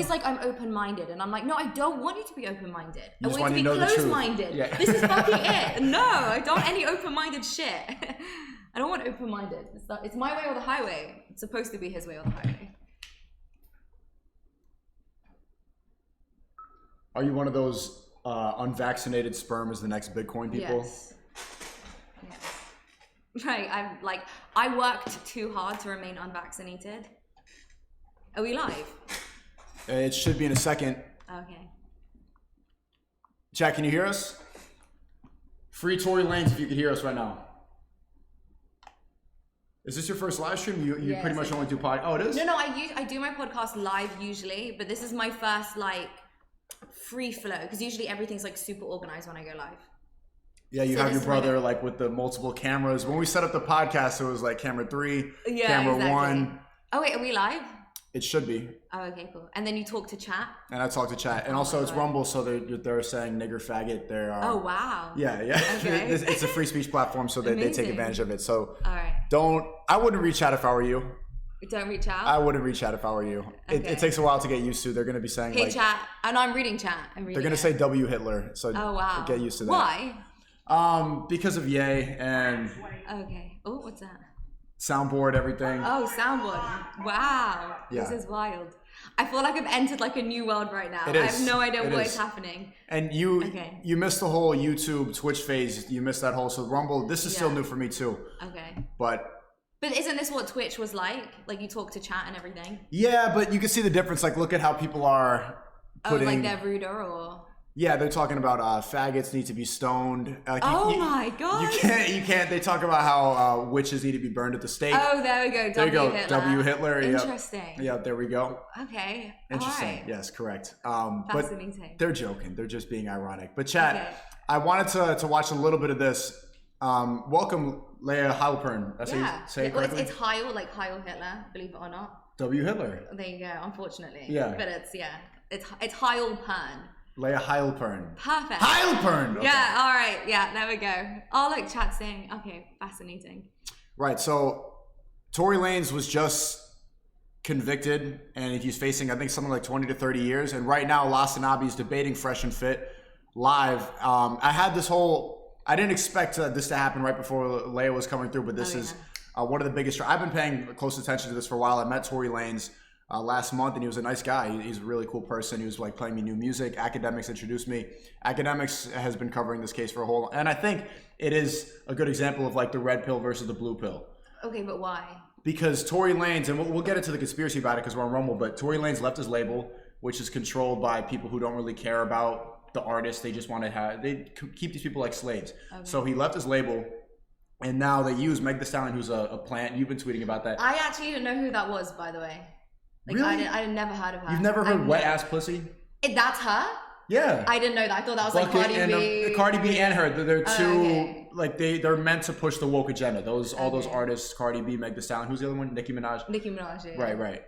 feels like I'm open-minded, and I'm like, no, I don't want you to be open-minded. I just want you to be closed-minded. Yeah. This is fucking it. No, I don't want any open-minded shit. I don't want open-minded. It's my way or the highway. It's supposed to be his way or the highway. Are you one of those unvaccinated sperm is the next Bitcoin people? Yes. Right, I worked too hard to remain unvaccinated. Are we live? It should be in a second. Okay. Chat, can you hear us? Free Tory Lanez if you could hear us right now. Is this your first live stream? You yes, pretty much only do pod. Oh, it is? No, I do my podcast live usually, but this is my first like free flow because usually everything's like super organized when I go live. Yeah, you have your brother like with the multiple cameras. When we set up the podcast, it was like camera 3, camera exactly. 1. Oh wait, are we live? It should be. Oh, okay, cool. And then you talk to chat? And I talk to chat. And also it's Rumble, so they're saying nigger faggot. Oh, wow. Yeah. Okay. It's a free speech platform, so they take advantage of it. So all right. I wouldn't reach out if I were you. Don't reach out? I wouldn't reach out if I were you. Okay. It takes a while to get used to. They're going to be saying hey, chat. I know I'm reading chat. They're going to say W Hitler. So get used to that. Why? Because of Ye and... Okay. Oh, what's that? Soundboard, everything. Oh, soundboard. Wow. Yeah. This is wild. I feel like I've entered like a new world right now. I have no idea what is happening. And you missed the whole YouTube, Twitch phase. You missed that whole, so Rumble, this is still new for me too. Okay. But isn't this what Twitch was like? Like you talk to chat and everything? Yeah, but you can see the difference. Like look at how people are putting... Oh, like they're ruder or... Yeah, they're talking about faggots need to be stoned. My God. You can't. They talk about how witches need to be burned at the stake. Oh, there we go. Hitler. W Hitler. Interesting. Yeah, there we go. Okay. Interesting. All right. Yes, correct. Fascinating. But they're joking. They're just being ironic. But chat, I wanted to watch a little bit of this. Welcome, Layah Hailpern. That's how you say it correctly? It's Heil, like Heil Hitler, believe it or not. W Hitler. There you go, unfortunately. Yeah. But it's Hailpern. Layah Hailpern. Perfect. Hailpern! Okay. Yeah, all right. Yeah, there we go. Oh, look, chat saying, okay, fascinating. Right, so Tory Lanez was just convicted and he's facing, I think, something like 20 to 30 years. And right now, Lasanabi is debating Fresh and Fit live. I had this I didn't expect this to happen right before Layah was coming through, but this is one of the biggest. I've been paying close attention to this for a while. I met Tory Lanez last month, and he was a nice guy. He's a really cool person. He was like playing me new music. Academics introduced me. Academics has been covering this case for a whole, and I think it is a good example of like the red pill versus the blue pill. Okay, but why? Because Tory Lanez, and we'll get into the conspiracy about it because we're on Rumble, but Tory Lanez left his label, which is controlled by people who don't really care about the artist. They just want to they keep these people like slaves. Okay. So he left his label. And now they use Meg Thee Stallion, who's a plant. You've been tweeting about that. I actually didn't know who that was, by the way. Like, really? I never heard of her. You've never heard Wet Ass Pussy? That's her? Yeah. I didn't know that. I thought that was like Cardi B. Cardi B and her. They're two, like they're meant to push the woke agenda. All those artists, Cardi B, Meg Thee Stallion. Who's the other one? Nicki Minaj. Nicki Minaj, yeah. Right.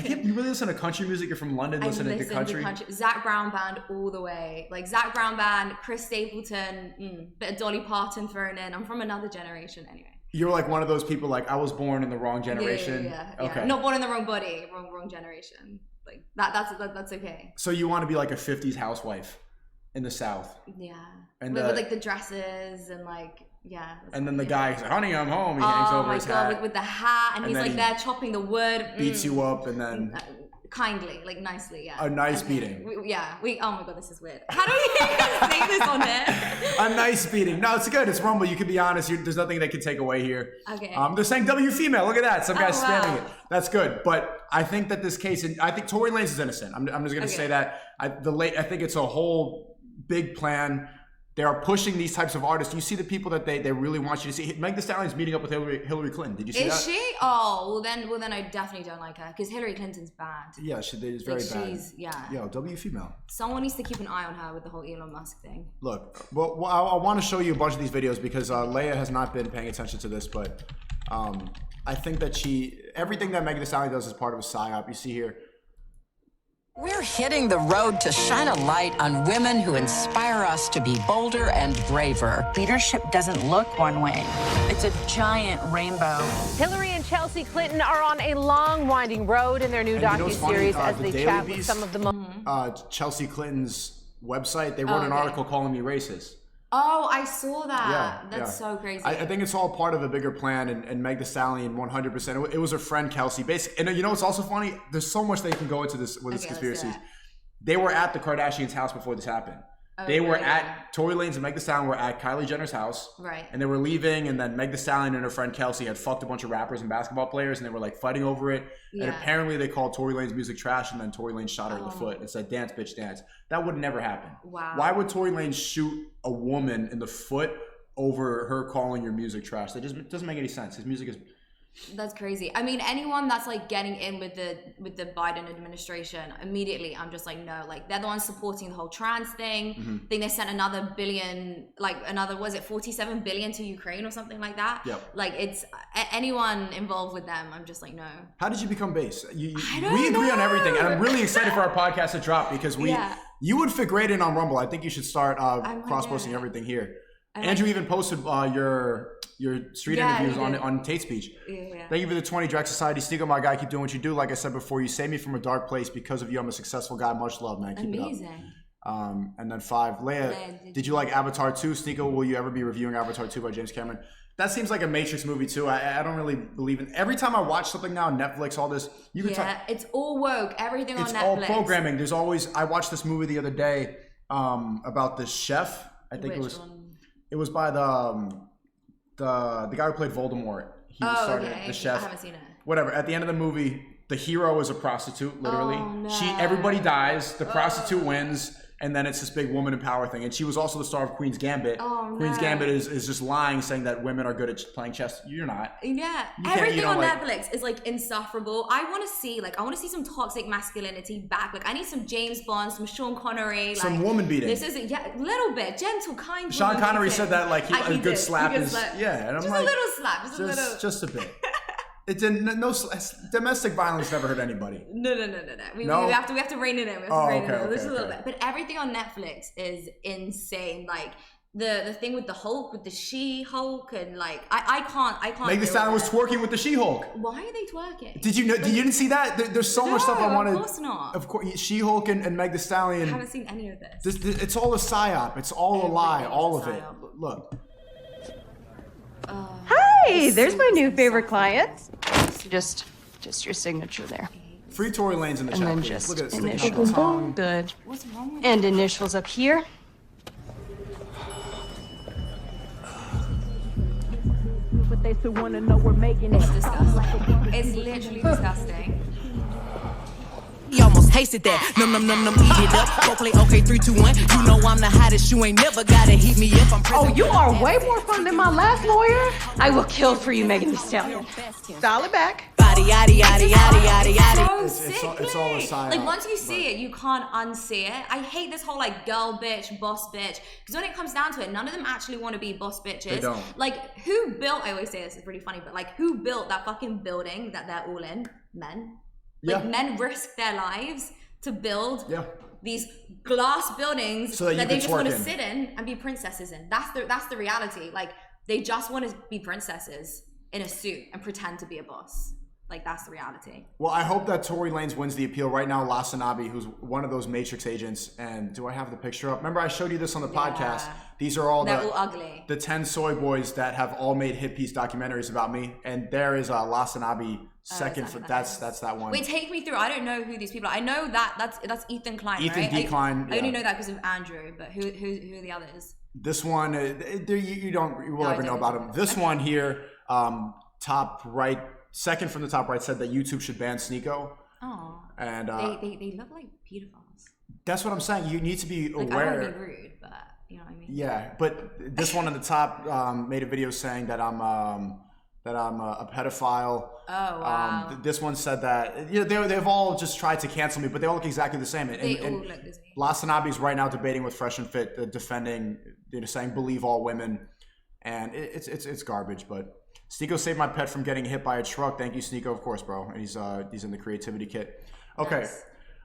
You really listen to country music? You're from London listening to country? Zac Brown Band all the way. Like Zac Brown Band, Chris Stapleton, bit of Dolly Parton thrown in. I'm from another generation anyway. You're like one of those people like, I was born in the wrong generation. Yeah. Okay. Not born in the wrong body, wrong generation. Like that's okay. So you want to be like a 50s housewife in the South. Yeah. And with like the dresses and like, yeah. And then the guy, he's like, honey, I'm home. He hangs over his hat. With the hat and he's like there chopping the wood. Beats you up and then... Kindly, like nicely, yeah. A nice beating. Oh my God, this is weird. How do we say this on here? A nice beating. No, it's good. It's Rumble. You can be honest. There's nothing they can take away here. Okay. They're saying W female. Look at that. Some guy's spamming it. That's good. But I think that this case, and I think Tory Lanez is innocent. I'm just going to say that. I think it's a whole big plan. They are pushing these types of artists. You see the people that they really want you to see. Meg Thee Stallion's meeting up with Hillary Clinton. Did you see that? Is she? Oh, well then I definitely don't like her because Hillary Clinton's bad. Yeah, she is very bad. Yo, W female. Someone needs to keep an ie on her with the whole Elon Musk thing. Look, well I want to show you a bunch of these videos because Layah has not been paying attention to this, but I think that everything that Meg Thee Stallion does is part of a psyop. You see here. We're hitting the road to shine a light on women who inspire us to be bolder and braver. Leadership doesn't look one way. It's a giant rainbow. Hillary and Chelsea Clinton are on a long, winding road in their new docuseries as they chat with some of the most. Chelsea Clinton's website, they wrote an article calling me racist. Oh, I saw that. Yeah, That's so crazy. I think it's all part of a bigger plan, and Meg Thee Stallion 100%. It was her friend Kelsey. Basically, and you know what's also funny? There's so much that you can go into this with this conspiracy. They were at the Kardashians' house before this happened. They were at Tory Lanez and Meg Thee Stallion were at Kylie Jenner's house. Right. And they were leaving, and then Meg Thee Stallion and her friend Kelsey had fucked a bunch of rappers and basketball players, and they were like fighting over it. Yeah. And apparently they called Tory Lanez music trash, and then Tory Lanez shot her in the foot and said, "Dance, bitch, dance." That would never happen. Wow. Why would Tory Lanez shoot a woman in the foot over her calling your music trash? That just doesn't make any sense. His music is... That's crazy. I mean, anyone that's like getting in with the Biden administration, immediately I'm just like, no, like they're the ones supporting the whole trans thing. I think they sent another billion, like another, was it 47 billion to Ukraine or something like that? Yep. Like it's anyone involved with them, I'm just like, no. How did you become base? We don't agree know. on everything, and I'm really excited for our podcast to drop because you would fit great in on Rumble. I think you should start cross-posting everything here. Andrew even posted your street interviews on Tate Speech. Yeah. Thank you for the 20, Drag Society. Sneako, my guy, keep doing what you do. Like I said before, you saved me from a dark place. Because of you, I'm a successful guy. Much love, man. Keep Amazing. it up. And then 5, Layah, did you like Avatar 2? Sneako, will you ever be reviewing Avatar 2 by James Cameron? That seems like a Matrix movie too. I don't really believe in. Every time I watch something now, Netflix, all this, you can tell. It's all woke. Everything on Netflix. It's all programming. There's always. I watched this movie the other day about this chef. I think it was by the guy who played Voldemort. He started the chef. I haven't seen it. Whatever. At the end of the movie, the hero is a prostitute, literally. Oh, no. Everybody dies. The prostitute wins. And then it's this big woman in power thing. And she was also the star of Queen's Gambit. Oh, Queen's no. Gambit is just lying, saying that women are good at playing chess. You're not. Yeah. Everything on Netflix is like insufferable. I want to see some toxic masculinity back. Like I need some James Bond, some Sean Connery. Some like, woman beating. This isn't, little bit. Gentle, kind. Sean Connery said that like a good slap is. Slap. Yeah. And I'm just like, a little slap. Just a bit. It didn't. No, domestic violence never hurt anybody. No. We have to rein it in. We have to rein it in. Just a little bit. But everything on Netflix is insane. Like the thing with the Hulk, with the She-Hulk, and like I can't. Meg Thee Stallion was twerking with the She-Hulk. Why are they twerking? Did you know? You didn't see that? There's so much stuff I wanted. Of course not. Of course, She-Hulk and Meg Thee Stallion. I haven't seen any of this. It's all a psyop. It's all a lie. All of it. Look. Hi, there's my new favorite client. Just your signature there. Free Tory Lanez in the chat. And then Please. just Look at this. initials. Good. What's wrong with And initials up here. But they still want to know we're making it. It's disgusting. It's literally disgusting. He almost tasted that. Num, eat it up. Go play okay, 3, 2, 1. You know I'm the hottest. You ain't never gotta heat me up. Oh, you are way more fun than my last lawyer. I will kill for you, Megan Thee Stallion. Dial it back. Body, yaddy, yaddy, yaddy, yaddy, yaddy. It's all a psyop. Like once you see it, you can't unsee it. I hate this whole like girl bitch, boss bitch. Because when it comes down to it, none of them actually want to be boss bitches. They don't. Like who built? I always say this, it's really funny, but like who built that fucking building that they're all in? Men. Like men risk their lives to build these glass buildings so that they just want to sit in and be princesses in. That's the reality. Like they just want to be princesses in a suit and pretend to be a boss. Like that's the reality. Well, I hope that Tory Lanez wins the appeal. Right now, Lasanabi, who's one of those Matrix agents, and do I have the picture up? Remember I showed you this on the podcast. These are all They're all ugly. The 10 soy boys that have all made hit piece documentaries about me, and there is Lasanabi second for that's that one. Wait, take me through. I don't know who these people are. I know that's Ethan Klein. Ethan right? D. Klein. I only know that because of Andrew, but who are the others? This one, you will never know about him. This one here, top right. Second from the top right said that YouTube should ban Sneako. Oh. And they look like pedophiles. That's what I'm saying. You need to be like, aware. I don't want to be rude, but you know what I mean. Yeah, but this one on the top made a video saying that I'm a pedophile. Oh wow. This one said that they've all just tried to cancel me, but they all look exactly the same. They all look the same. Lasanabi's right now debating with Fresh and Fit, defending, saying believe all women, and it's garbage, but. Sneako saved my pet from getting hit by a truck. Thank you, Sneako. Of course, bro. And he's in the creativity kit. Okay.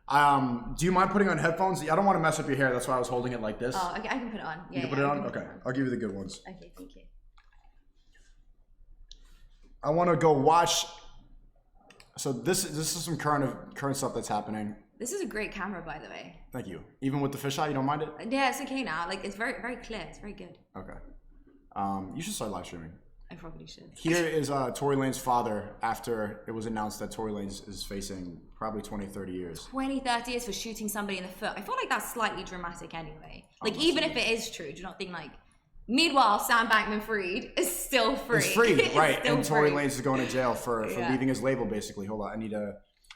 Do you mind putting on headphones? I don't want to mess up your hair. That's why I was holding it like this. Oh, okay, I can put it on. Yeah, you can put it on? Okay. I'll give you the good ones. Okay, thank you. I want to go watch. So this is some current stuff that's happening. This is a great camera, by the way. Thank you. Even with the fisheye, you don't mind it? Yeah, it's okay now. Like, it's very, very clear. It's very good. Okay. You should start live streaming. I probably should. Here is Tory Lanez father after it was announced that Tory Lanez is facing probably 20, 30 years. 20, 30 years for shooting somebody in the foot. I feel like that's slightly dramatic anyway. Like, even if it is true, do you not think, like... Meanwhile, Sam Bankman-Fried is still free. It's free, right. And Tory free. Lanez is going to jail for leaving his label, basically. Hold on, I need to...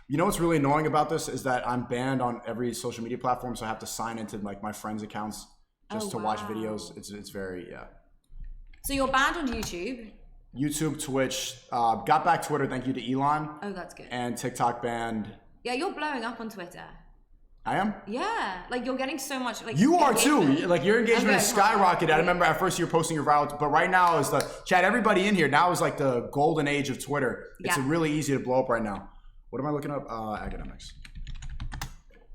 You know what's really annoying about this is that I'm banned on every social media platform, so I have to sign into like my friends' accounts just to watch videos. It's very, So you're banned on YouTube? YouTube, Twitch, got back Twitter, thank you to Elon. Oh, that's good. And TikTok banned. Yeah, you're blowing up on Twitter. I am? Yeah, like you're getting so much like you are too. Like your engagement is skyrocketed. I remember at first you were posting your viral, but right now is the chat. Everybody in here now is like the golden age of Twitter. It's really easy to blow up right now. What am I looking up? Academics.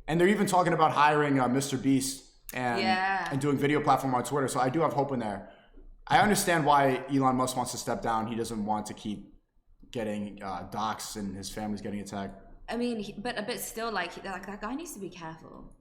And they're even talking about hiring Mr. Beast and doing video platform on Twitter. So I do have hope in there. I understand why Elon Musk wants to step down. He doesn't want to keep getting doxxed and his family's getting attacked. I mean, but still, like that guy needs to be careful.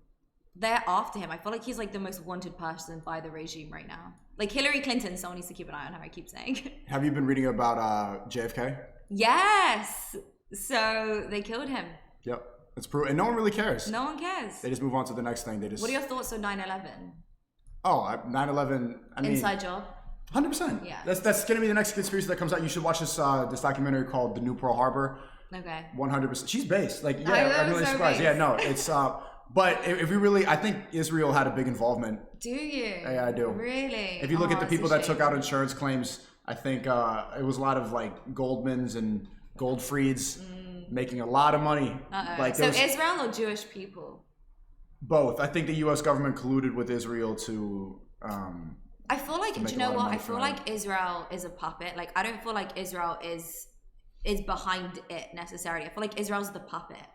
They're after him. I feel like he's like the most wanted person by the regime right now. Like Hillary Clinton, someone needs to keep an eye on her. I keep saying. Have you been reading about JFK? Yes. So they killed him. Yep, it's true, and no one really cares. No one cares. They just move on to the next thing. They just. What are your thoughts on 9/11? Oh, 9/11. I mean, inside job. 100%. Yeah. That's gonna be the next conspiracy that comes out. You should watch this documentary called The New Pearl Harbor. Okay. 100%. She's based. Like, yeah, I'm really surprised. Yeah, no, it's but if we really, I think Israel had a big involvement. Do you? Yeah, I do. Really? If you look at the people that took out insurance claims, I think it was a lot of like Goldmans and Goldfrieds making a lot of money. Like, so Israel or Jewish people? Both. I think the U.S. government colluded with Israel to. I feel like, do you know what? I feel like Israel is a puppet. Like, I don't feel like Israel is behind it necessarily. I feel like Israel's the puppet.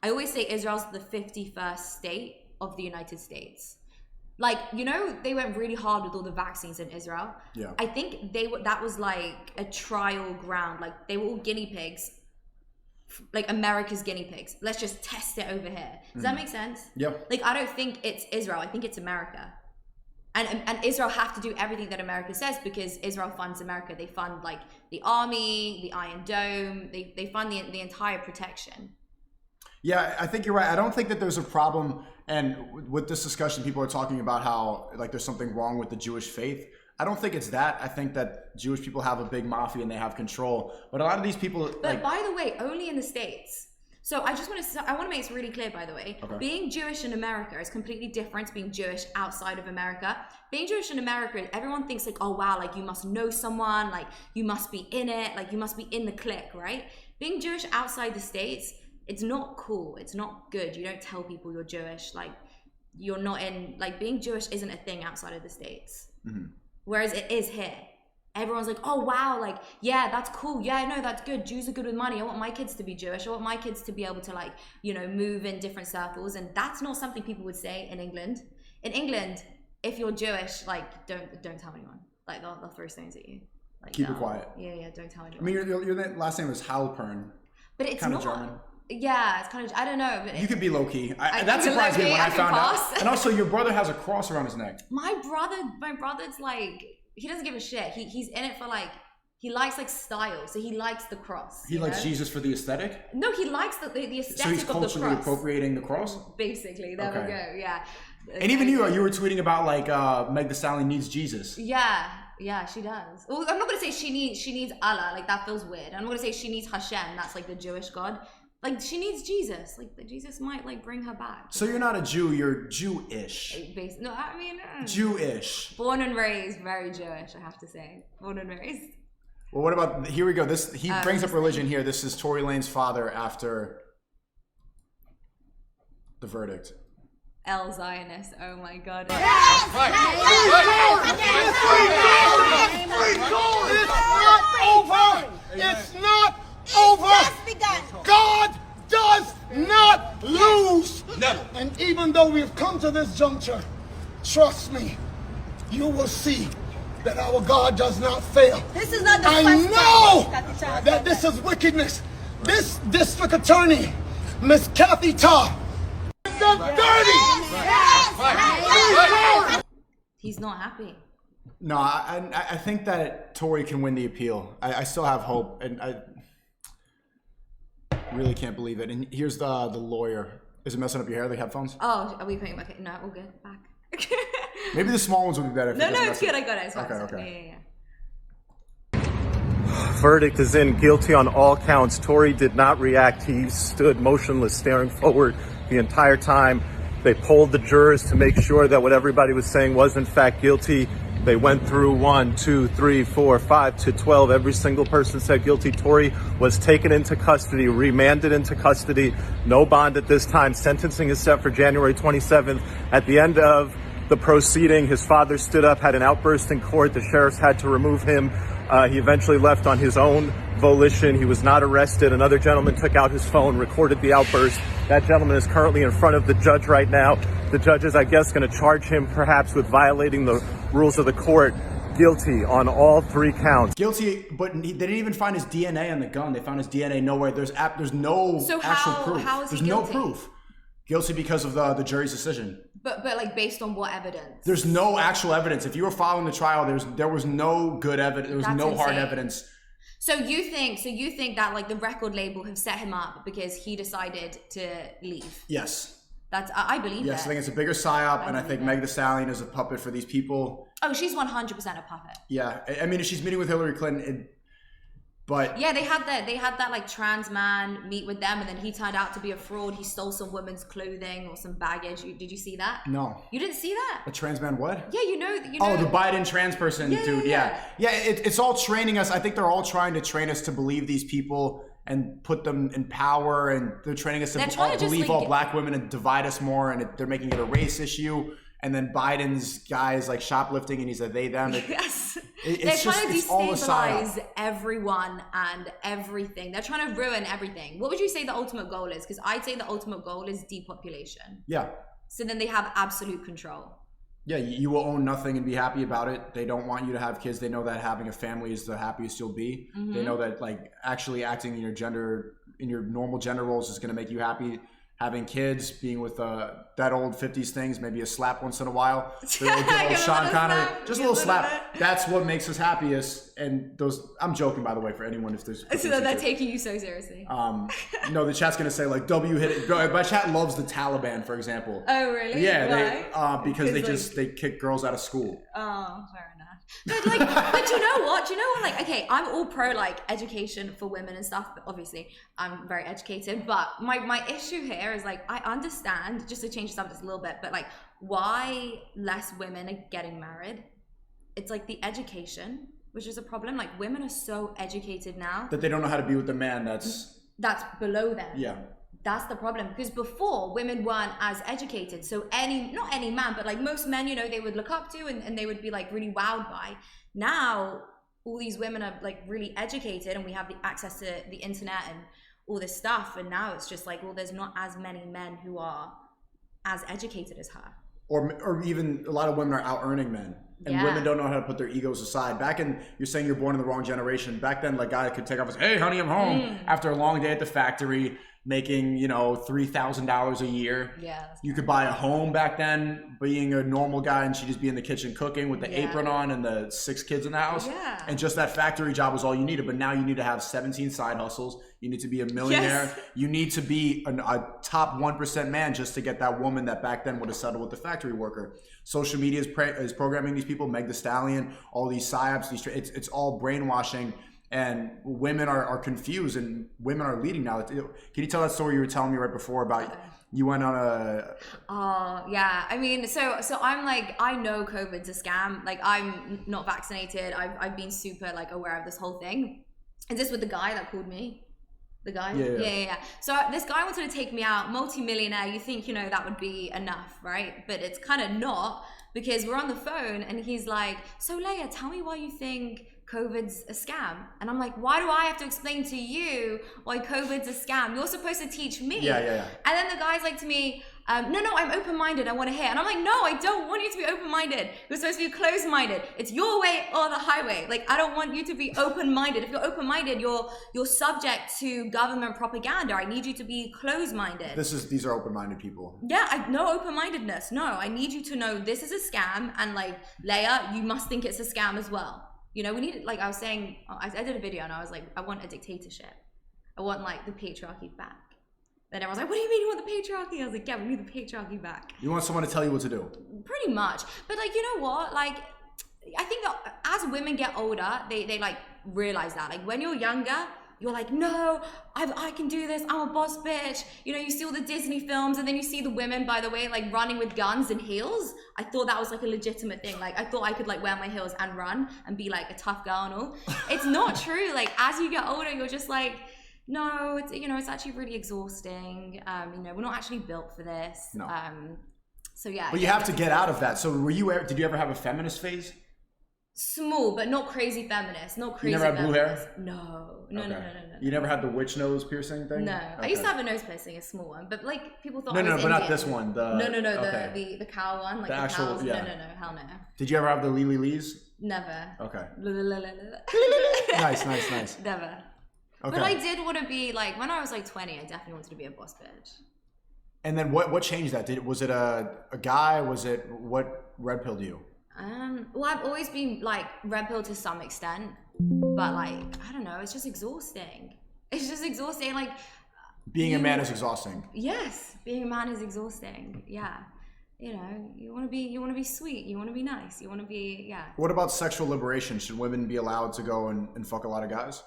I always say Israel's the 51st state of the United States. Like, you know, they went really hard with all the vaccines in Israel. Yeah. I think that was like a trial ground. Like, they were all guinea pigs, like America's guinea pigs. Let's just test it over here. Does that make sense? Yeah. Like, I don't think it's Israel. I think it's America. And Israel have to do everything that America says because Israel funds America. They fund like the army, the Iron Dome. They fund the entire protection. Yeah, I think you're right. I don't think that there's a problem. And with this discussion, people are talking about how like there's something wrong with the Jewish faith. I don't think it's that. I think that Jewish people have a big mafia and they have control. But a lot of these people. But by the way, only in the States. So I want to make this really clear, by the way. Okay. Being Jewish in America is completely different to being Jewish outside of America. Being Jewish in America, everyone thinks like, oh wow, like you must know someone, like you must be in it, like you must be in the clique, right? Being Jewish outside the States, it's not cool. It's not good. You don't tell people you're Jewish. Like you're not in, like being Jewish isn't a thing outside of the States. Mm-hmm. Whereas it is here. Everyone's like, oh wow, like, yeah, that's cool. Yeah, no, that's good. Jews are good with money. I want my kids to be Jewish. I want my kids to be able to like, you know, move in different circles. And that's not something people would say in England. In England, if you're Jewish, like, don't tell anyone. Like, they'll throw stones at you. Like, keep it quiet. Yeah, don't tell anyone. I mean, your last name was Hailpern. But it's kind not. Of German. Yeah, it's kind of, I don't know. But you could be low key. That surprised me when I found out. And also, your brother has a cross around his neck. My brother's like, he doesn't give a shit. He's in it for like, he likes like style. So he likes the cross. He likes Jesus for the aesthetic? No, he likes the aesthetic of the cross. So he's culturally appropriating the cross? Basically, there we go, yeah. And even you were tweeting about like Meg Thee Stallion needs Jesus. Yeah, she does. Well, I'm not going to say she needs Allah, like that feels weird. I'm not going to say she needs Hashem, that's like the Jewish God. Like, she needs Jesus. Like, Jesus might, like, bring her back. So you're not a Jew, you're Jewish. No, I mean... Jewish. Born and raised, very Jewish, I have to say. Born and raised. Well, what about... Here we go. He brings up religion here. This is Tory Lanez father after the verdict. El Zionist. Oh, my God. It's not over! God does not lose! Never. And even though we've come to this juncture, trust me, you will see that our God does not fail. This is not the I first know time that this is wickedness. This district attorney, Miss Kathy Tarr, is dirty. He's not happy. No, I think that Tory can win the appeal. I still have hope, and I really can't believe it. And here's the lawyer. Is it messing up your hair, the headphones? Oh, are we putting okay? No, all good. Back. Maybe the small ones would be better. If No, it's good. I got it. It's fine. Okay. Yeah. Verdict is in, guilty on all counts. Tory did not react. He stood motionless, staring forward the entire time. They polled the jurors to make sure that what everybody was saying was in fact guilty. They went through 1, 2, 3, 4, 5 to 12. Every single person said guilty. Tory was taken into custody, remanded into custody. No bond at this time. Sentencing is set for January 27th. At the end of the proceeding, his father stood up, had an outburst in court. The sheriffs had to remove him. He eventually left on his own volition. He was not arrested. Another gentleman took out his phone, recorded the outburst. That gentleman is currently in front of the judge right now. The judge is, I guess, going to charge him perhaps with violating the rules of the court. Guilty on all 3 counts. Guilty, but they didn't even find his DNA on the gun. They found his DNA nowhere. There's no actual proof. How is he There's guilty? no proof. Guilty because of the jury's decision. But like based on what evidence? There's no actual evidence. If you were following the trial, there was no good evidence. There was no hard evidence. So you think that like the record label have set him up because he decided to leave? Yes. I believe Yes, that. I think it's a bigger psyop, and I think Meg Thee Stallion is a puppet for these people. Oh, she's 100% a puppet. Yeah, I mean, if she's meeting with Hillary Clinton, but yeah, they had that like trans man meet with them, and then he turned out to be a fraud. He stole some women's clothing or some baggage. Did you see that? No. You didn't see that? A trans man? What? Yeah, you know. Oh, the Biden trans person, dude. Yeah. It's all training us. I think they're all trying to train us to believe these people and put them in power, and they're training us to believe all black women and divide us more, and they're making it a race issue. And then Biden's guys like shoplifting, and he's a they them. Yes, they're trying to destabilize everyone and everything. They're trying to ruin everything. What would you say the ultimate goal is? Because I'd say the ultimate goal is depopulation. Yeah. So then they have absolute control. Yeah, you will own nothing and be happy about it. They don't want you to have kids. They know that having a family is the happiest you'll be. Mm-hmm. They know that like actually acting in your normal gender roles is going to make you happy. Having kids, being with that old 50s things, maybe a slap once in a while. Sean Connery, just a little slap. That's what makes us happiest. And those, I'm joking, by the way, for anyone if there's. So they're taking you so seriously. No, the chat's gonna say like W hit it. My chat loves the Taliban, for example. Oh really? Yeah, why? Because they kick girls out of school. Oh, fair enough. But like, but you know what? Like, okay, I'm all pro like education for women and stuff. But obviously, I'm very educated. But my issue here is like, I understand, just to change the subject a little bit, but like, why less women are getting married? It's like the education, which is a problem. Like, women are so educated now that they don't know how to be with the man that's below them. Yeah. That's the problem, because before women weren't as educated. So not any man, but like most men, they would look up to and they would be like really wowed by. Now, all these women are like really educated, and we have the access to the internet and all this stuff. And now it's just like, well, there's not as many men who are as educated as her. Or even a lot of women are out earning men. And women don't know how to put their egos aside. You're saying you're born in the wrong generation. Back then, like, guy could take off his, hey, honey, I'm home. After a long day at the factory, making, $3,000 a year. Yeah. You could buy a home back then, being a normal guy, and she'd just be in the kitchen cooking with the apron on and the 6 kids in the house. Yeah. And just that factory job was all you needed. But now you need to have 17 side hustles. You need to be a millionaire. Yes. You need to be a top 1% man just to get that woman that back then would have settled with the factory worker. Social media is programming these people, Meg Thee Stallion, all these psyops, it's all brainwashing, and women are confused, and women are leading now. Can you tell that story you were telling me right before about you went on a... Oh, yeah. I mean, so I'm like, I know COVID's a scam. Like, I'm not vaccinated. I've been super like aware of this whole thing. Is this with the guy that called me? The guy? Yeah. So this guy wanted to take me out, multi-millionaire. You think, that would be enough, right? But it's kind of not, because we're on the phone and he's like, so Layah, tell me why you think COVID's a scam. And I'm like, why do I have to explain to you why COVID's a scam? You're supposed to teach me. Yeah. And then the guy's like to me, no, I'm open-minded, I want to hear. And I'm like, no, I don't want you to be open-minded. You're supposed to be closed-minded. It's your way or the highway. Like, I don't want you to be open-minded. If you're open-minded, you're subject to government propaganda. I need you to be closed-minded. These are open-minded people. Yeah, no open-mindedness. No, I need you to know this is a scam, and like, Layah, you must think it's a scam as well. You know, we need, like I was saying, I did a video and I was like, I want a dictatorship. I want like the patriarchy back. Then everyone's like, what do you mean you want the patriarchy? I was like, yeah, we need the patriarchy back. You want someone to tell you what to do? Pretty much. But like, you know what? Like, I think that as women get older, they like realize that. Like when you're younger, you're like, no, I can do this. I'm a boss bitch. You know, you see all the Disney films and then you see the women, by the way, like running with guns and heels. I thought that was like a legitimate thing. Like I thought I could like wear my heels and run and be like a tough girl and all. It's not true. Like as you get older, you're just like, no, it's, you know, it's actually really exhausting. You know, we're not actually built for this. No. So yeah. But you have to get out of that. So did you ever have a feminist phase? Small, but not crazy feminist. Not crazy. You never had blue hair? No. You never had the witch nose piercing thing? No. Okay. I used to have a nose piercing, a small one, but like people thought No, I was but Indian. not this one. The cow one, like the actual, cows. yeah. No, hell no. Did you ever have the Lees? Never. Okay. Nice. Never. Okay. But I did want to be like, when I was like 20, I definitely wanted to be a boss bitch. And then what changed that? Was it a guy? Was it what red pilled you? Well, I've always been like red pill to some extent, but like I don't know, it's just exhausting. It's just exhausting. Like being a man is exhausting. Yes, being a man is exhausting. Yeah, you know, you want to be sweet, you want to be nice, you want to be What about sexual liberation? Should women be allowed to go and fuck a lot of guys?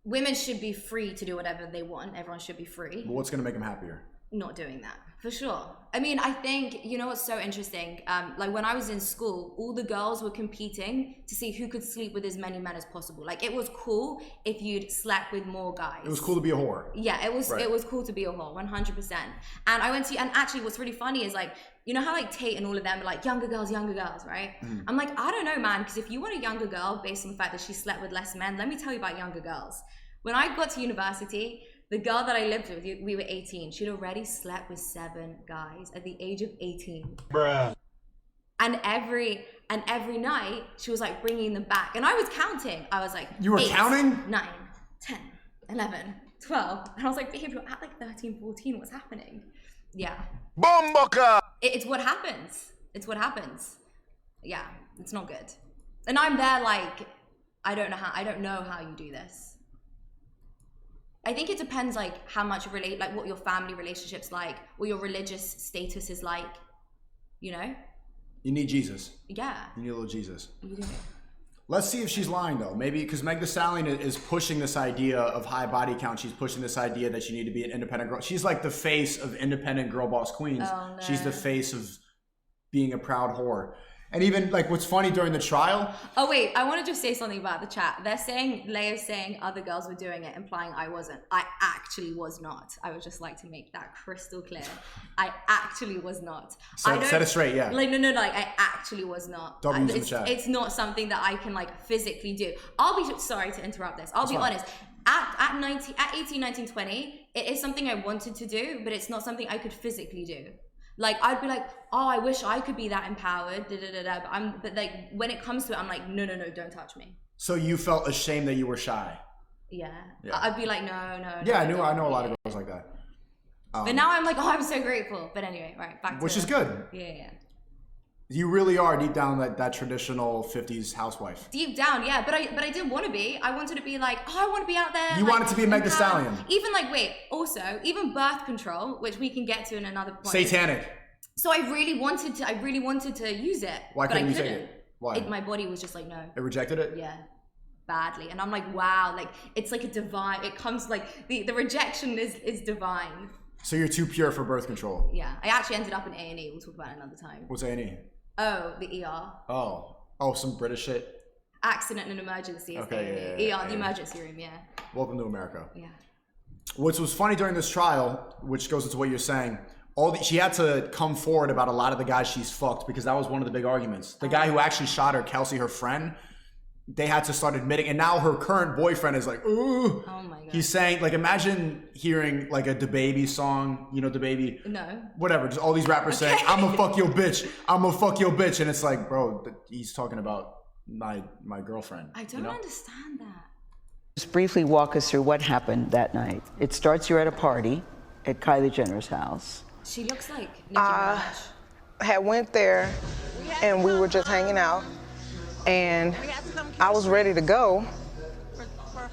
Women should be free to do whatever they want. Everyone should be free. But what's gonna make them happier? Not doing that, for sure. I mean, I think, you know what's so interesting? Like when I was in school, all the girls were competing to see who could sleep with as many men as possible. Like it was cool if you'd slept with more guys. It was cool to be a whore. Yeah, it was cool to be a whore, 100%. And and actually what's really funny is like, you know how like Tate and all of them are like younger girls, right? Mm. I'm like, I don't know, man, because if you want a younger girl based on the fact that she slept with less men, let me tell you about younger girls. When I got to university, the girl that I lived with, we were 18. She'd already slept with 7 guys at the age of 18. Bruh. And every night, she was like bringing them back. And I was counting. I was like, you were 8, counting? 9, 10, 11, 12. And I was like, babe, you're at like 13, 14. What's happening? Yeah. Bomboka! It's what happens. It's what happens. Yeah, it's not good. And I'm there like, I don't know how you do this. I think it depends like how much like what your family relationship's like, what your religious status is like, you know? You need Jesus. Yeah. You need a little Jesus. You do. Let's see if she's lying though. Maybe because Meg Thee Stallion is pushing this idea of high body count. She's pushing this idea that you need to be an independent girl. She's like the face of independent girl boss queens. Oh, no. She's the face of being a proud whore. And even like what's funny during the trial. Oh wait, I want to just say something about the chat. They're saying, Layah's saying other girls were doing it, implying I wasn't. I actually was not. I would just like to make that crystal clear. I actually was not. Set it straight, yeah. Like no, like I actually was not. W's in the chat. It's not something that I can like physically do. Sorry to interrupt this. I'll be honest. At 18, 19, 20, it is something I wanted to do, but it's not something I could physically do. Like I'd be like, oh, I wish I could be that empowered. But like when it comes to it, I'm like, no, don't touch me. So you felt ashamed that you were shy. Yeah. I'd be like, no. Yeah, I know a lot of girls like that. But now I'm like, oh, I'm so grateful. But anyway, right, back to which is good. Yeah. You really are deep down that traditional 50s housewife. Deep down, yeah. But I didn't want to be. I wanted to be like, oh, I want to be out there. You wanted to be a Meg Thee Stallion. Even like, even birth control, which we can get to in another point. Satanic. So I really wanted to use it. Why couldn't you take it? Why? My body was just like, no. It rejected it? Yeah. Badly. And I'm like, wow, like it's like a divine, it comes like the rejection is divine. So you're too pure for birth control. Yeah. I actually ended up in A&E. We'll talk about it another time. What's A&E? Oh, the ER. Oh, some British shit. Accident and emergency. Okay, yeah, the emergency room, yeah. Welcome to America. Yeah. What was funny during this trial, which goes into what you're saying, she had to come forward about a lot of the guys she's fucked because that was one of the big arguments. The guy who actually shot her, Kelsey, her friend, they had to start admitting, and now her current boyfriend is like, ooh. Oh my god. He's saying, like, imagine hearing like a DaBaby song, you know, DaBaby. No. Whatever, just all these rappers saying, "I'ma fuck your bitch, I'ma fuck your bitch," and it's like, bro, he's talking about my girlfriend. I don't understand that. Just briefly walk us through what happened that night. It starts, you're at a party at Kylie Jenner's house. She looks like Nicki Minaj. Had went there and we were just hanging out, and I was ready to go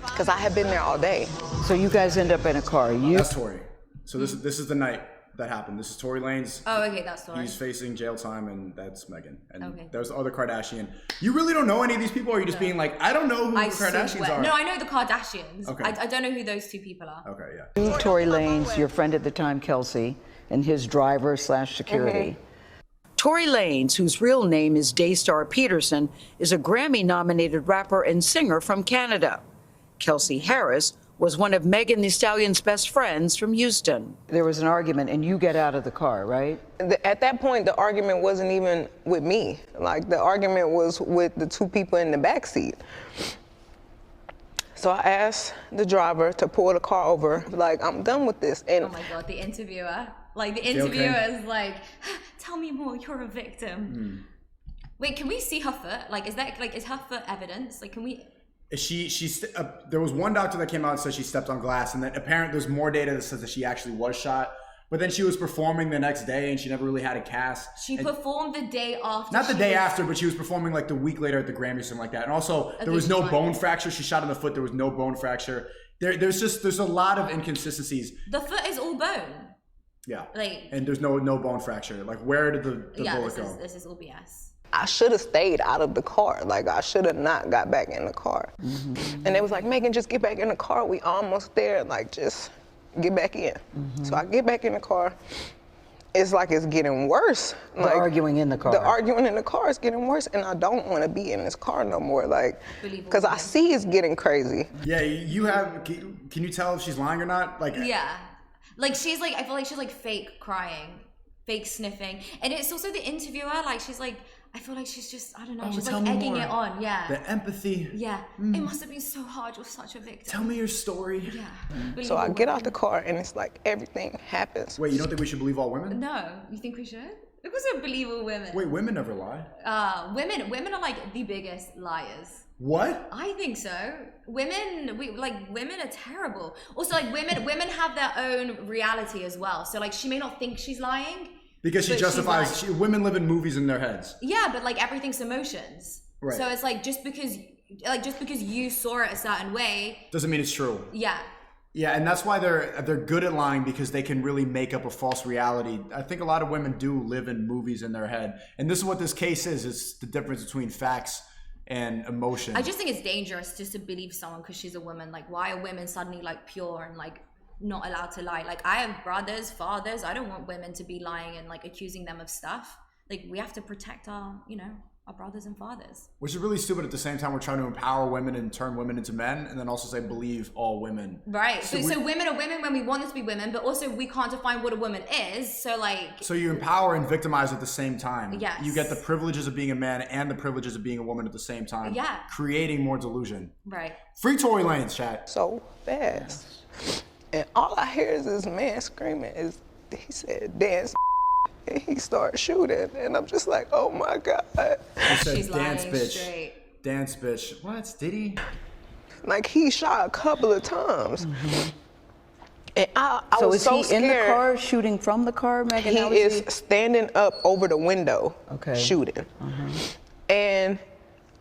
because I had been there all day. So you guys end up in a car. That's Tory. So this is the night that happened. This is Tory Lanez. Oh, okay, that's Tory. He's facing jail time, and that's Megan. And okay. There's the other Kardashian. You really don't know any of these people, or are you just being like, I don't know who the Kardashians are? No, I know the Kardashians. Okay. I don't know who those two people are. Okay, yeah. Tory Lanez, your friend at the time, Kelsey, and his driver/security. Tory Lanez, whose real name is Daystar Peterson, is a Grammy-nominated rapper and singer from Canada. Kelsey Harris was one of Megan Thee Stallion's best friends from Houston. There was an argument, and you get out of the car, right? At that point, the argument wasn't even with me. Like, the argument was with the two people in the back seat. So I asked the driver to pull the car over, like, I'm done with this. And oh my God, the interviewer. Like, the interviewer is like, tell me more, you're a victim. Wait, can we see her foot? Like, is her foot evidence? Like, can we... There was one doctor that came out and said she stepped on glass, and then apparently there's more data that says that she actually was shot. But then she was performing the next day, and she never really had a cast. She performed the day after. Not the day after, but she was performing like the week later at the Grammys or something like that. And also, there was no bone fracture. She shot in the foot. There was no bone fracture. There's a lot of inconsistencies. The foot is all bone. Yeah. Like. And there's no bone fracture. Like, where did the bullet go? This is all BS. I should have stayed out of the car. Like, I should have not got back in the car. And they was like, Megan, just get back in the car. We almost there. Like, just get back in. So I get back in the car. It's like it's getting worse. The arguing in the car. The arguing in the car is getting worse, and I don't want to be in this car no more. Like, because I see it's getting crazy. Yeah, can you tell if she's lying or not? Like, yeah. Like, she's like, I feel like she's like fake crying, fake sniffing. And it's also the interviewer, like, she's like, I feel like she's just, I don't know, she's like egging it on, yeah. The empathy. Yeah. It must have been so hard, you're such a victim. Tell me your story. Yeah. So I get out the car and it's like everything happens. Wait, you don't think we should believe all women? No. You think we should? It was a believable women. Wait, women never lie. Women are like the biggest liars. What? I think so. Women are terrible. Also, like, women have their own reality as well. So, like, she may not think she's lying. Because she justifies, women live in movies in their heads. Yeah, but like everything's emotions. Right. So it's like just because you saw it a certain way doesn't mean it's true. Yeah. Yeah, and that's why they're good at lying, because they can really make up a false reality. I think a lot of women do live in movies in their head, and this is what this case is. It's the difference between facts and emotion. I just think it's dangerous just to believe someone because she's a woman. Like, why are women suddenly like pure and like not allowed to lie? Like, I have brothers, fathers. I don't want women to be lying and like accusing them of stuff. Like, we have to protect our brothers and fathers. Which is really stupid. At the same time, we're trying to empower women and turn women into men, and then also say believe all women. Right. So women are women when we want them to be women, but also we can't define what a woman is. So like. So you empower and victimize at the same time. Yes. You get the privileges of being a man and the privileges of being a woman at the same time. Yeah. Creating more delusion. Right. Free Tory Lanez, chat. So fast. And all I hear is this man screaming. He said, dance, and he started shooting. And I'm just like, oh my God. He said, she's dance, lying bitch. Straight. Dance, bitch. What? Did he? Like, he shot a couple of times. And I was so so is he scared. in the car shooting from the car, Megan? He is standing up over the window shooting. And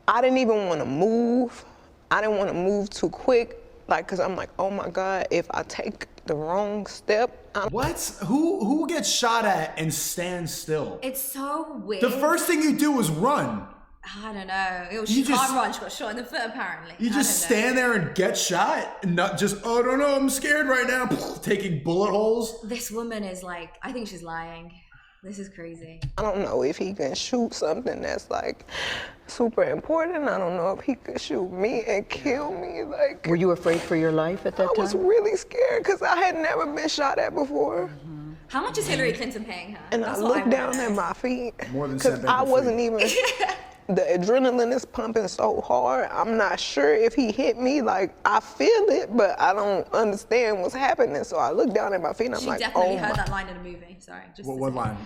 I didn't even want to move. I didn't want to move too quick. Like, cause I'm like, oh my God, if I take the wrong step. What? Who gets shot at and stands still? It's so weird. The first thing you do is run. I don't know. She can't run. She got shot in the foot, apparently. You just stand there and get shot? And not just, oh, no, I'm scared right now. Taking bullet holes. This woman is like, I think she's lying. This is crazy. I don't know if he can shoot something that's like super important. I don't know if he could shoot me and kill me. Like, were you afraid for your life at that time? I was really scared because I had never been shot at before. How much is Hillary Clinton paying her? And I looked down at my feet. More than because I wasn't even. the adrenaline is pumping so hard. I'm not sure if he hit me. Like, I feel it, but I don't understand what's happening. So I look down at my feet and I'm she like, definitely oh heard my. that line in a movie. Sorry. Just what line?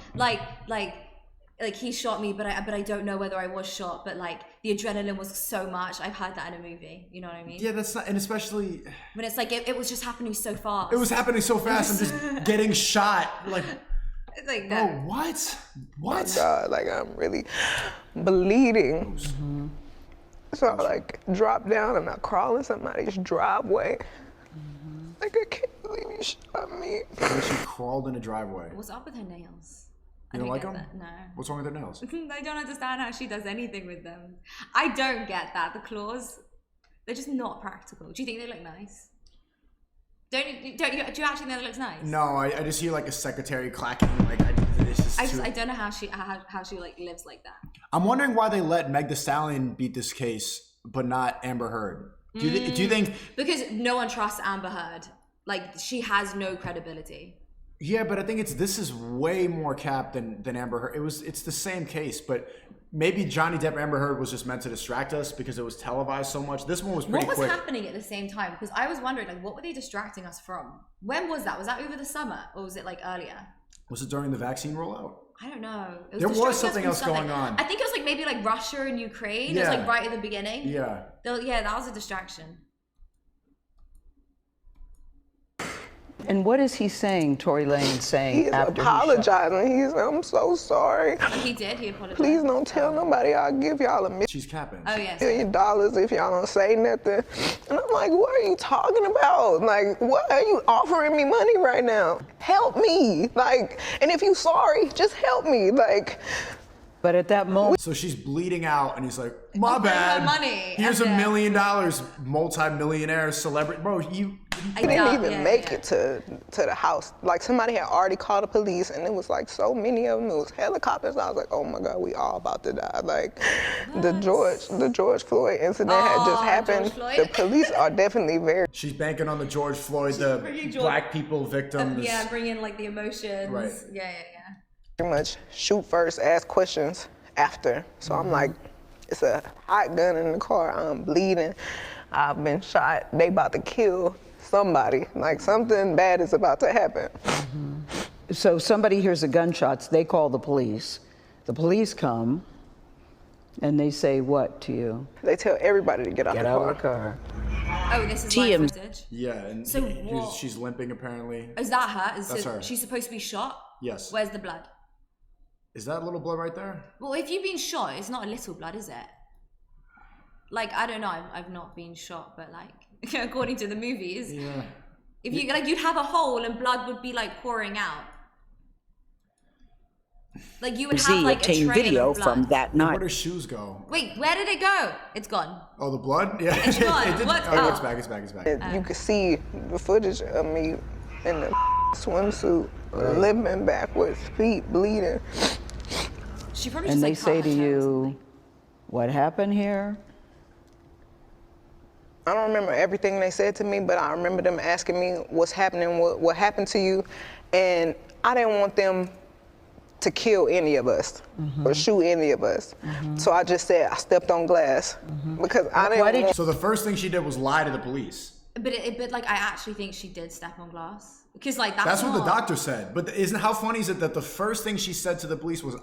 Like he shot me, but I don't know whether I was shot. But like the adrenaline was so much. I've heard that in a movie. You know what I mean? Yeah, that's not, and especially when it's like it was just happening so fast. It was happening so fast. I'm just getting shot. Like, it's like no. Oh, what? What? Oh my God, like I'm really bleeding. Mm-hmm. So I like drop down and I crawl in somebody's driveway. Mm-hmm. Like I can't believe you shot me. She crawled in a driveway. What's up with her nails? You don't like them? No. What's wrong with their nails? I don't understand how she does anything with them. I don't get that. The claws, they're just not practical. Do you think they look nice? Do you actually think that looks nice? No, I just hear like a secretary clacking. Like I don't know how she like lives like that. I'm wondering why they let Meg Thee Stallion beat this case, but not Amber Heard. Do you think? Because no one trusts Amber Heard. Like she has no credibility. Yeah, but I think this is way more cap than Amber Heard. It's the same case, but maybe Johnny Depp Amber Heard was just meant to distract us because it was televised so much. This one was pretty quick. What was happening at the same time? Because I was wondering, like, what were they distracting us from? When was that? Was that over the summer or was it like earlier? Was it during the vaccine rollout? I don't know. There was something else going on. I think it was like maybe like Russia and Ukraine. Yeah. It was like right at the beginning. Yeah. Yeah, that was a distraction. And what is he saying, Tory Lane saying? He's after apologizing. He's I'm so sorry. He did. He apologized. Please don't tell nobody. I'll give y'all She's capping. Oh, yes. $1 million if y'all don't say nothing. And I'm like, what are you talking about? Like, what are you offering me money right now? Help me. Like, and if you sorry, just help me. Like. But at that moment, so she's bleeding out, and he's like, "My bad. Money. Here's $1 million, multi-millionaire celebrity, bro. I didn't even make it to the house. Like somebody had already called the police, and it was like so many of them. It was helicopters. I was like, oh my God, we all about to die. Like the George Floyd incident had just happened. The police are definitely very. She's banking on the George Floyd, the black people victims. Yeah, bring in like the emotions. Right. Yeah. Pretty much shoot first, ask questions after. So I'm like, it's a hot gun in the car. I'm bleeding. I've been shot. They about to kill somebody. Like something bad is about to happen. So somebody hears the gunshots. They call the police. The police come, and they say what to you? They tell everybody to get out the car. Oh, this is live footage? Yeah, and so she's limping apparently. Is that her? That's her. She's supposed to be shot? Yes. Where's the blood? Is that a little blood right there? Well, if you've been shot, it's not a little blood, is it? Like, I don't know. I've not been shot, but like, according to the movies, yeah. If you like, you'd have a hole and blood would be like pouring out. Like you would have like a trail video of blood. from that night. Where'd her shoes go? Wait, where did it go? It's gone. Oh, the blood? Yeah. It's gone. It's back. It's back. You could see the footage of me in the swimsuit, limping backwards, feet bleeding. She probably and just, they like, say to you, what happened here? I don't remember everything they said to me, but I remember them asking me what's happening, what happened to you, and I didn't want them to kill any of us or shoot any of us. So I just said I stepped on glass because I didn't want. So the first thing she did was lie to the police. But like I actually think she did step on glass because like that's what the doctor said. But how funny is it that the first thing she said to the police was a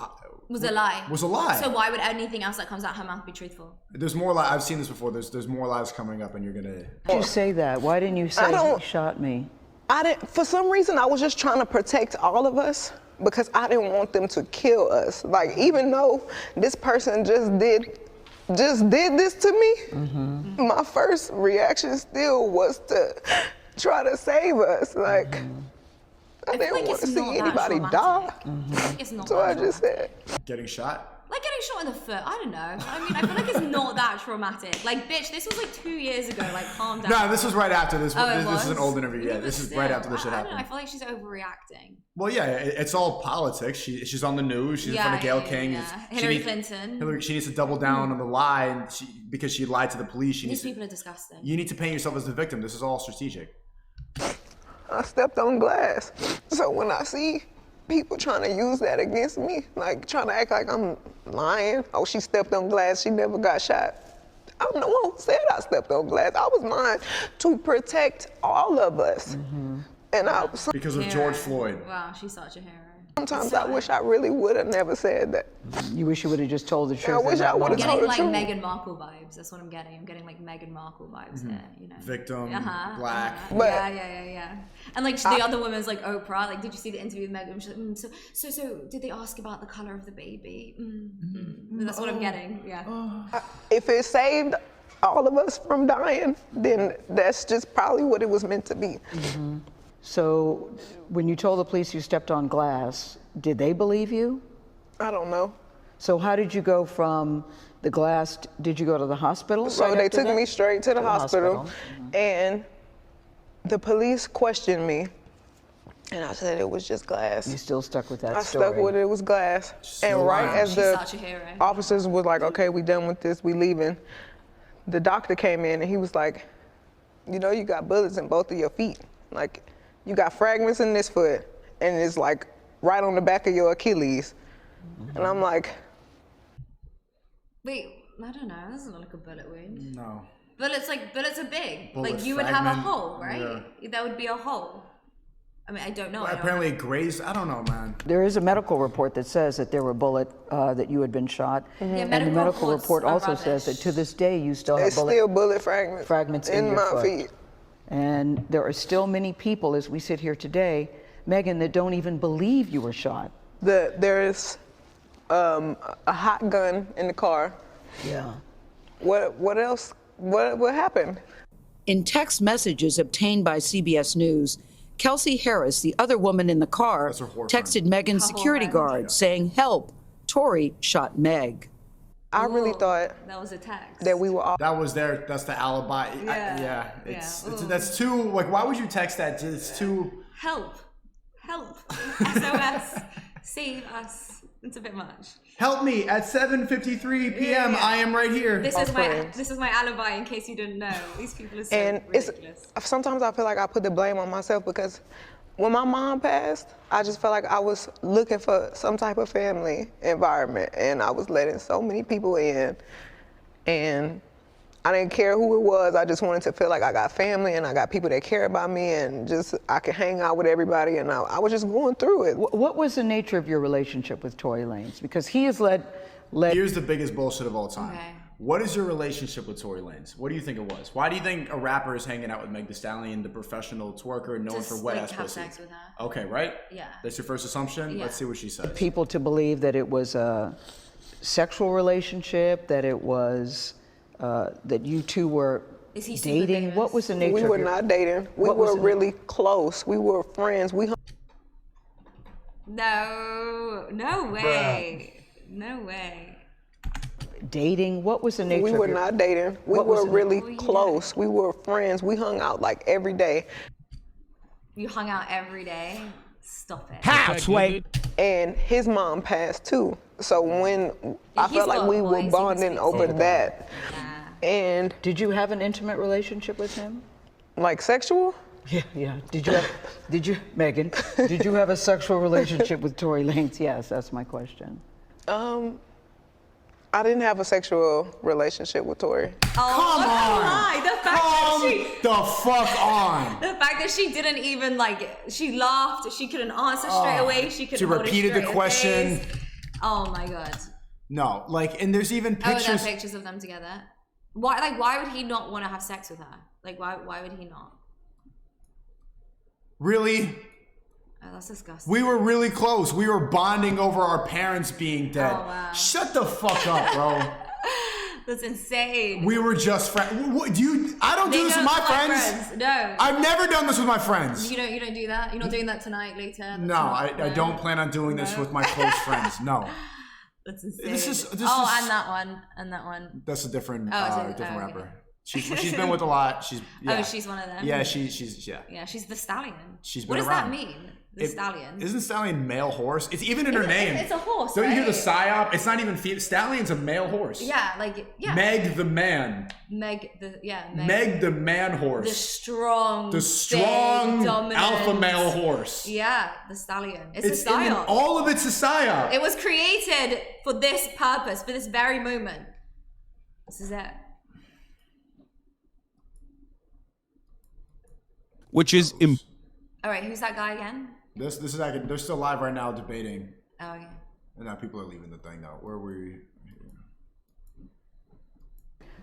lie. Was a lie. So why would anything else that comes out her mouth be truthful? There's more lies. I've seen this before. There's more lies coming up, and you're gonna. Why did you say that? Why didn't you say he shot me? I didn't. For some reason, I was just trying to protect all of us because I didn't want them to kill us. Like even though this person just did this to me, my first reaction still was to try to save us. Like I didn't want to see anybody die. So I just said. Getting shot? Like getting shot in the foot. I don't know. I mean, I feel like it's not that traumatic. Like, bitch, this was like 2 years ago. Like, calm down. No, this was right after this. Oh, this is an old interview. Yeah, this is right after this shit I don't happened. know. I feel like she's overreacting. Well, yeah, it's all politics. She's on the news. She's in front of Gayle King. Hillary Clinton. She needs to double down on the lie, and because she lied to the police. These people are disgusting. You need to paint yourself as the victim. This is all strategic. I stepped on glass. So when I see people trying to use that against me, like trying to act like I'm lying. Oh, she stepped on glass, she never got shot. I'm the one who said I stepped on glass. I was lying to protect all of us. And I was, because of George Floyd. Wow, she's such a hero. Sometimes I wish I really would have never said that. You wish you would have just told the truth. I wish I would have told the truth. I'm getting like Meghan Markle vibes. That's what I'm getting. I'm getting like Meghan Markle vibes there, you know. Victim, black. But yeah. And like the other woman's like Oprah. Like, did you see the interview with Meghan? She's like, so did they ask about the color of the baby? That's what I'm getting. Yeah. If it saved all of us from dying, then that's just probably what it was meant to be. So when you told the police you stepped on glass, did they believe you? I don't know. So how did you go from the glass, did you go to the hospital? So they took me straight to the hospital. And the police questioned me, and I said it was just glass. You still stuck with that I story? stuck with it was glass. And right as the officers was like, okay, we done with this, we leaving, the doctor came in and he was like, you know, you got bullets in both of your feet. Like, you got fragments in this foot, and it's like right on the back of your Achilles. And I'm like, wait, I don't know. That doesn't look like a bullet wound. No. Bullets are big. Bullet like you would have a fragment, hole, right? yeah. That would be a hole. I mean, I don't know. Well, apparently it grazed. I don't know, man. There is a medical report that says that there were that you had been shot. Yeah, and the medical report also says that to this day you still have bullet fragments in your my foot. feet. And there are still many people, as we sit here today, Megan, that don't even believe you were shot. There's a hot gun in the car. Yeah. What else? What happened? In text messages obtained by CBS News, Kelsey Harris, the other woman in the car, texted Megan's security guard saying, "Help, Tory shot Meg." I really thought that was a text. That we were all. That's the alibi. Yeah. That's too, like, why would you text that? It's too. Help. SOS. Save us. It's a bit much. Help me at 7:53 p.m. Yeah. I am right here. This is my alibi in case you didn't know. These people are so ridiculous. Sometimes I feel like I put the blame on myself because when my mom passed, I just felt like I was looking for some type of family environment, and I was letting so many people in, and I didn't care who it was. I just wanted to feel like I got family and I got people that care about me, and just I could hang out with everybody, and I was just going through it. What was the nature of your relationship with Tory Lanez? Because he has led. Here's the biggest bullshit of all time. Okay. What is your relationship with Tory Lanez? What do you think it was? Why do you think a rapper is hanging out with Meg Thee Stallion, the professional twerker known for wet ass have pussy? sex with her. Okay, right? Yeah. That's your first assumption? Yeah. Let's see what she says. People to believe that it was a sexual relationship, that it was that you two were dating. What was the nature? We were not dating. We were really close. We were friends. No way. No way. Dating? What was the nature? We were not dating. We were really close. We were friends. We hung out like every day. You hung out every day? Stop it. Halfway. And his mom passed too. So when I felt like we were bonding over that. And did you have an intimate relationship with him? Like sexual? Yeah. Did you, Megan, did you have a sexual relationship with Tory Lanez? Yes, that's my question. I didn't have a sexual relationship with Tory. Oh, come on! The fact the fuck on! The fact that she didn't even she laughed. She couldn't answer straight away. She couldn't. She repeated the question. Oh my god. No, and there's even pictures. Oh, there are pictures of them together. Why would he not want to have sex with her? Why would he not? Really? Oh, that's disgusting. We were really close. We were bonding over our parents being dead. Oh, wow. Shut the fuck up, bro. That's insane. We were just friends. I don't do this with my friends. No. I've never done this with my friends. You don't do that? You're not doing that tonight, later? No, I don't plan on doing this with my close friends. No. That's insane. This is and that one. That's a different rapper. Okay. She's been with a lot. Oh, she's one of them. Yeah, she's Yeah, she's the stallion. She's been What does around. that mean? The stallion. Isn't stallion male horse? It's even in her name. It's a horse. Don't you hear the right? psyop? It's not even stallion's a male horse. Yeah, like Meg the man. Meg the man horse. The strong, big, dominant alpha male horse. Yeah, the stallion. It's a psyop. All of it's a psyop. It was created for this purpose, for this very moment. This is it. Which is all right, who's that guy again? This is like they're still live right now debating. Oh, okay. And now people are leaving the thing now. Where were we?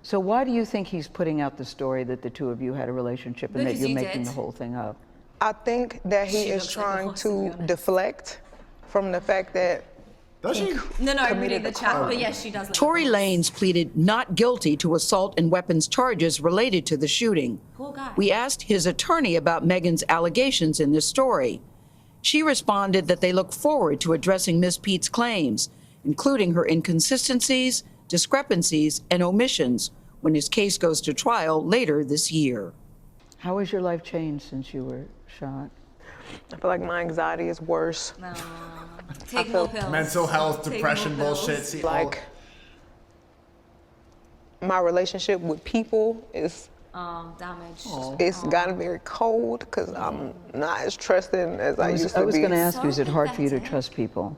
So why do you think he's putting out the story that the two of you had a relationship and that you're making the whole thing up? I think that he is trying to deflect from the fact that does she? No, I'm reading the chat, but yes, she does. Tory Lanez pleaded not guilty to assault and weapons charges related to the shooting. Poor guy. We asked his attorney about Megan's allegations in this story. She responded that they look forward to addressing Ms. Pete's claims, including her inconsistencies, discrepancies, and omissions when his case goes to trial later this year. How has your life changed since you were shot? I feel like my anxiety is worse. No. Take more pills. Mental health, depression, bullshit. See, like my relationship with people is damaged. It's gotten very cold because I'm not as trusting as I used to be. I was going to ask you, is it hard for you to trust people?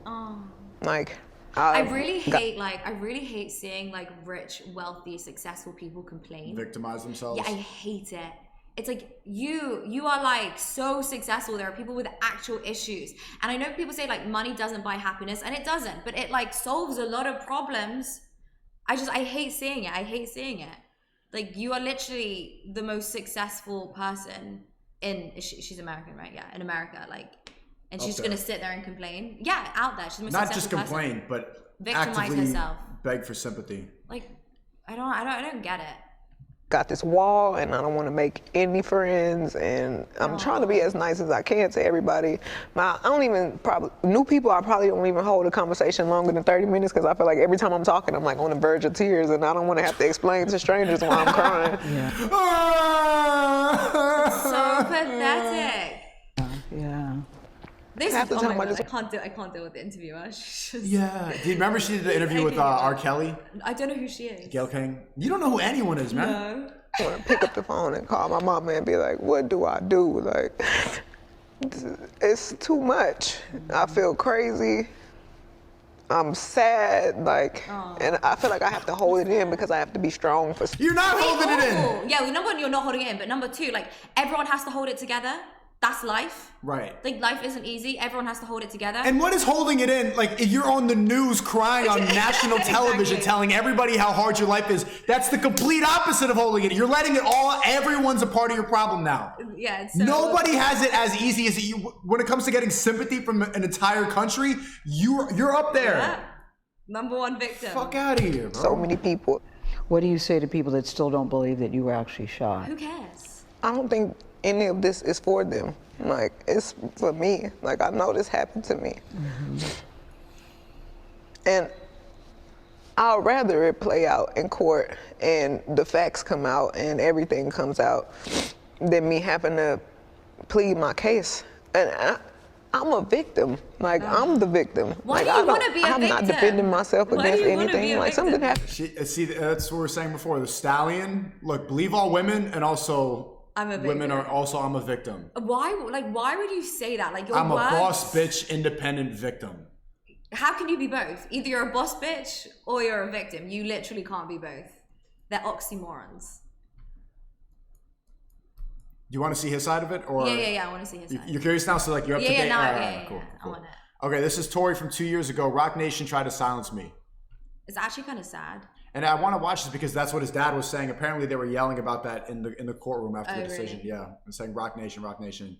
Like, I really hate seeing like rich, wealthy, successful people complain. Victimize themselves. Yeah, I hate it. It's like you are like so successful. There are people with actual issues. And I know people say like money doesn't buy happiness, and it doesn't, but it like solves a lot of problems. I hate seeing it. I hate seeing it. Like you are literally the most successful person she's American, right? Yeah, in America, like, and she's just gonna sit there and complain. Yeah, out there. She's the most not just successful complain, person. but Victimize actively herself. Beg for sympathy. Like, I don't get it. Got this wall and I don't want to make any friends, and I'm trying to be as nice as I can to everybody. I don't even new people, I probably don't even hold a conversation longer than 30 minutes because I feel like every time I'm talking I'm like on the verge of tears and I don't want to have to explain to strangers why I'm crying. So pathetic. Yeah. This is, oh my God, I can't deal with the interviewer. Yeah. Do you remember she did the interview with R. Kelly? I don't know who she is. Gayle King? You don't know who anyone is, man. No. I want to pick up the phone and call my mama and be like, what do I do? Like, it's too much. I feel crazy. I'm sad, like, and I feel like I have to hold it in because I have to be strong for. You're not holding it in. Yeah, well, number one, you're not holding it in, but number two, like, everyone has to hold it together. That's life. Right. Like, life isn't easy. Everyone has to hold it together. And what is holding it in? Like, if you're on the news crying on national television telling everybody how hard your life is, that's the complete opposite of holding it. You're letting it all, everyone's a part of your problem now. Yeah. It's Nobody has it as easy as you. When it comes to getting sympathy from an entire country, you're up there. Yeah. Number one victim. Fuck out of here, bro. So many people. What do you say to people that still don't believe that you were actually shot? Who cares? I don't think any of this is for them. Like, it's for me. Like, I know this happened to me. Mm-hmm. And I'd rather it play out in court and the facts come out and everything comes out than me having to plead my case. And I'm a victim. Like, I'm the victim. Why like, do you want to be a victim? I'm not defending myself against anything. Like, something happened. See, that's what we were saying before. The stallion, look, believe all women, and also I'm a victim. Women are also, I'm a victim. Why would you say that? Like, I'm a boss bitch, independent victim. How can you be both? Either you're a boss bitch or you're a victim. You literally can't be both. They're oxymorons. Do you want to see his side of it, or yeah, I want to see his side. You're curious now, so like you're up to date. Cool. I want it. Okay, this is Tory from 2 years ago. Rock Nation tried to silence me. It's actually kind of sad. And I want to watch this because that's what his dad was saying. Apparently, they were yelling about that in the courtroom after the decision. Really? Yeah, and saying Rock Nation, Rock Nation.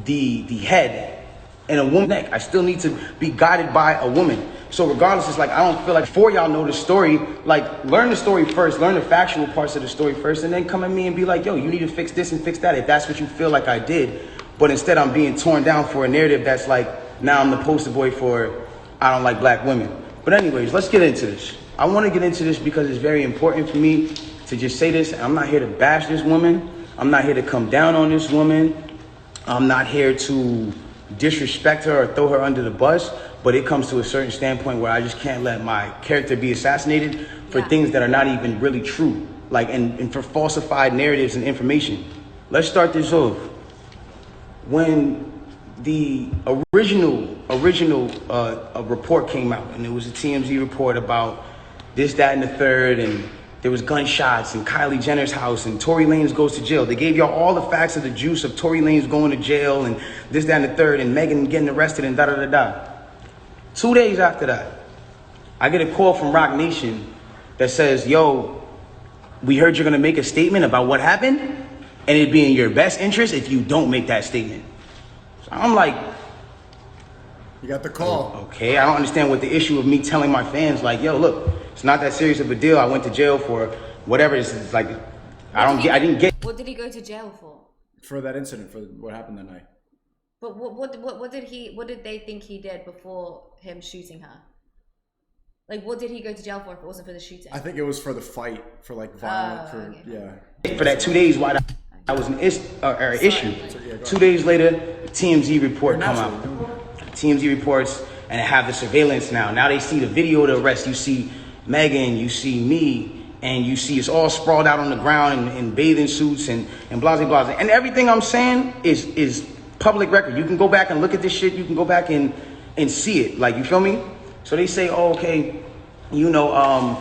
The head and a woman's neck. I still need to be guided by a woman. So regardless, it's like I don't feel like before y'all know the story, like learn the story first, learn the factual parts of the story first, and then come at me and be like, yo, you need to fix this and fix that if that's what you feel like I did. But instead, I'm being torn down for a narrative that's like, now I'm the poster boy for I don't like black women. But anyways, let's get into this. I want to get into this because it's very important for me to just say this. I'm not here to bash this woman. I'm not here to come down on this woman. I'm not here to disrespect her or throw her under the bus, but it comes to a certain standpoint where I just can't let my character be assassinated for things that are not even really true, like and for falsified narratives and information. Let's start this off. When the original report came out, and it was a TMZ report about this, that, and the third, and there was gunshots in Kylie Jenner's house, and Tory Lanez goes to jail. They gave y'all all the facts of the juice of Tory Lanez going to jail, and this, that, and the third, and Megan getting arrested, and da-da-da-da. 2 days after that, I get a call from Rock Nation that says, yo, we heard you're gonna make a statement about what happened, and it'd be in your best interest if you don't make that statement. So I'm like, you got the call. Okay, I don't understand what the issue of me telling my fans, like, yo, look, it's not that serious of a deal. I went to jail for whatever. It's like, I didn't get. What did he go to jail for? For that incident, for what happened that night. But what did they think he did before him shooting her? Like, what did he go to jail for if it wasn't for the shooting? I think it was for the fight, for like violent, For that 2 days, why that was an issue. 2 days later, the TMZ report come out. TMZ reports, and they have the surveillance now. Now they see the video of the arrest. You see Megan, you see me, and you see it's all sprawled out on the ground in bathing suits and blah, blah, blah. And everything I'm saying is public record. You can go back and look at this shit. You can go back and see it. Like, you feel me? So they say, oh, okay, you know,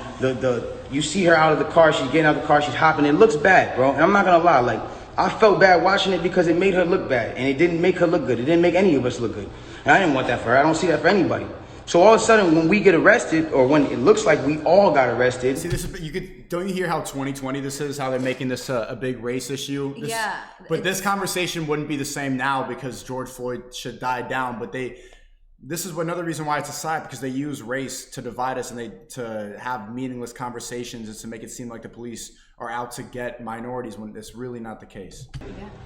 you see her out of the car. She's getting out of the car. She's hopping. It looks bad, bro. And I'm not gonna lie. Like, I felt bad watching it because it made her look bad, and it didn't make her look good. It didn't make any of us look good. And I didn't want that for her. I don't see that for anybody. So all of a sudden, when we get arrested, or when it looks like we all got arrested. See, this is, don't you hear how 2020 this is? How they're making this a big race issue? But this conversation wouldn't be the same now because George Floyd should die down. But this is another reason why it's a side, because they use race to divide us and to have meaningless conversations and to make it seem like the police are out to get minorities when it's really not the case.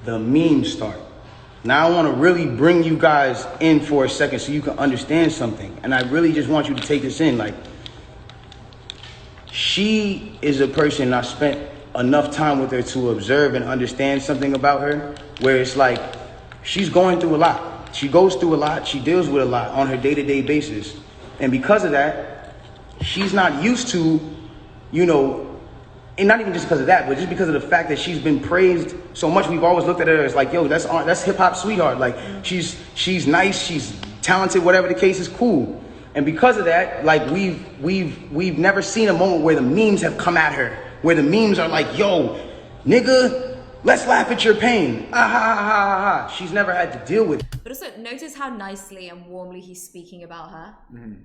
The memes start. Now I want to really bring you guys in for a second so you can understand something. And I really just want you to take this in. Like, she is a person I spent enough time with her to observe and understand something about her, where it's like she's going through a lot. She goes through a lot. She deals with a lot on her day-to-day basis. And because of that, she's not used to, you know, and not even just because of that, but just because of the fact that she's been praised so much. We've always looked at her as like, yo, that's hip hop sweetheart. Like, she's nice, she's talented, whatever the case is, cool. And because of that, like, we've never seen a moment where the memes have come at her, where the memes are like, yo, nigga, let's laugh at your pain. Ah, ha, ha, ha, ha. She's never had to deal with it. But also, notice how nicely and warmly he's speaking about her.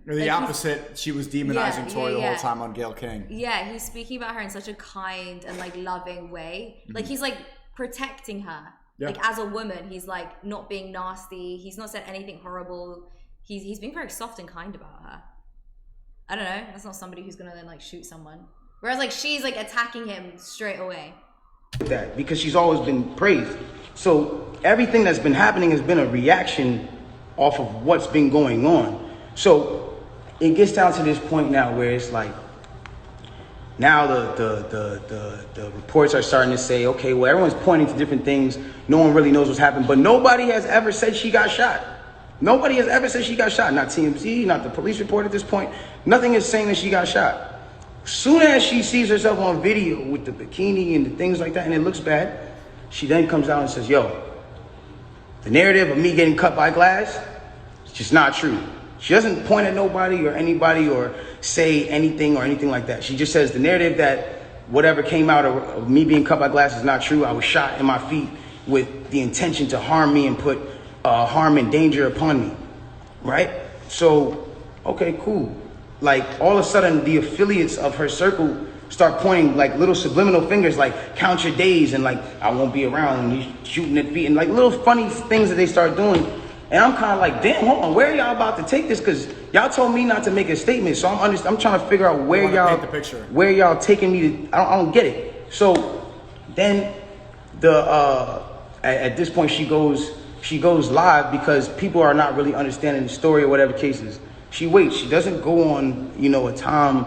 Or the opposite, she was demonizing Tory the whole time on Gayle King. Yeah, he's speaking about her in such a kind and like loving way. Like, he's like protecting her. Like, as a woman, he's like not being nasty. He's not said anything horrible. He's being very soft and kind about her. I don't know. That's not somebody who's gonna then like shoot someone. Whereas like she's like attacking him straight away. That because she's always been praised. So everything that's been happening has been a reaction off of what's been going on. So it gets down to this point now where it's like, now the reports are starting to say, okay, well, everyone's pointing to different things. No one really knows what's happened, but nobody has ever said she got shot. Nobody has ever said she got shot. Not TMZ, not the police report at this point. Nothing is saying that she got shot. Soon as she sees herself on video with the bikini and the things like that, and it looks bad, she then comes out and says, yo, the narrative of me getting cut by glass, it's just not true. She doesn't point at nobody or anybody or say anything or anything like that. She just says the narrative that whatever came out of me being cut by glass is not true. I was shot in my feet with the intention to harm me and put harm and danger upon me, right? So, okay, cool. Like, all of a sudden, the affiliates of her circle start pointing like little subliminal fingers, like count your days and like I won't be around and you shooting at feet and like little funny things that they start doing. And I'm kind of like, damn, hold on, where are y'all about to take this? Because y'all told me not to make a statement, so I'm trying to figure out where y'all taking me to. I don't get it. So then at this point she goes live because people are not really understanding the story or whatever cases. She waits. She doesn't go on, you know, a time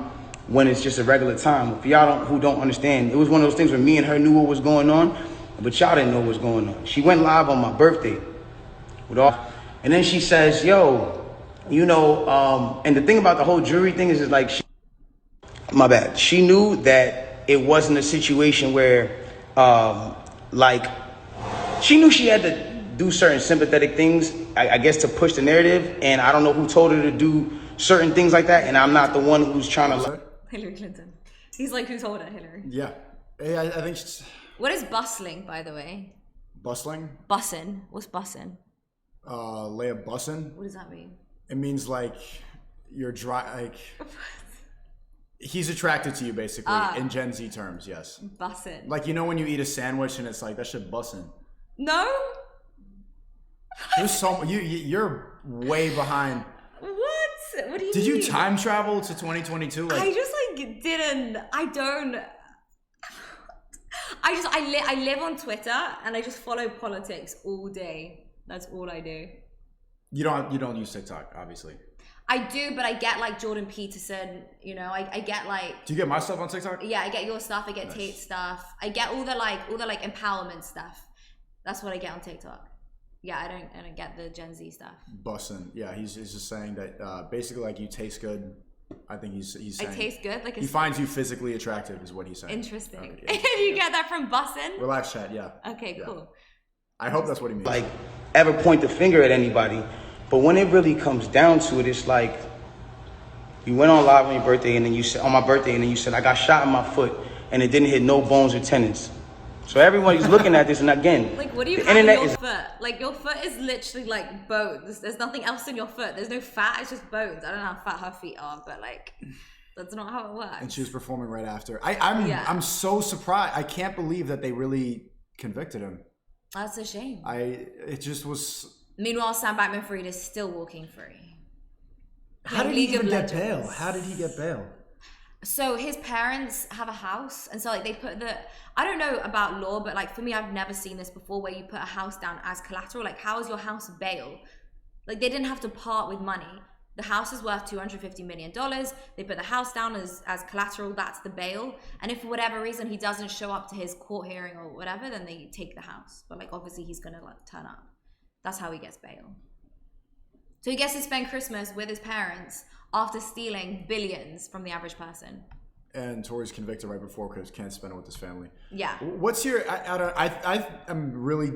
when it's just a regular time. For y'all who don't understand, it was one of those things where me and her knew what was going on, but y'all didn't know what was going on. She went live on my birthday with all, And then she says, yo, you know, and the thing about the whole jury thing is like, my bad. She knew that it wasn't a situation where, like, she knew she had to do certain sympathetic things, I guess, to push the narrative. And I don't know who told her to do certain things like that. And I'm not the one who's trying to. Hillary Clinton. He's like, who told her? Hillary. Yeah. I think she's... What is bustling, by the way? Bustling? Bussin'. What's bussin'? Layah bussin'? What does that mean? It means like you're like he's attracted to you basically in Gen Z terms, yes. Bussin'. Like, you know when you eat a sandwich and it's like that shit bussin'. No? There's so you're way behind. What? What do you Did mean? you time travel to 2022? Like, I just like didn't. I don't. I live on Twitter and I just follow politics all day. That's all I do. You don't use TikTok, obviously. I do, but I get like Jordan Peterson. You know, I get like. Do you get my stuff on TikTok? Yeah, I get your stuff. I get Tate's stuff. I get all the empowerment stuff. That's what I get on TikTok. Yeah, I don't get the Gen Z stuff. Bussin'. Yeah, he's just saying that basically like you taste good. I think he's saying. I taste good? Like he finds you physically attractive is what he's saying. Interesting. Okay. You get that from Bussin'? Relax chat, yeah. Okay, cool. I hope that's what he means. Like, ever point the finger at anybody. But when it really comes down to it, it's like, you went on live on your birthday and then you said, on my birthday, and then you said, I got shot in my foot and it didn't hit no bones or tendons. So everybody's looking at this, and again, like, what do you the have in internet your is foot? Like, your foot is literally like bones. There's nothing else in your foot. There's no fat. It's just bones. I don't know how fat her feet are, but like, that's not how it works. And she was performing right after. I'm so surprised. I can't believe that they really convicted him. That's a shame. It just was. Meanwhile, Sam Bankman-Fried is still walking free. How did he even get bail? How did he get bail? So his parents have a house, and so like they put I don't know about law, but like for me, I've never seen this before where you put a house down as collateral. Like, how is your house bail? Like, they didn't have to part with money. The house is worth $250 million. They put the house down as collateral. That's the bail. And if for whatever reason he doesn't show up to his court hearing or whatever, then they take the house. But like, obviously he's gonna like turn up. That's how he gets bail. So he gets to spend Christmas with his parents after stealing billions from the average person. And Tory's convicted right before because can't spend it with his family. Yeah. What's your? I am really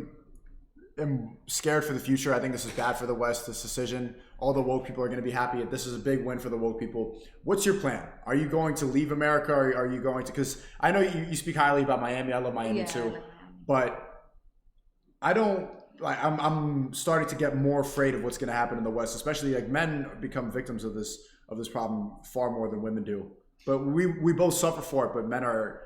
scared for the future. I think this is bad for the West. This decision. All the woke people are going to be happy. This is a big win for the woke people. What's your plan? Are you going to leave America, or are you going to? Because I know you speak highly about Miami. I love Miami too, but I don't. Like, I'm starting to get more afraid of what's going to happen in the West, especially like men become victims of this problem far more than women do. But we both suffer for it. But men are.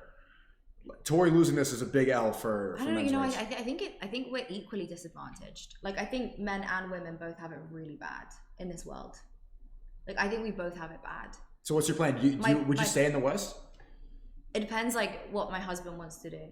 Tory losing this is a big L for. I don't know. You know, I think we're equally disadvantaged. Like, I think men and women both have it really bad in this world. Like, I think we both have it bad. So what's your plan? Would you stay in the West? It depends, like, what my husband wants to do.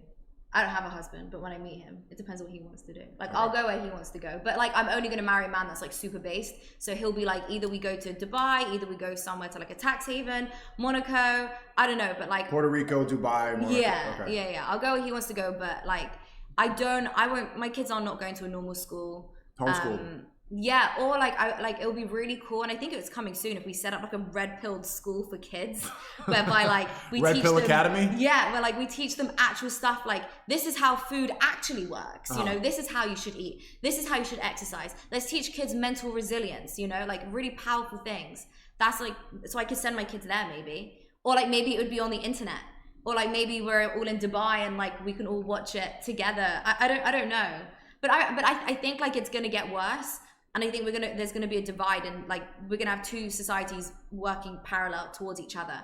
I don't have a husband, but when I meet him, it depends what he wants to do. Like, I'll go where he wants to go. But, like, I'm only going to marry a man that's, like, super based. So he'll be, like, either we go to Dubai, either we go somewhere to, like, a tax haven, Monaco, I don't know, but, like... Puerto Rico, Dubai, Monaco. Yeah. I'll go where he wants to go, but, like, my kids are not going to a normal school. Homeschool. Yeah, or like it would be really cool, and I think it's coming soon if we set up like a red-pilled school for kids, whereby like we Red teach Pill them, Academy. Yeah, where like we teach them actual stuff, like this is how food actually works. You know, this is how you should eat. This is how you should exercise. Let's teach kids mental resilience. You know, like really powerful things. That's like, so I could send my kids there maybe, or like maybe it would be on the internet, or like maybe we're all in Dubai and like we can all watch it together. I don't know, but I think like it's gonna get worse. And I think there's gonna be a divide, and like we're gonna have two societies working parallel towards each other.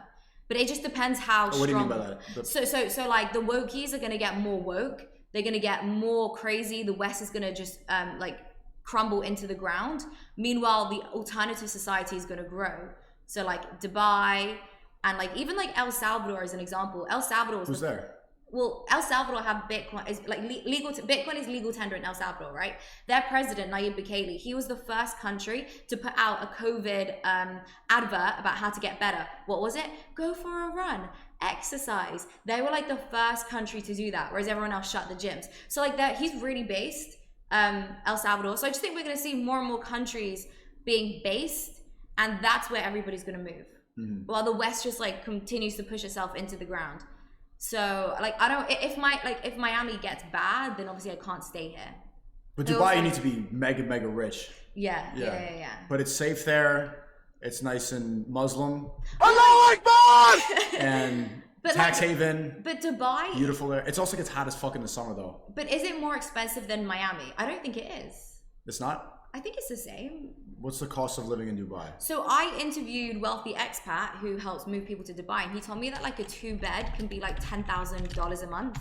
But it just depends how strong. What do you mean by that? So like the wokies are gonna get more woke. They're gonna get more crazy. The West is gonna just like crumble into the ground. Meanwhile, the alternative society is gonna grow. So like Dubai and like even like El Salvador as an example. El Salvador was there? Well, El Salvador have Bitcoin is like legal. Bitcoin is legal tender in El Salvador, right? Their president Nayib Bukele, he was the first country to put out a COVID advert about how to get better. What was it? Go for a run, exercise. They were like the first country to do that, whereas everyone else shut the gyms. So like that, he's really based. El Salvador. So I just think we're going to see more and more countries being based, and that's where everybody's going to move. While the West just like continues to push itself into the ground. So like I don't, if Miami gets bad, then obviously I can't stay here. But Dubai, you need to be mega rich. Yeah. But it's safe there. It's nice and Muslim. Allahu Akbar! And But tax like, haven. But Dubai, beautiful there. It also gets hot as fuck in the summer though. But is it more expensive than Miami? I don't think it is. It's not? I think it's the same. What's the cost of living in Dubai? So I interviewed wealthy expat who helps move people to Dubai, and he told me that like a 2-bed can be like $10,000 a month.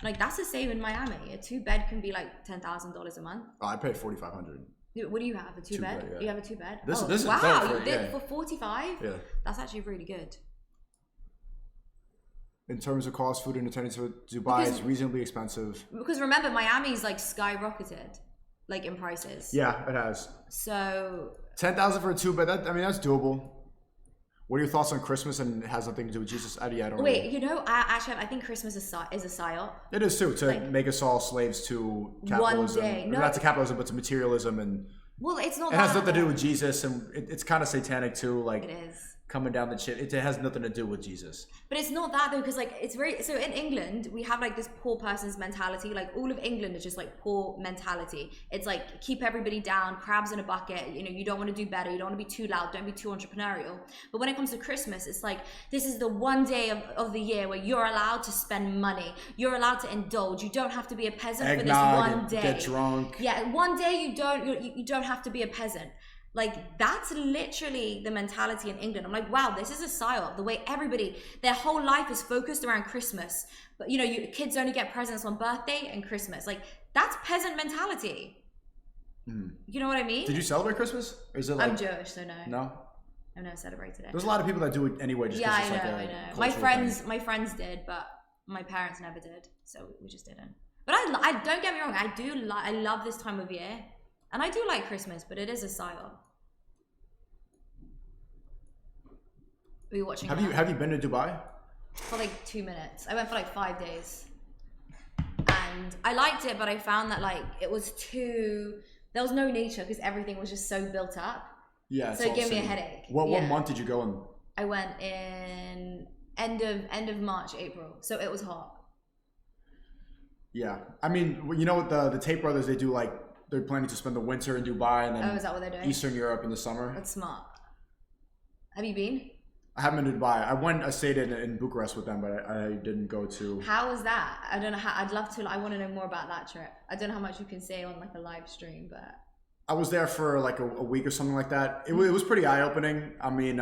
Like that's the same in Miami. A 2-bed can be like $10,000 a month. Oh, I pay $4,500. What do you have? A 2-bed? Yeah. You have a 2-bed? This is wow! dope You did for 45? Yeah. That's actually really good. In terms of cost, food and entertainment, Dubai is reasonably expensive. Because remember, Miami's like skyrocketed, like in prices. Yeah, it has. So 10,000 for a 2-bed. That's doable. What are your thoughts on Christmas? And it has nothing to do with Jesus? I don't wait, know. you know, I think Christmas is a psyop. It is too, to make us all slaves to capitalism. One day. No, not to capitalism, but to materialism, and well, it's not. It has nothing to do with Jesus, and it's kind of satanic too. Like it is coming down the chip. It has nothing to do with Jesus. But it's not that though, because like it's very. So in England, we have like this poor person's mentality. Like all of England is just like poor mentality. It's like keep everybody down, crabs in a bucket. You know, you don't want to do better. You don't want to be too loud. Don't be too entrepreneurial. But when it comes to Christmas, it's like this is the one day of the year where you're allowed to spend money. You're allowed to indulge. You don't have to be a peasant for this one day. Get drunk. Yeah, one day you don't have to be a peasant. Like that's literally the mentality in England. I'm like, wow, this is a psyop. The way everybody, their whole life is focused around Christmas. But you know, kids only get presents on birthday and Christmas. Like that's peasant mentality. You know what I mean? Did you celebrate Christmas? Or is it like, I'm Jewish, so no. No. I've never celebrated it. There's a lot of people that do it anyway. Just yeah, it's like I know. My friends did, but my parents never did, so we just didn't. But I don't get me wrong. I love this time of year. And I do like Christmas, but it is a psyop. Are you watching? Have you been to Dubai? For like 2 minutes. I went for like 5 days. And I liked it, but I found that like it was there was no nature because everything was just so built up. Yeah. So it gave me a headache. What month did you go in? I went in end of March, April. So it was hot. Yeah. I mean, you know what the Tate brothers, they do like, they're planning to spend the winter in Dubai and then is that what they're doing? Eastern Europe in the summer. That's smart. Have you been? I haven't been to Dubai. I stayed in Bucharest with them, but I didn't go to. How was that? I don't know how. I'd love to. I want to know more about that trip. I don't know how much you can say on like a live stream, but. I was there for like a week or something like that. It was pretty eye-opening. I mean,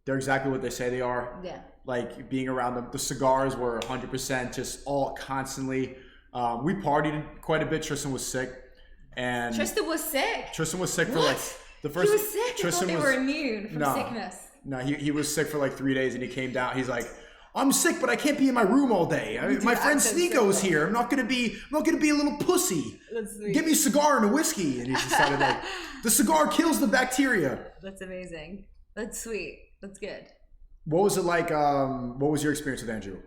they're exactly what they say they are. Yeah. Like being around them. The cigars were 100% just all constantly. We partied quite a bit. Tristan was sick. And Tristan was sick? Tristan was sick for like the first. He was sick? Tristan I thought they were immune from sickness. No, he was sick for like 3 days and he came down. He's like, I'm sick, but I can't be in my room all day. My friend Sneeko's here. I'm not gonna be a little pussy. That's sweet. Give me a cigar and a whiskey. And he decided like, the cigar kills the bacteria. That's amazing. That's sweet. That's good. What was it like? What was your experience with Andrew?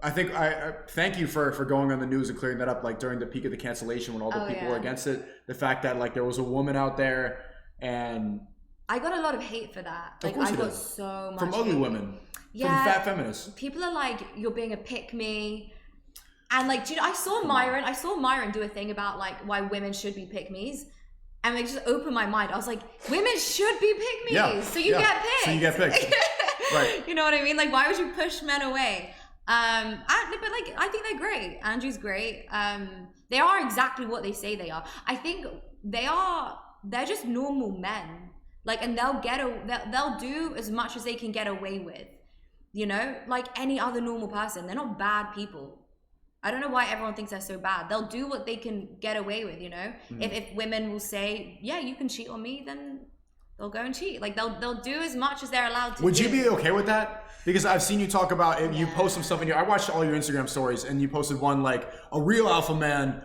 I think I thank you for going on the news and clearing that up. Like during the peak of the cancellation, when all the people were against it, the fact that like there was a woman out there, and I got a lot of hate for that. Like I got so much from ugly hate. Women, from fat feminists. People are like, you're being a pick me, and like, dude, I saw Myron do a thing about like why women should be pick me's. And like just opened my mind. I was like, women should be pick me's, so you get picked. So you get picked, right? You know what I mean? Like, why would you push men away? But like I think they're great. Andrew's great. They are exactly what they say they are. I think they're just normal men. Like, and they'll do as much as they can get away with, you know, like any other normal person. They're not bad people. I don't know why everyone thinks they're so bad. They'll do what they can get away with, you know. If women will say, yeah, you can cheat on me, then they'll go and cheat. Like they'll do as much as they're allowed to. Would you be okay with that? Because I've seen you talk about it. You post some stuff in I watched all your Instagram stories, and you posted one like a real alpha man.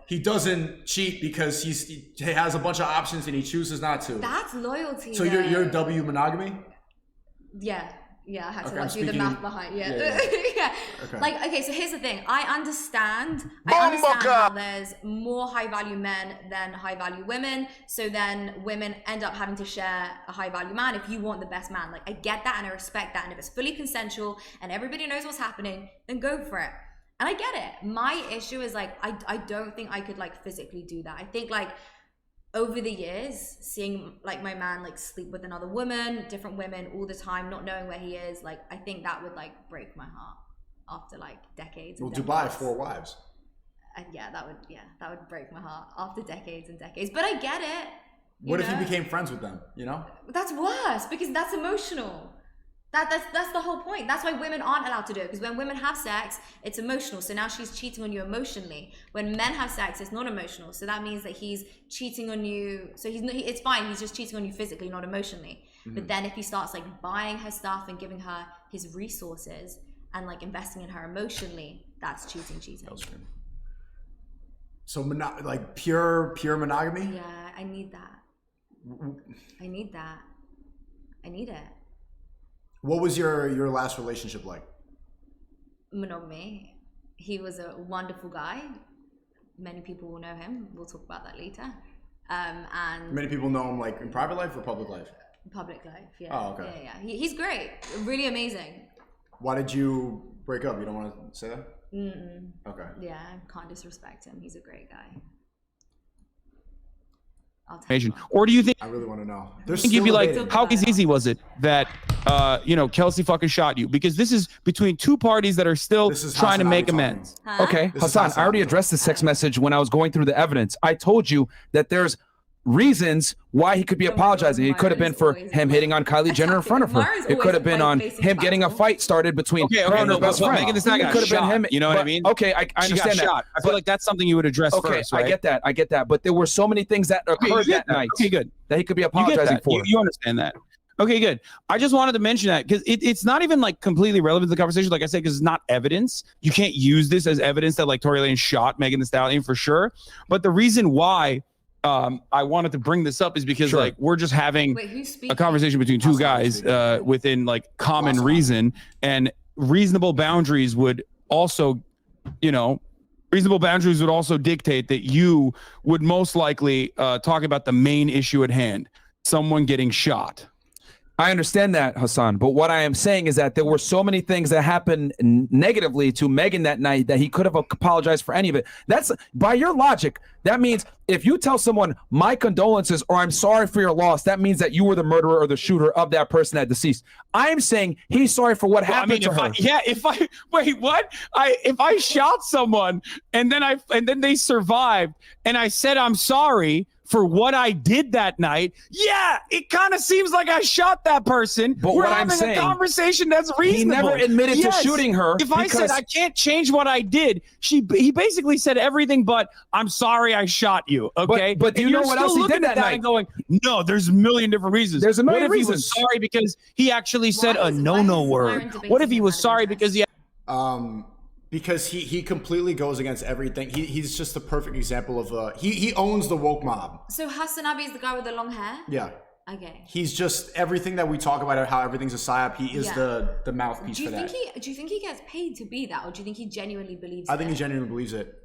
He doesn't cheat because he has a bunch of options and he chooses not to. That's loyalty. So you're W monogamy? Yeah. Yeah, I had to Okay, like do the math behind. Yeah. Yeah. Okay. Like, okay, so here's the thing. I understand how there's more high value men than high value women. So then women end up having to share a high value man if you want the best man. Like, I get that and I respect that. And if it's fully consensual and everybody knows what's happening, then go for it. And I get it. My issue is like, I don't think I could like physically do that. I think like over the years, seeing like my man like sleep with another woman, different women all the time, not knowing where he is, like I think that would like break my heart after like decades. Well, decades. Dubai, 4 wives. That would break my heart after decades and decades. But I get it. What if you became friends with them? You know? That's worse because that's emotional. That's the whole point. That's why women aren't allowed to do it, because when women have sex, it's emotional. So now she's cheating on you emotionally. When men have sex, it's not emotional. So that means that he's cheating on you. So it's fine. He's just cheating on you physically, not emotionally. Mm-hmm. But then if he starts like buying her stuff and giving her his resources and like investing in her emotionally, that's cheating. So like pure monogamy? Yeah, I need that. I need it. What was your last relationship like? Monogamy. He was a wonderful guy. Many people will know him. We'll talk about that later. And many people know him like in private life or public life? Public life, yeah. Oh, okay. Yeah. He's great. Really amazing. Why did you break up? You don't want to say that? Mm-mm. Okay. Yeah, I can't disrespect him. He's a great guy. Or do you think? I really want to know. You'd be like, how easy was it that Kelsey fucking shot you? Because this is between two parties that are still trying to make amends. Okay, Hassan, I already addressed this text message when I was going through the evidence. I told you that there's reasons why he could be apologizing. It could have been for him hitting on Kylie Jenner in front of her. It could have been on him getting a fight started between her and her best friend. Megan Thee Stallion got shot. You know what I mean? Okay, I understand that. I feel like that's something you would address first, right? I get that. But there were so many things that occurred that night. Okay, good. That he could be apologizing for. You understand that. Okay, good. I just wanted to mention that because it's not even like completely relevant to the conversation, like I said, because it's not evidence. You can't use this as evidence that like Tory Lanez shot Megan Thee Stallion for sure. But the reason why I wanted to bring this up is because like we're just having a conversation between two guys within like common reason, and reasonable boundaries would also, reasonable boundaries would also dictate that you would most likely talk about the main issue at hand, someone getting shot. I understand that, Hassan, but what I am saying is that there were so many things that happened negatively to Megan that night that he could have apologized for any of it. That's, by your logic, that means if you tell someone my condolences or I'm sorry for your loss, that means that you were the murderer or the shooter of that person that deceased. I'm saying he's sorry for what happened to her. If I shot someone and then they survived and I said I'm sorry for what I did that night, yeah, it kind of seems like I shot that person. But we're what having I'm saying, a conversation that's reasonable. He never admitted to shooting her. If I said I can't change what I did, he basically said everything but I'm sorry I shot you. Okay, but do you know what else he did that night? And going, no, there's a million different reasons. There's a million what if reasons. He was sorry because he actually said a no word? What if he was sorry because he? Because he completely goes against everything. He's just the perfect example of he owns the woke mob. So Hassan Abi is the guy with the long hair? Yeah. Okay. He's just everything that we talk about, how everything's a psyop. He is the mouthpiece for that. Do you think he gets paid to be that, or do you think he genuinely believes I think he genuinely believes it.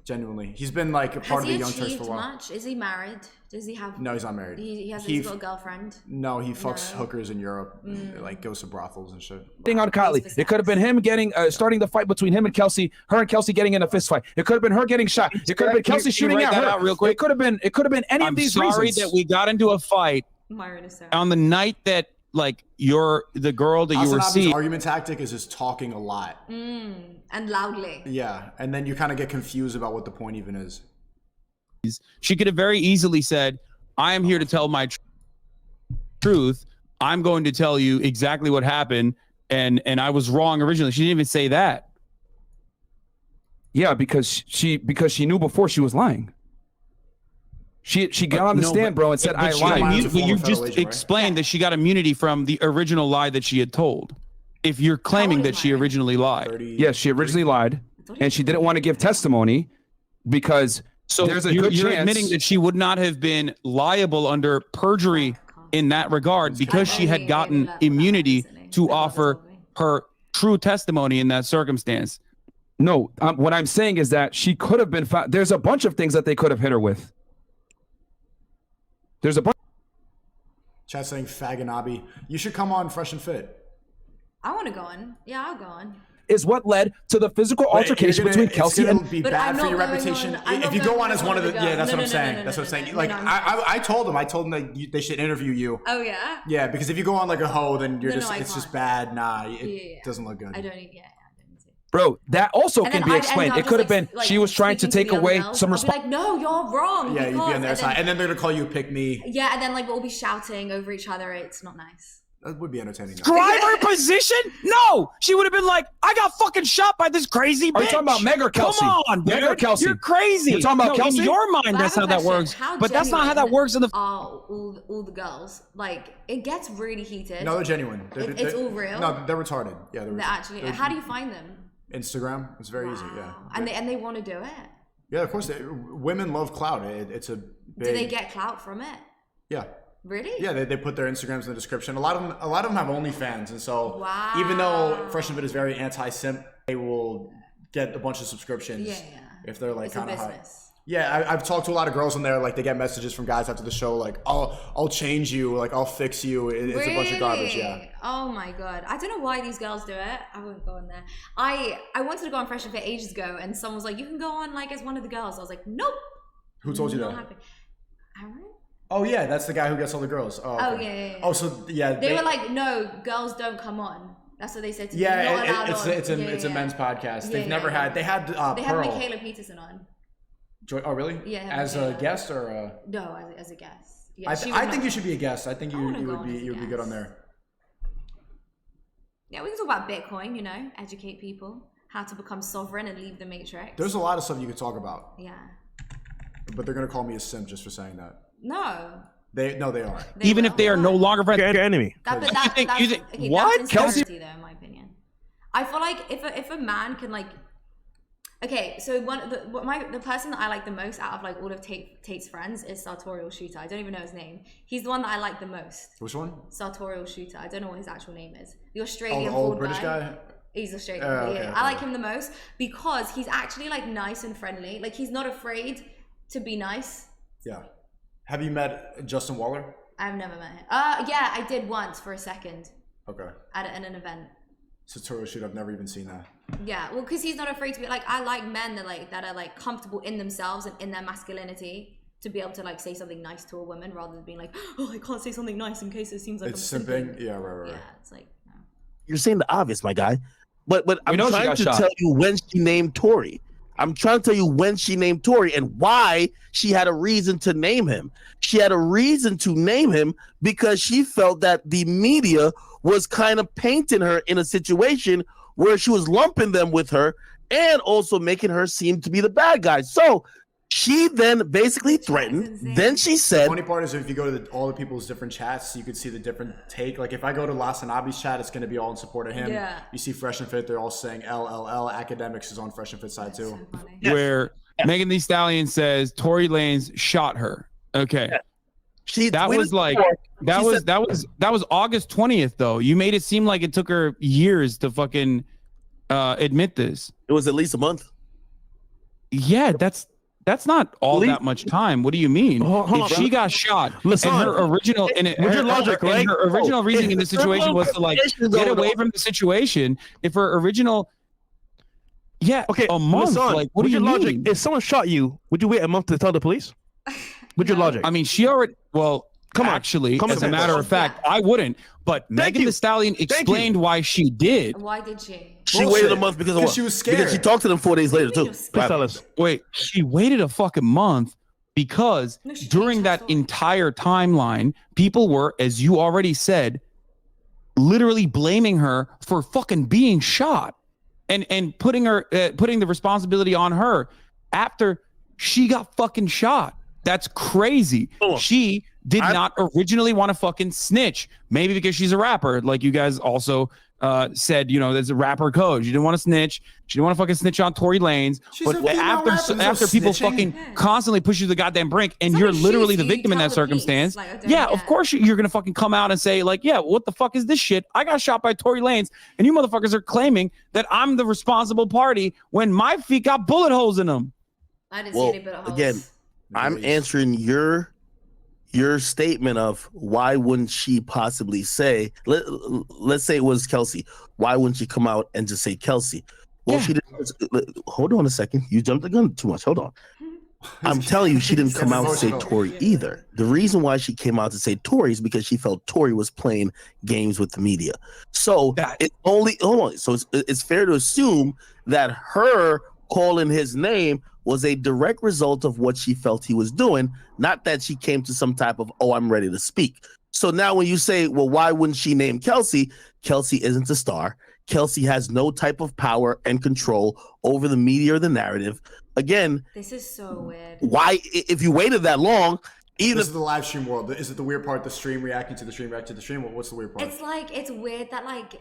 Genuinely. He's been like a part of the Young Turks for a while. Much? Is he married? Does he have... No, he's not married. He's got a girlfriend? No, he fucks hookers in Europe. Like goes to brothels and shit. Thing on Kylie. It could have been him getting starting the fight between him and Kelsey, her and Kelsey getting in a fist fight. It could have been her getting shot. It could have been Kelsey shooting at her. Out real quick? It could have been any of these reasons. I'm sorry that we got into a fight on the night that like the girl that you were seeing. Argument tactic is just talking a lot. And loudly. Yeah, and then you kind of get confused about what the point even is. She could have very easily said, I am here to tell my truth. I'm going to tell you exactly what happened, and I was wrong originally. She didn't even say that. Yeah, because she knew before she was lying. She got on the stand, bro, and said, I lied. But you just explained that she got immunity from the original lie that she had told. If you're claiming that she originally lied. Yes, she originally lied, and she didn't want to give testimony because there's a good chance. You're admitting that she would not have been liable under perjury in that regard because she had gotten immunity to offer her true testimony in that circumstance. No, what I'm saying is that she could have been found. There's a bunch of things that they could have hit her with. There's a bunch. Chat saying Faganabi. You should come on Fresh and Fit. I want to go on. Yeah, I'll go on. Is what led to the physical altercation between Kelsey and. It's gonna be bad for your reputation if you go on as one of the. Yeah, that's what I'm saying. That's what I'm saying. Like I told them that they should interview you. Oh yeah. Yeah, because if you go on like a hoe, then you're it's just bad. Nah, it doesn't look good. I don't. Yeah. Bro, that also can be explained. It could have been she was trying to take away some responsibility. Like, no, you're wrong. Yeah, you'd be on their side, and then they're gonna call you a pick me. Yeah, and then like we'll be shouting over each other. It's not nice. That would be entertaining. Driver position? No, she would have been like, I got fucking shot by this crazy bitch. Are you talking about Meg or Kelsey? Come on, Meg or Kelsey? You're crazy. You're talking about Kelsey? In your mind, that's how that works. But that's not how that works in the. All the girls, like it gets really heated. No, they're genuine. It's all real. No, they're retarded. Yeah, they're actually. How do you find them? Instagram. It's very easy. Yeah. And they want to do it. Yeah, of course. Women love clout. It's a big. Do they get clout from it? Yeah. Really? Yeah, they put their Instagrams in the description. A lot of them have OnlyFans, and so even though Fresh and Fit is very anti-simp, they will get a bunch of subscriptions. Yeah. If they're like kind of high. Yeah, I've talked to a lot of girls on there. Like they get messages from guys after the show, like I'll change you, like I'll fix you. It's a bunch of garbage. Yeah. Oh my god, I don't know why these girls do it. I wouldn't go on there. I wanted to go on Fresh and Fit ages ago, and someone was like, "You can go on like as one of the girls." I was like, "Nope." Who told you that? Aaron? Oh yeah, that's the guy who gets all the girls. Oh, okay. Oh yeah. Oh, so yeah. They were like, "No, girls don't come on." That's what they said to me. Yeah, it's a men's podcast. They've never had. They had Pearl. They had Michaela Peterson on. Oh really? Yeah. As a guest or? No, as a guest. Yeah, I think you should be a guest. I think you would be good on there. Yeah, we can talk about Bitcoin. You know, educate people how to become sovereign and leave the matrix. There's a lot of stuff you could talk about. Yeah. But they're gonna call me a simp just for saying that. No. They are. Even if they are no longer friends, enemy. You think okay, what? That's Kelsey? though, in my opinion. I feel like if a man can like. Okay, so the person that I like the most out of like all of Tate's friends is Sartorial Shooter. I don't even know his name. He's the one that I like the most. Which one? Sartorial Shooter. I don't know what his actual name is. The Australian old British guy. He's Australian. Okay. I like him the most because he's actually like nice and friendly. Like he's not afraid to be nice. Yeah. Have you met Justin Waller? I've never met him. Yeah, I did once for a second. Okay. At an event. Sartorial Shooter. I've never even seen that. Yeah, well, because he's not afraid to be like. I like men that are like comfortable in themselves and in their masculinity to be able to like say something nice to a woman rather than being like, oh, I can't say something nice in case it seems like it's I'm simping. Yeah, right. Yeah, it's like. No. You're saying the obvious, my guy, but I'm trying to shot. tell you when she named Tory. I'm trying to tell you when she named Tory and why she had a reason to name him. She had a reason to name him because she felt that the media was kind of painting her in a situation where she was lumping them with her and also making her seem to be the bad guy. So she then basically threatened. Then she said... The funny part is if you go to all the people's different chats, you could see the different take. Like if I go to Lasanabi's chat, it's going to be all in support of him. Yeah. You see Fresh and Fit, they're all saying LLL. Academics is on Fresh and Fit side too. So where Megan Thee Stallion says Tory Lanez shot her. Okay. Yeah. That was August 20th though. You made it seem like it took her years to fucking admit this. It was at least a month. Yeah, that's not all that much time. What do you mean? If she got shot, and her original her original reasoning in this situation was to like get away from the situation. If her original, a month. Like, what do you mean? If someone shot you, would you wait a month to tell the police? With your logic? I mean, she already. Well, actually, as a matter of fact, I wouldn't. But Megan Thee Stallion explained why she did. Why did she? She waited a month because of what? She was scared. Because she talked to them 4 days later too. Please tell us. Wait, she waited a fucking month because during that entire timeline, people were, as you already said, literally blaming her for fucking being shot, and putting the responsibility on her after she got fucking shot. That's crazy. She did not originally want to fucking snitch. Maybe because she's a rapper, like you guys also said, you know, there's a rapper code. She didn't want to snitch. She didn't want to fucking snitch on Tory Lanez. But after people fucking constantly push you to the goddamn brink, and you're literally the victim in that circumstance, of course you're gonna fucking come out and say like, yeah, what the fuck is this shit? I got shot by Tory Lanez, and you motherfuckers are claiming that I'm the responsible party when my feet got bullet holes in them. I didn't see any bullet holes. Again, I'm answering your statement of why wouldn't she possibly say, let's say it was Kelsey. Why wouldn't she come out and just say Kelsey? Well, she didn't. Hold on a second. You jumped the gun too much. Hold on. I'm telling you, she didn't come out and say Tory either. The reason why she came out to say Tory is because she felt Tory was playing games with the media. So it's only, hold on. So it's fair to assume that her calling his name was a direct result of what she felt he was doing, not that she came to some type of, oh, I'm ready to speak. So now when you say, well, why wouldn't she name Kelsey? Kelsey isn't a star. Kelsey has no type of power and control over the media or the narrative. Again, this is so weird. Why, if you waited that long, even this is the live stream world. Is it the weird part? The stream reacting to the stream, reacting to the stream. What's the weird part? It's like, it's weird that like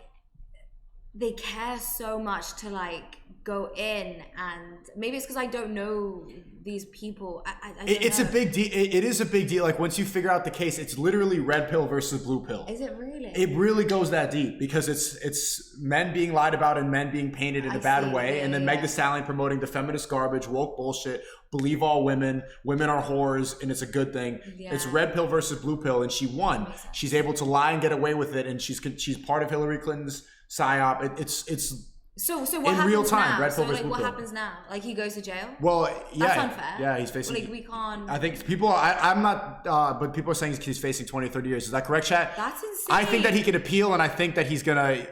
they care so much to like go in, and maybe it's because I don't know these people. It's a big deal. It is a big deal. Like once you figure out the case, it's literally red pill versus blue pill. Is it really? It really goes that deep because it's men being lied about and men being painted in a bad way, and then Meg Thee Stallion promoting the feminist garbage, woke bullshit, believe all women are whores, and it's a good thing. Yeah. It's red pill versus blue pill, and she won. She's able to lie and get away with it, and she's part of Hillary Clinton's psyop. It's so what in happens real time, now? red pill So versus like blue what pill. happens now? Like he goes to jail? Well, yeah, that's unfair. Yeah, he's facing. Like we can't. I think people. I'm not. But people are saying he's facing 20, 30 years. Is that correct, chat? That's insane. I think that he could appeal, and I think that he's gonna.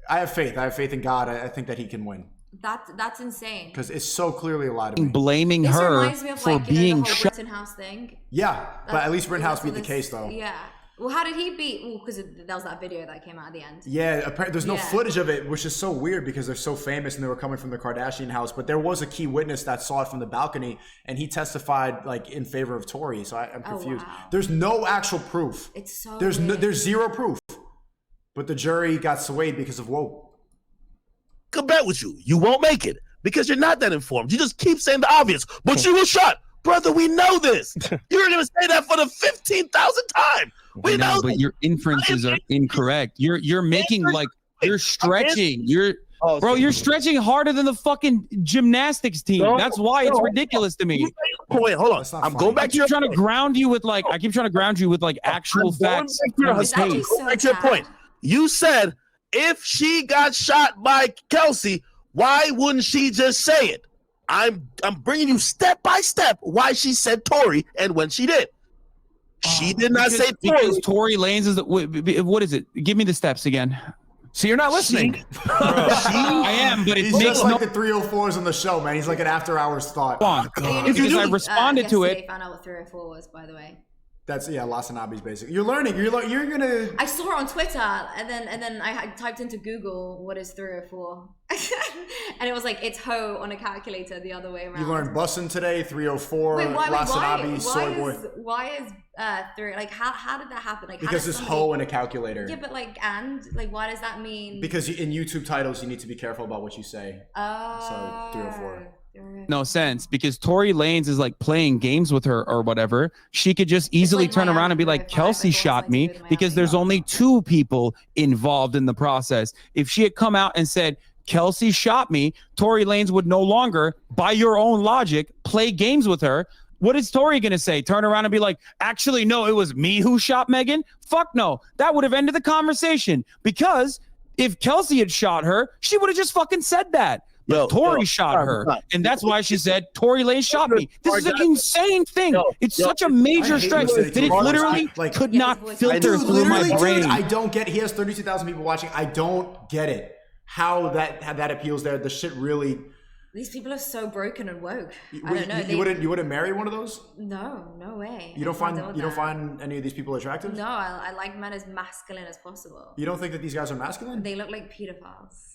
I have faith. I have faith in God. I think that he can win. That's insane. Because it's so clearly a lie to me. Blaming This her reminds me of for like, you know, being the whole shot. Rittenhouse thing. Yeah, but at least Rittenhouse beat the case though. Yeah. Well, how did he beat? Well, because there was that video that came out at the end. Yeah, apparently there's no footage of it, which is so weird because they're so famous and they were coming from the Kardashian house. But there was a key witness that saw it from the balcony, and he testified like in favor of Tory. So I'm confused. Wow. There's no actual proof. It's so there's weird. zero proof. But the jury got swayed because of woke. Could bet with you, you won't make it because you're not that informed. You just keep saying the obvious, but you were shot. Brother, we know this. You're going to say that for the 15,000th time. We know, but your inferences are incorrect. You're making like you're stretching. You're stretching harder than the fucking gymnastics team. That's why it's ridiculous to me. Wait, hold on. I'm going back to your trying to ground you with like actual facts. Go back to your point. You said if she got shot by Kelsey, why wouldn't she just say it? I'm bringing you step by step why she said Tory and when she did. She did not say Tory. Because Tory Lanez is what is it? Give me the steps again. So you're not listening. I am, but he's just like the 304s on the show, man. He's like an after hours thought. Because I responded to it. I found out what 304 was, by the way. That's Lasanabi's basically. You're learning. You're gonna. I saw it on Twitter, and then I typed into Google what is 304, and it was like it's hoe on a calculator the other way around. You learned bussin' today. 304. Wait, Lasanabi, soy boy. Why is three? Like how did that happen? Like because it's hoe in a calculator. Yeah, but like why does that mean? Because in YouTube titles you need to be careful about what you say. So 304. No sense because Tory Lanez is like playing games with her or whatever. She could just easily turn around and be like, Kelsey shot me because there's only two people involved in the process. If she had come out and said, Kelsey shot me, Tory Lanez would no longer, by your own logic, play games with her. What is Tory going to say? Turn around and be like, actually, no, it was me who shot Megan? Fuck no. That would have ended the conversation because if Kelsey had shot her, she would have just fucking said that. But Tory shot her, and that's why she said, Tory Lanez shot me. This is an insane thing. It's such a major stretch that it literally could not filter through my brain. I don't get it. He has 32,000 people watching. I don't get it. How that appeals there. The shit really... These people are so broken and woke. I don't know. You wouldn't marry one of those? No way. You don't find any of these people attractive? No, I like men as masculine as possible. You don't think that these guys are masculine? They look like pedophiles.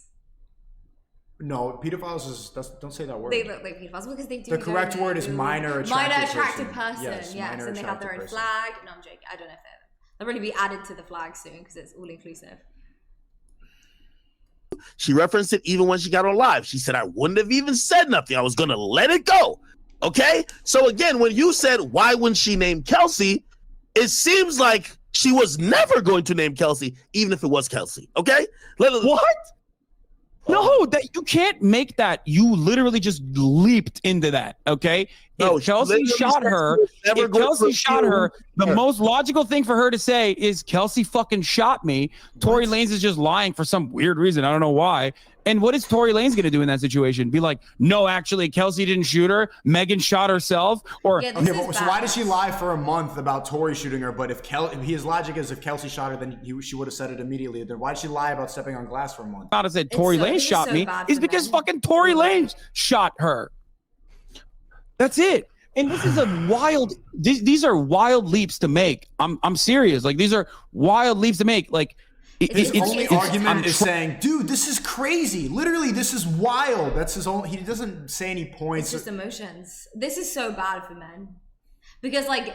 No, pedophiles is don't say that word. They look like pedophiles because they do. The correct word is minor attractive person. Yes, and they have their own flag. No, I'm joking. I don't know if they'll really be added to the flag soon because it's all inclusive. She referenced it even when she got on live. She said, I wouldn't have even said nothing. I was going to let it go. Okay? So again, when you said, why wouldn't she name Kelsey? It seems like she was never going to name Kelsey, even if it was Kelsey. Okay? What? No, that you can't make that. You literally just leaped into that. Okay. No, if Kelsey shot her, the most logical thing for her to say is Kelsey fucking shot me. Tory Lanez is just lying for some weird reason. I don't know why. And what is Tory Lanez going to do in that situation? Be like, no, actually, Kelsey didn't shoot her. Megan shot herself. Or so why did she lie for a month about Tory shooting her? But if his logic is if Kelsey shot her, then she would have said it immediately. Then why did she lie about stepping on glass for a month? Not to say Tory Lanez shot me is because fucking Tory Lanez shot her. That's it. And this is a wild. These are wild leaps to make. I'm serious. Like these are wild leaps to make. Like. His only argument is saying, dude, this is crazy. Literally, this is wild. That's his only. He doesn't say any points. It's just emotions. This is so bad for men. Because like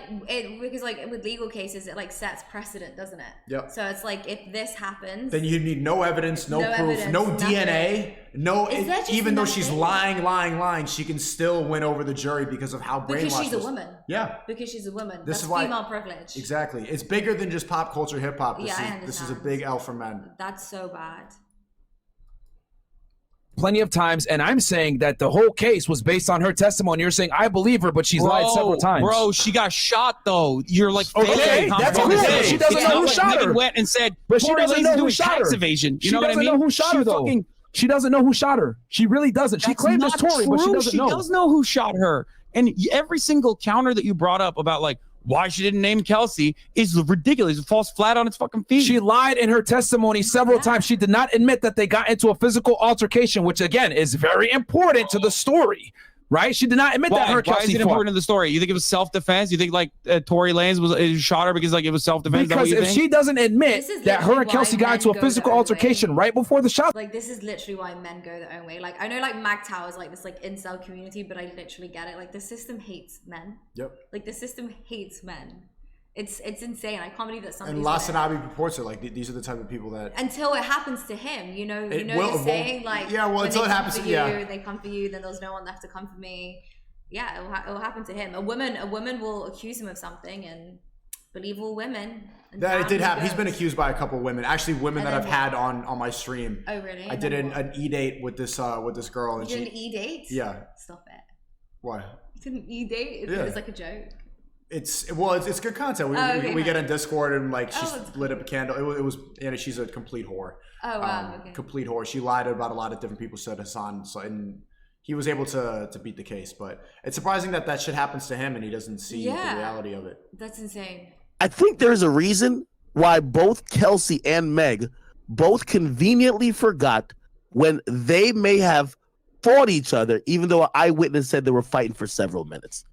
with legal cases, it like sets precedent, doesn't it? Yep. So it's like if this happens, then you need no evidence, no proof, no DNA, even though she's lying, she can still win over the jury because of how brainwashed. Because she's a woman. Yeah. Because she's a woman. This That's is why, female privilege. Exactly. It's bigger than just pop culture, hip hop. This is a big L for men. That's so bad. Plenty of times, and I'm saying that the whole case was based on her testimony. You're saying I believe her, but she's lied several times. Bro, she got shot though. You're like, okay, that's cool. She doesn't know who shot her. Went and said, but she doesn't know who shot her. Evasion. She doesn't know who shot her though. She doesn't know who shot her. She really doesn't. She claims it's Tory, but she doesn't know. She does know who shot her. And every single counter that you brought up about like why she didn't name Kelsey is ridiculous. It falls flat on its fucking feet. She lied in her testimony several times. She did not admit that they got into a physical altercation, which again is very important to the story, right? She did not admit that her Kelsey Why is it important to the story? You think it was self-defense? You think like Tory Lanez shot her because like it was self-defense? Because if she doesn't admit that her and Kelsey got into a physical altercation right before the shot. Like this is literally why men go their own way. Like I know like MAGTOW is like this like incel community, but I literally get it. Like the system hates men. Yep. Like the system hates men. It's insane. I can't believe that somebody. And Lasanabi reports it. Like these are the type of people that until it happens to him, you know the saying like until it happens to you, they come for you, then there's no one left to come for me. Yeah, it will happen to him. A woman will accuse him of something and believe all women. That it did happen. He's been accused by a couple of women, actually women that I've had on my stream. Oh really? I did an e-date with this girl. And you did an e-date? Yeah. Stop it. Why? You did an e-date? It was like a joke. It's good content. We get on Discord and like she lit up a candle. It was she's a complete whore. Oh wow. Okay. Complete whore. She lied about a lot of different people. Said Hassan, and he was able to beat the case. But it's surprising that shit happens to him and he doesn't see the reality of it. That's insane. I think there's a reason why both Kelsey and Meg both conveniently forgot when they may have fought each other, even though an eyewitness said they were fighting for several minutes.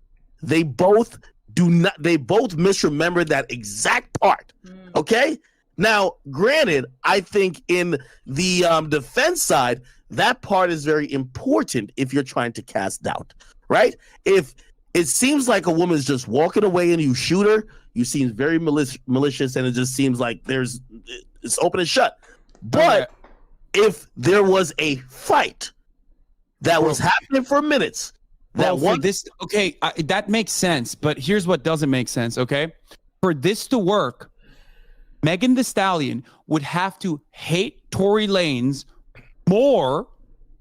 They both misremembered that exact part. Okay? Now, granted, I think in the defense side, that part is very important if you're trying to cast doubt, right? If it seems like a woman's just walking away and you shoot her, you seem very malicious and it just seems like it's open and shut. But if there was a fight that was happening for minutes, that makes sense, but here's what doesn't make sense, okay? For this to work, Megan Thee Stallion would have to hate Tory Lanez more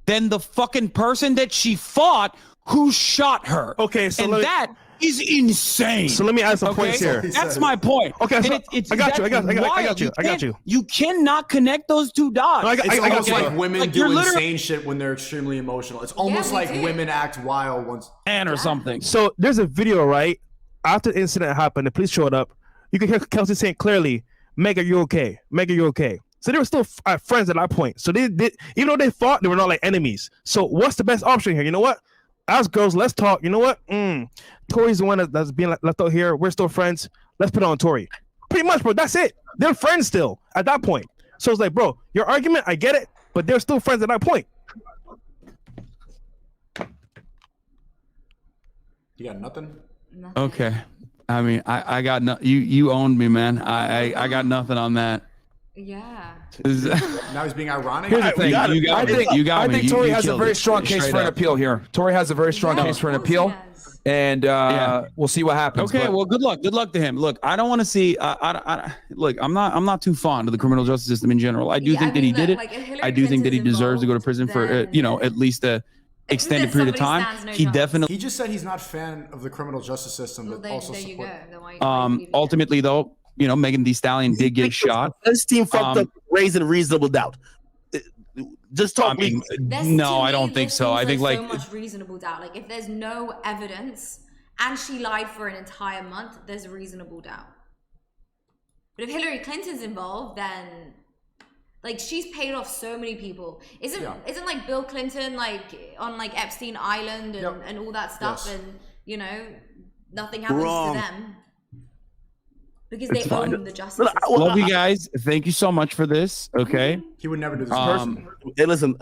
than the fucking person that she fought who shot her. Okay, so that is insane. So let me add some points here. That's my point. Okay, so I got you. You cannot connect those two dots. It's almost like women do insane shit when they're extremely emotional. It's almost like women act wild once or something. So there's a video, right? After the incident happened, the police showed up. You can hear Kelsey saying clearly, "Meg, are you okay? Meg, are you okay?" So they were still friends at that point. So they did, even though they fought, they were not like enemies. So what's the best option here? You know what? As girls, let's talk. You know what? Tory's the one that's being left out here. We're still friends. Let's put it on Tory. Pretty much, bro. That's it. They're friends still at that point. So it's like, bro, your argument, I get it, but they're still friends at that point. You got nothing? Okay. I mean, I got no. You owned me, man. I got nothing on that. Yeah. Now he's being ironic. Here's the thing. I think Tory has a very strong case for an appeal here. Tory has a very strong case for an appeal. And we'll see what happens. Okay, well, good luck. Good luck to him. Look, I don't want to see. Look, I'm not too fond of the criminal justice system in general. I do think that he did it. I do think that he deserves to go to prison for at least a extended period of time. He definitely. He just said he's not a fan of the criminal justice system, but also support. Ultimately, though, Megan Thee Stallion did get shot. This team fucked up raising reasonable doubt. Just talk. No, I don't think so. I think so much reasonable doubt. Like if there's no evidence and she lied for an entire month, there's reasonable doubt. But if Hillary Clinton's involved, then like she's paid off so many people. Isn't like Bill Clinton like on like Epstein Island and all that stuff, and nothing happens to them. Because they own the justice system. Love you guys. Thank you so much for this. Okay. He would never do this personally. Hey, listen.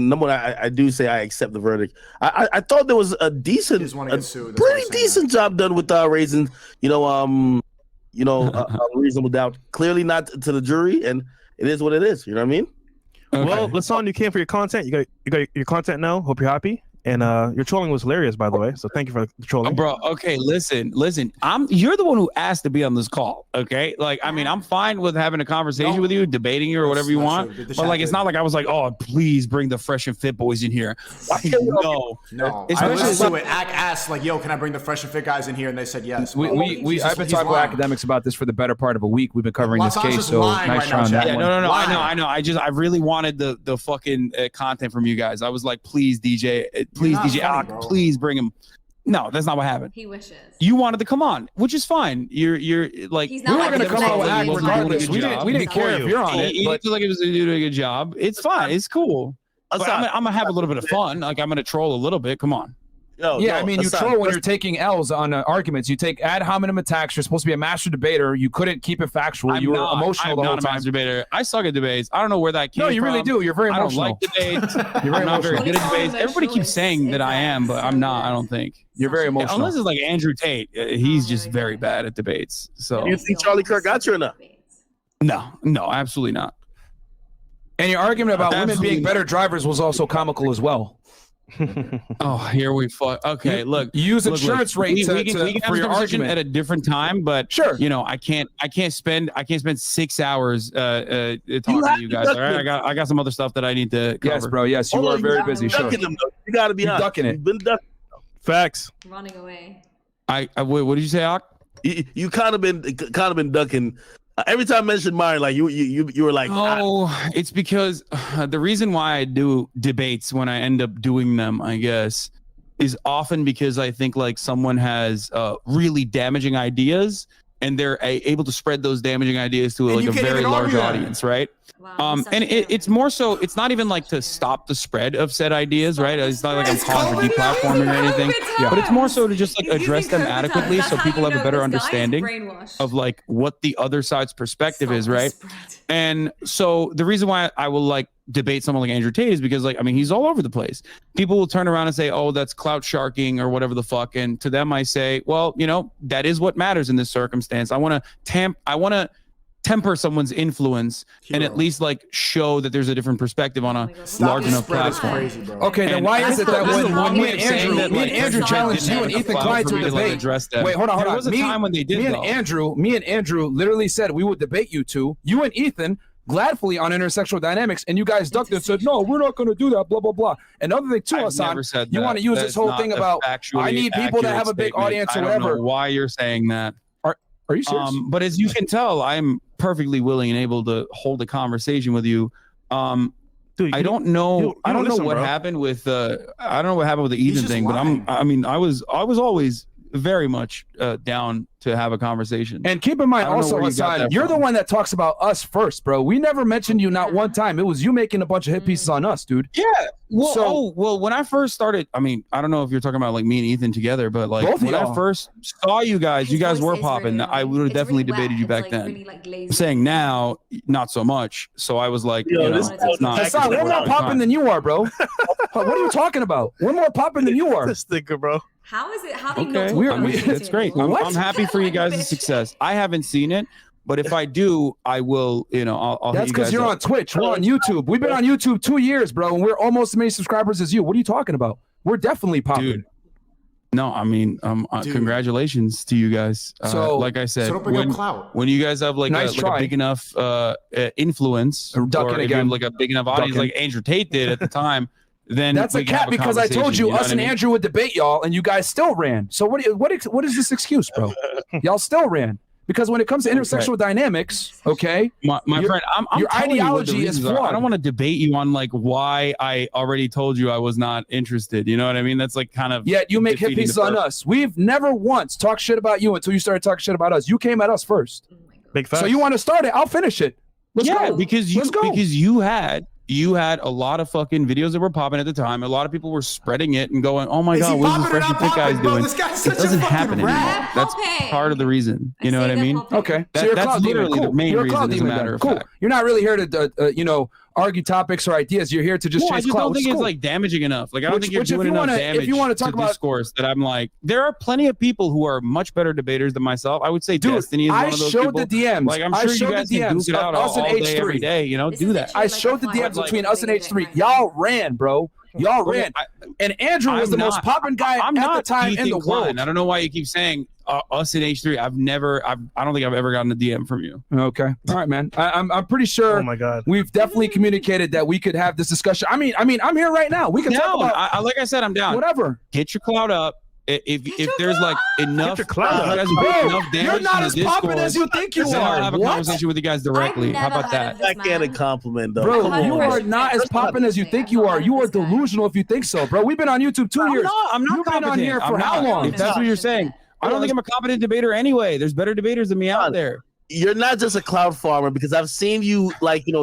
Number one, I do say I accept the verdict. I thought there was a pretty decent job done with raising, a reasonable doubt. Clearly not to the jury, and it is what it is. You know what I mean? Okay. Well, Lasan, you came for your content. You got your content now. Hope you're happy. And your trolling was hilarious, by the way. So thank you for the trolling, bro. Okay, listen. You're the one who asked to be on this call. Okay, like I mean, I'm fine with having a conversation with you, debating you or whatever you want. But like, it's not like I was like, oh, please bring the Fresh and Fit boys in here. No. I listened to it. Asked like, yo, can I bring the Fresh and Fit guys in here? And they said yes. I've been talking with academics about this for the better part of a week. We've been covering this case, so nice try on that. Yeah, no. I know. I really wanted the fucking content from you guys. I was like, please, DJ. Please, DJ, please bring him. No, that's not what happened. He wishes. You wanted to come on, which is fine. You're like, we were going to come on with Ag regardless. We didn't care if you're on it. He looked like he was doing a good job. It's fine. It's cool. But I'm going to have a little bit of fun. Like I'm going to troll a little bit. Come on. I mean, you troll when you're taking L's on arguments. You take ad hominem attacks. You're supposed to be a master debater. You couldn't keep it factual. You were emotional the whole time. I'm not a master debater. I suck at debates. I don't know where that came from. No, you really do. You're very emotional. I don't like debates. I'm not very good at debates. Everybody keeps saying that I am, but I'm not. I don't think. You're very emotional. Unless it's like Andrew Tate. He's just very bad at debates. So you think Charlie Kirk got you or not? No, absolutely not. And your argument about women being better drivers was also comical as well. Oh, here we fought. Okay, look, use insurance rates we can have your argument at a different time, but sure, I can't spend 6 hours talking to you guys. All right, I got some other stuff that I need to cover. Yes, bro. Yes, you are very busy. Sure. You got to be honest. Ducking it. You've been ducking. Facts. Running away. What did you say, Ak? You kind of been ducking. Every time I mentioned mine, like you were like, it's because the reason why I do debates when I end up doing them, I guess, is often because I think like someone has really damaging ideas and they're able to spread those damaging ideas to like a very large audience, right? Wow, and it's more so, it's not even like to stop the spread of said ideas, right? It's not like I'm calling for deplatforming or anything, but it's more so to just like address them adequately so people have a better understanding of like what the other side's perspective is, right? And so the reason why I will like debate someone like Andrew Tate is because like, I mean, he's all over the place. People will turn around and say, oh, that's clout sharking or whatever the fuck. And to them, I say, well, that is what matters in this circumstance. I want to temper someone's influence and at least like show that there's a different perspective on a large enough platform. Crazy, bro. Okay, then why is it that when me and Andrew challenged you and Ethan Klein to debate? Wait, hold on. There was a time when they did. Me and Andrew literally said we would debate you two. You and Ethan gladfully on intersexual dynamics, and you guys ducked it and said, no, we're not going to do that, blah, blah, blah. Another thing too, Hassan, you want to use this whole thing about, I need people that have a big audience or whatever. I don't know why you're saying that. Are you serious? But as you can tell, I'm perfectly willing and able to hold a conversation with you. Dude, I don't know what happened with the Ethan thing, but I was always very much down to have a conversation. And keep in mind also, Hassan, you're the one that talks about us first, bro. We never mentioned you not one time. It was you making a bunch of hit pieces on us, dude. Yeah. Well, when I first started, I mean, I don't know if you're talking about like me and Ethan together, but like when I first saw you guys were popping. I would have definitely debated you back then. I'm saying now, not so much. So I was like, it's not. Hassan, we're more popping than you are, bro. What are you talking about? We're more popping than you are. This thinker, bro. How is it? How do you that's great. I'm happy for you guys' success. I haven't seen it. But if I do, I will. I'll. That's because you're on Twitch. We're on YouTube. We've been on YouTube 2 years, bro, and we're almost as many subscribers as you. What are you talking about? We're definitely popping. Dude. No, I mean, congratulations to you guys. So, like I said, clout. When you guys have like a big enough influence, or if you have like a big enough audience, like Andrew Tate did at the time, then that's a cap because I told you, us and Andrew would debate y'all, and you guys still ran. So what is this excuse, bro? Y'all still ran. Because when it comes to intersexual dynamics, okay, my friend, your ideology is flawed. I don't want to debate you on like why I already told you I was not interested. You know what I mean? That's like kind of. Yet you make hit pieces on us. We've never once talked shit about you until you started talking shit about us. You came at us first. Big facts. So you want to start it? I'll finish it. Let's go. because you had a lot of fucking videos that were popping at the time. A lot of people were spreading it and going, "Oh my god, what is this Fresh and Fit guy's doing?" It doesn't happen anymore. That's part of the reason. You know what I mean? Okay, so you're that's literally the main reason. As a matter of fact, you're not really here to argue topics or ideas. You're here to just chase I just clout. don't think it's like damaging enough. Like I don't think you're doing enough damage. If you want to talk about discourse, that I'm like, there are plenty of people who are much better debaters than myself. I would say Destiny is one of those people. I showed the DMs. Like I'm sure you guys can duke it out all day, every day. Do that. I showed the DMs between us and H3. Y'all ran, bro. Y'all ran. And Andrew was the most popping guy at the time in the world. I don't know why you keep saying us and H3. I don't think I've ever gotten a DM from you. Okay. All right, man. I'm pretty sure. Oh my God. We've definitely communicated that we could have this discussion. I mean, I'm here right now. We can talk about. Like I said, I'm down. Whatever. Get your clout up. If there's like enough, you're not as popping as you think you are. I'll have a conversation with you guys directly. How about that? I can't a compliment though. Bro, you are not as popping as you think you are. You are delusional if you think so, bro. We've been on YouTube 2 years. I'm not You've been on here for how long? If that's what you're saying, I don't think I'm a competent debater anyway. There's better debaters than me out there. You're not just a cloud farmer, because I've seen you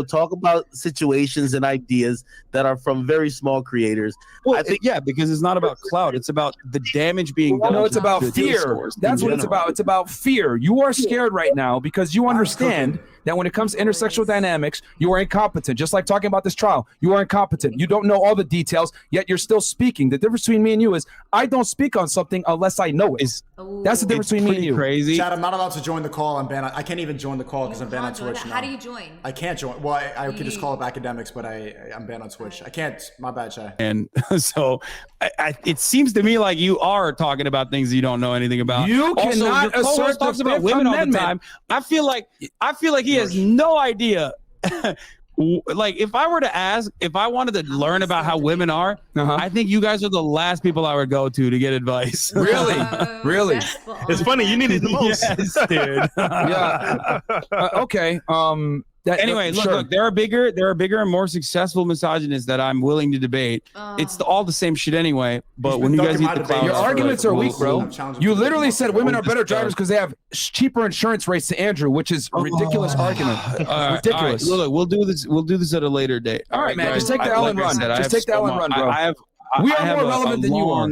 talk about situations and ideas that are from very small creators. Well, I think because it's not about cloud. It's about the damage being done. No, it's about fear. That's what it's about. It's about fear. You are scared right now because you understand that when it comes to intersexual dynamics, you are incompetent. Just like talking about this trial, you are incompetent. You don't know all the details, yet you're still speaking. The difference between me and you is I don't speak on something unless I know it. That's the difference between me and you. Crazy. Chad, I'm not allowed to join the call. I'm banned. I can't even join the call because I'm banned on Twitch now. How do you join? I can't join. Well, I could just call up academics, but I'm banned on Twitch. I can't. My bad, Chad. And so it seems to me like you are talking about things you don't know anything about. You cannot assert the Fifth about women all the time. I feel like he has no idea. Like if I wanted to learn about how women are, I think you guys are the last people I would go to get advice. Really? Really? It's funny. You need it the most. Yes, dude. Yeah. Okay. Anyway, look, there are bigger and more successful misogynists that I'm willing to debate. It's all the same shit anyway. But when you guys eat the cloud, your arguments are weak, bro. You literally said women are better drivers because they have cheaper insurance rates to Andrew, which is a ridiculous argument. Ridiculous. All right, look, we'll do this at a later date. All right, man. Just take the L and run. Just take the L and run, bro. We are more relevant than you are.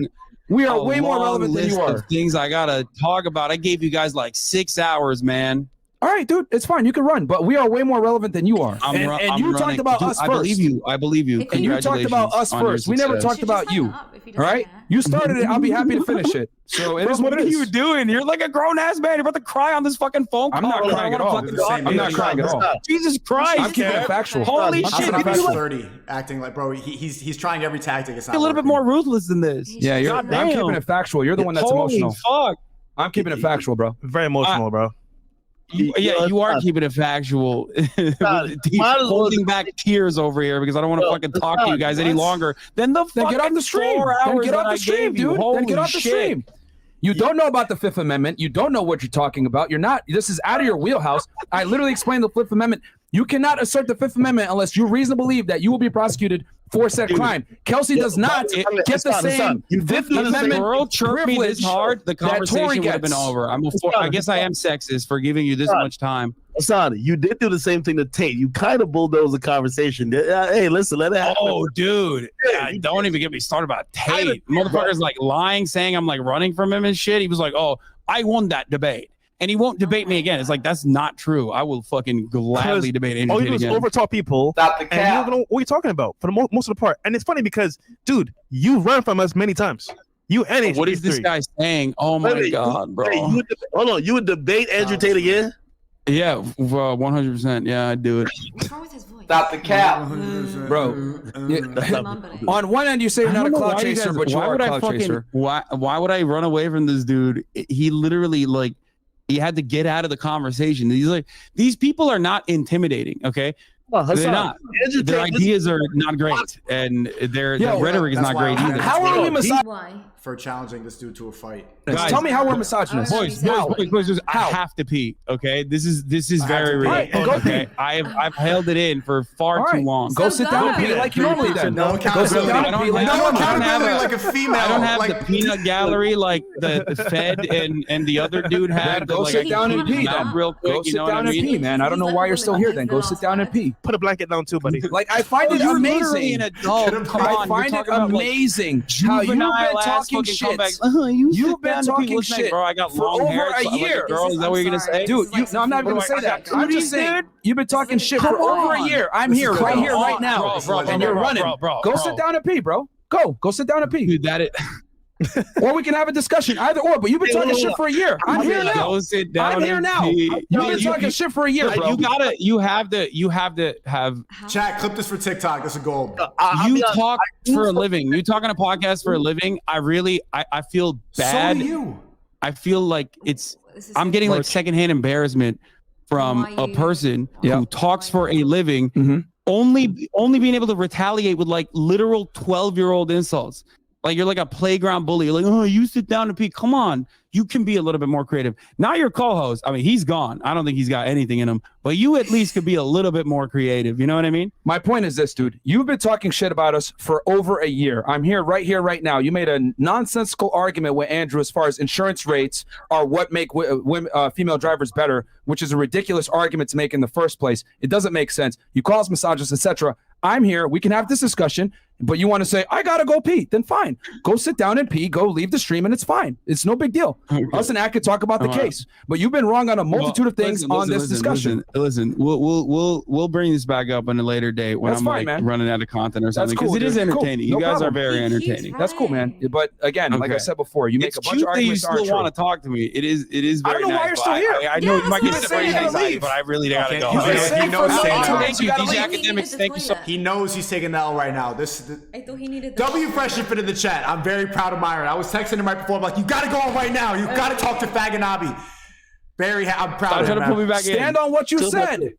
We are way more relevant than you are. Things I gotta talk about. I gave you guys like 6 hours, man. All right, dude, it's fine. You can run, but we are way more relevant than you are. And you talked about us first. I believe you. And you talked about us first. We never talked about you. All right? You started it. I'll be happy to finish it. So it is what it is. What are you doing? You're like a grown ass man. You're about to cry on this fucking phone call. I'm not crying at all. I'm not crying at all. Jesus Christ. I'm keeping it factual. Holy shit. I'm 30, acting like, bro, he's trying every tactic. It's not a little bit more ruthless than this. Yeah, I'm keeping it factual. You're the one that's emotional. Fuck. I'm keeping it factual, bro. Very emotional, bro. You are keeping it factual. Holding back tears over here because I don't want to fucking talk to you guys any longer. Then get off the stream. Then get off the stream, dude. Then get off the stream. You don't know about the Fifth Amendment. You don't know what you're talking about. You're not. This is out of your wheelhouse. I literally explained the Fifth Amendment. You cannot assert the Fifth Amendment unless you reasonably believe that you will be prosecuted for said crime. Kelsey does not get the same Fifth Amendment world chirped me this hard, the conversation would have been over. I guess I am sexist for giving you this much time. Hassan, you did do the same thing to Tate. You kind of bulldozed the conversation. Hey, listen, let it happen. Oh, dude. Don't even get me started about Tate. Motherfucker's like lying, saying I'm like running from him and shit. He was like, oh, I won that debate. And he won't debate me again. It's like, that's not true. I will fucking gladly debate Andrew Tate again. Overtalk people. Stop the cap. And you don't know what you're talking about for the most of the part. And it's funny because, dude, you run from us many times. You and what is this guy saying? Oh my God, bro. Hold on. You would debate Andrew Tate again? Yeah, 100%. Yeah, I'd do it. What's wrong with his voice? Stop the cap. Bro. On one end, you say you're not a cloud chaser, but you are a cloud chaser. Why would I run away from this dude? He literally, like, he had to get out of the conversation. He's like, these people are not intimidating, okay? Well, they're not. Their ideas are not great, and their rhetoric is not great either. How are we misogynist? For challenging this dude to a fight. Guys, tell me how we're misogynist. Boys, I have to pee. Okay, this is very real. Right, okay, I've held it in for far too long. Go sit down and pee like you normally do. No accountability. No accountability like a female. I don't have the peanut gallery like the Fed and the other dude had. Go sit down and pee then. Real quick. Go sit down and pee, man. I don't know why you're still here. Then go sit down and pee. Put a blanket down too, buddy. Like I find it amazing. An adult. Come on, I find it amazing how you've been talking shit. You've been talking shit, bro. I got for long over hair. a year. Girl, is that what you're gonna say, dude? No, I'm not even gonna say that. I'm just saying you've been talking shit for over a year. I'm here, right here, right now, and you're running. Go sit down and pee, bro. Go sit down and pee. Dude, that it. Or we can have a discussion, either or. But you've been talking shit for a year. I'm here now. Go sit down. I'm here now. You've been talking shit for a year, bro. You have to have. Chat, clip this for TikTok. This is gold. You talk for a living. You talk on a podcast for a living. I feel bad. So do you. I feel like I'm getting like secondhand embarrassment from a person who talks for a living, only being able to retaliate with like literal 12-year-old insults. Like you're like a playground bully. You're like, oh, you sit down and pee. Come on. You can be a little bit more creative. Not your co-host. I mean, he's gone. I don't think he's got anything in him. But you at least could be a little bit more creative. You know what I mean? My point is this, dude. You've been talking shit about us for over a year. I'm here, right now. You made a nonsensical argument with Andrew as far as insurance rates are what make female drivers better, which is a ridiculous argument to make in the first place. It doesn't make sense. You call us misogynist, etc. I'm here. We can have this discussion. But you want to say, I got to go pee. Then fine. Go sit down and pee. Go leave the stream and it's fine. It's no big deal. Okay. Us and Ak can talk about the case. But you've been wrong on a multitude of things on this discussion. Listen, we'll bring this back up on a later date when I'm like running out of content or something. Because it is entertaining. You guys are very entertaining. That's cool, man. But again, like I said before, you make a bunch of arguments. You still want to talk to me. It is very I don't know why you're still here. I know you might get separated, but I really got to go. Thank you, DJ Academics. Thank you so much. He knows he's taking the L right now. I thought he needed W Fresh fit in the chat. I'm very proud of Myron. I was texting him right before. I'm like, you got to go on right now. You got to talk to Faganabi. I'm proud of him. Put me back Stand on what you said.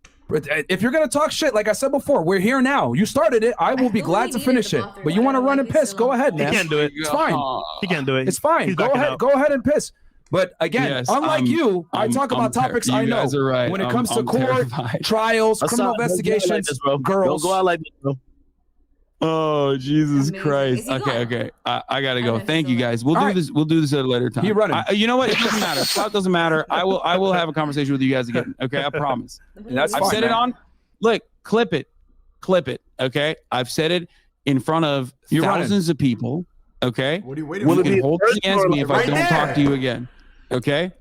If you're going to talk shit, like I said before, we're here now. You started it. I will be glad to finish it. But you want to run and piss, go ahead, man. He can't do it. It's fine. He can't do it. It's fine. Go ahead and piss. But again, unlike you, I talk about topics I know. Right. When it comes to court, trials, criminal investigations, girls. Don't go out like this, bro. Oh, Jesus Christ. Okay. I gotta go. Thank you guys. We'll do this. We'll do this at a later time. You're running. You know what? It doesn't matter. It doesn't matter. I will have a conversation with you guys again. Okay, I promise. That's fine, I've said it on. Look, clip it. Okay, I've said it in front of thousands of people. Okay. What are you waiting for? You can hold it against me if I don't talk to you again. Okay.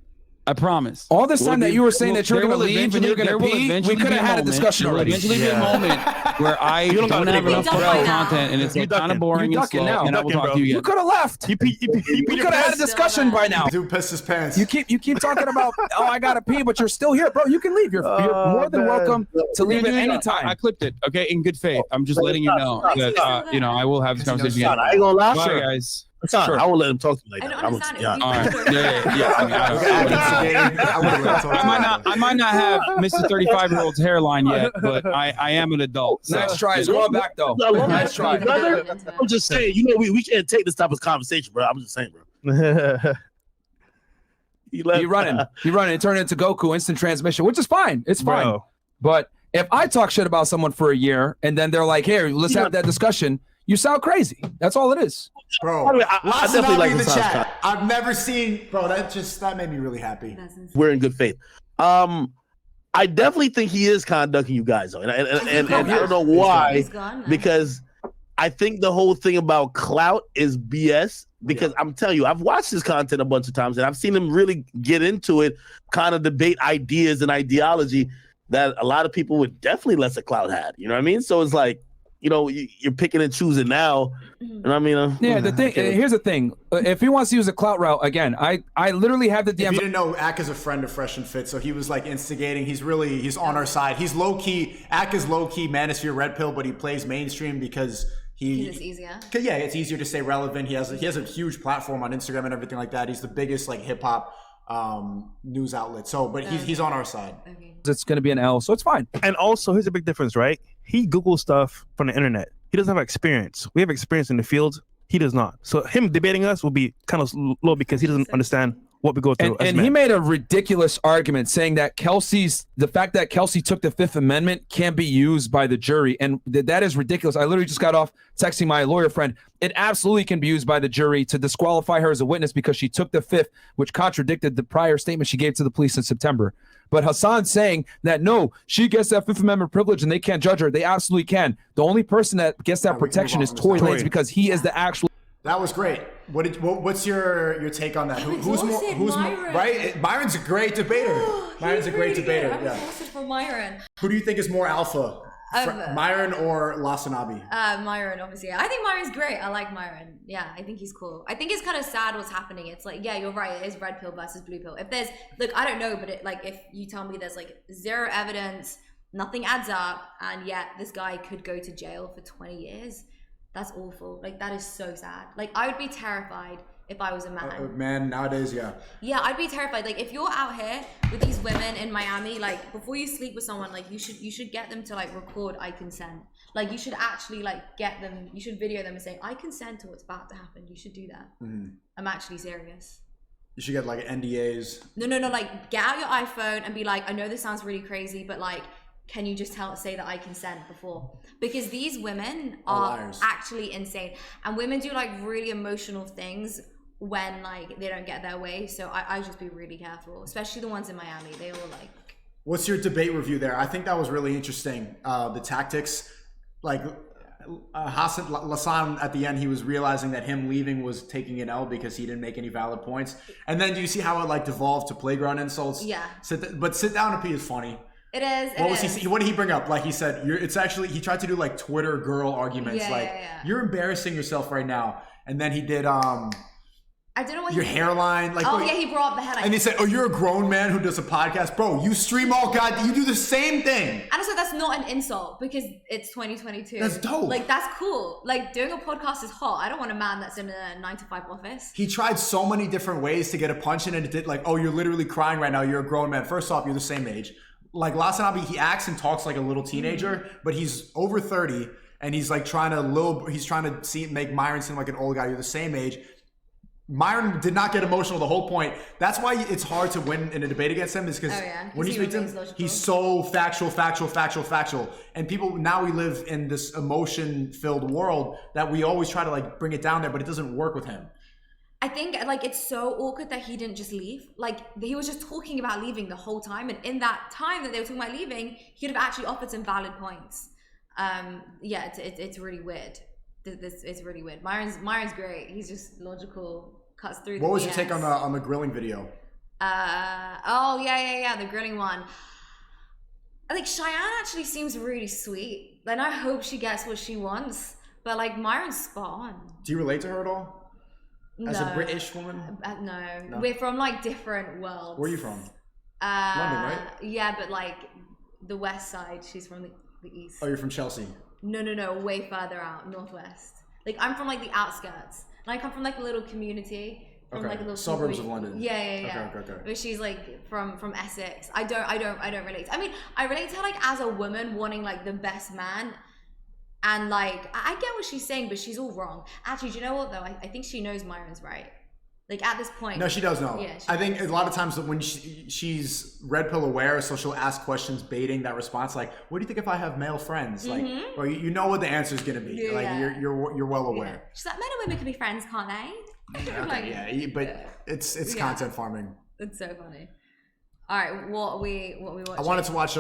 I promise. All this time that you were saying that you're going to leave and you're going to pee, we could have had a discussion already. Eventually be a moment where I don't have enough content and it's like kind of boring and slow, and I will talk to you again. You could have left. We could have had a discussion by now. Dude pissed his pants. You keep talking about, oh, I got to pee, but you're still here, bro. You can leave. You're more than welcome to leave at any time. I clipped it, okay, in good faith. I'm just letting you know that, I will have this conversation again. I ain't going to lie. Bye, guys. Sure. I won't let him talk to me like that. I don't understand. All right. Yeah. I might not have Mr. 35-year-old's hairline yet, but I am an adult. So. Nice try. Going back though. Nice try. I'm just saying. We can't take this type of conversation, bro. I'm just saying, bro. You're running. It turned into Goku instant transmission, which is fine. It's fine. Bro. But if I talk shit about someone for a year and then they're like, "Here, let's have that discussion," you sound crazy. That's all it is. Bro, I definitely like the chat. I've never seen, bro. That made me really happy. We're in good faith. I definitely think he is kind of ducking you guys, though, and I don't know why, because I think the whole thing about clout is BS. Because I'm telling you, I've watched his content a bunch of times, and I've seen him really get into it, kind of debate ideas and ideology that a lot of people would definitely less a clout had. You know what I mean? So it's like, you know, you're picking and choosing now. And I mean, yeah, the thing, here's the thing. If he wants to use a clout route, again, I literally have the DMs. If you didn't know, Ak is a friend of Fresh and Fit, so he was like instigating. He's on our side. He's low key. Ak is low key Manosphere Red Pill, but he plays mainstream because it's easier. Yeah, it's easier to stay relevant. He has a huge platform on Instagram and everything like that. He's the biggest like hip hop news outlet. So, but he's on our side. Okay. It's going to be an L, so it's fine. And also, here's a big difference, right? He Googles stuff from the internet. He doesn't have experience. We have experience in the field. He does not. So him debating us will be kind of low because he doesn't understand what we go through. And he made a ridiculous argument saying that the fact that Kelsey took the Fifth Amendment can't be used by the jury. And that is ridiculous. I literally just got off texting my lawyer friend. It absolutely can be used by the jury to disqualify her as a witness because she took the Fifth, which contradicted the prior statement she gave to the police in September. But Hassan's saying that, no, she gets that Fifth Amendment privilege and they can't judge her. They absolutely can. The only person that gets that protection is Tory Lanez because he is the actual. That was great. What's your take on that? Who's more, right? Myron's a great debater. Myron's a great debater. I'm exhausted for Myron. Who do you think is more alpha? Myron or Lasanabi? Myron, obviously. I think Myron's great. I like Myron. Yeah, I think he's cool. I think it's kind of sad what's happening. It's like, yeah, you're right. It is red pill versus blue pill. If there's, look, I don't know, but if you tell me there's like zero evidence, nothing adds up, and yet this guy could go to jail for 20 years, that's awful. Like, that is so sad. Like, I would be terrified if I was a man. Man, nowadays, yeah. Yeah, I'd be terrified. Like, if you're out here with these women in Miami, like, before you sleep with someone, like, you should get them to, like, record I consent. Like, you should actually, like, get them, you should video them and say, I consent to what's about to happen. You should do that. Mm-hmm. I'm actually serious. You should get, like, NDAs. No, like, get out your iPhone and be like, I know this sounds really crazy, but, like, can you just say that I consent before? Because these women are actually insane. And women do, like, really emotional things when like they don't get their way, so I just be really careful, especially the ones in Miami. They all like. What's your debate review there? I think that was really interesting. The tactics, like Hassan at the end, he was realizing that him leaving was taking an L because he didn't make any valid points. And then do you see how it like devolved to playground insults? Yeah. But sit down and pee is funny. It is. What did he bring up? Like he said, it's actually he tried to do like Twitter girl arguments. You're embarrassing yourself right now. And then he did I don't know what your hairline, like he brought up the headline. And he said, "Oh, you're a grown man who does a podcast, bro. You stream all God. You do the same thing." And also, that's not an insult because it's 2022. That's dope. Like that's cool. Like doing a podcast is hot. I don't want a man that's in a 9-to-5 office. He tried so many different ways to get a punch in, and it did like, "Oh, you're literally crying right now. You're a grown man." First off, you're the same age. Like Lasanabi, he acts and talks like a little teenager, but he's over 30, and he's like trying to make Myron seem like an old guy. You're the same age. Myron did not get emotional the whole point. That's why it's hard to win in a debate against him, is because when you speak to him, he's so factual. And now we live in this emotion-filled world that we always try to like bring it down there, but it doesn't work with him. I think like it's so awkward that he didn't just leave. Like he was just talking about leaving the whole time. And in that time that they were talking about leaving, he could have actually offered some valid points. It's really weird. It's really weird. Myron's great. He's just logical, cuts through. What was your take on the grilling video? The grilling one. I think Cheyenne actually seems really sweet. Like I hope she gets what she wants. But like Myron's spot on. Do you relate to her at all? As a British woman? No. We're from like different worlds. Where are you from? London, right? Yeah, but like the west side. She's from the east. Oh, you're from Chelsea? No, way further out, northwest. Like I'm from like the outskirts, and I come from like a little community, from like a little suburbs of London. Yeah. Okay. But she's like from Essex. I don't relate. I mean, I relate to her like as a woman wanting like the best man, and like I get what she's saying, but she's all wrong. Actually, do you know what though? I think she knows Myron's right. Like at this point. No, she does know. Yeah, I think a lot of times when she's red pill aware, so she'll ask questions baiting that response, like, "What do you think if I have male friends?" Like, or you know what the answer is gonna be. Yeah, like you're well aware. Yeah. She's like, men and women can be friends, can't they? But it's content farming. It's so funny. All right, what we watching? I wanted to watch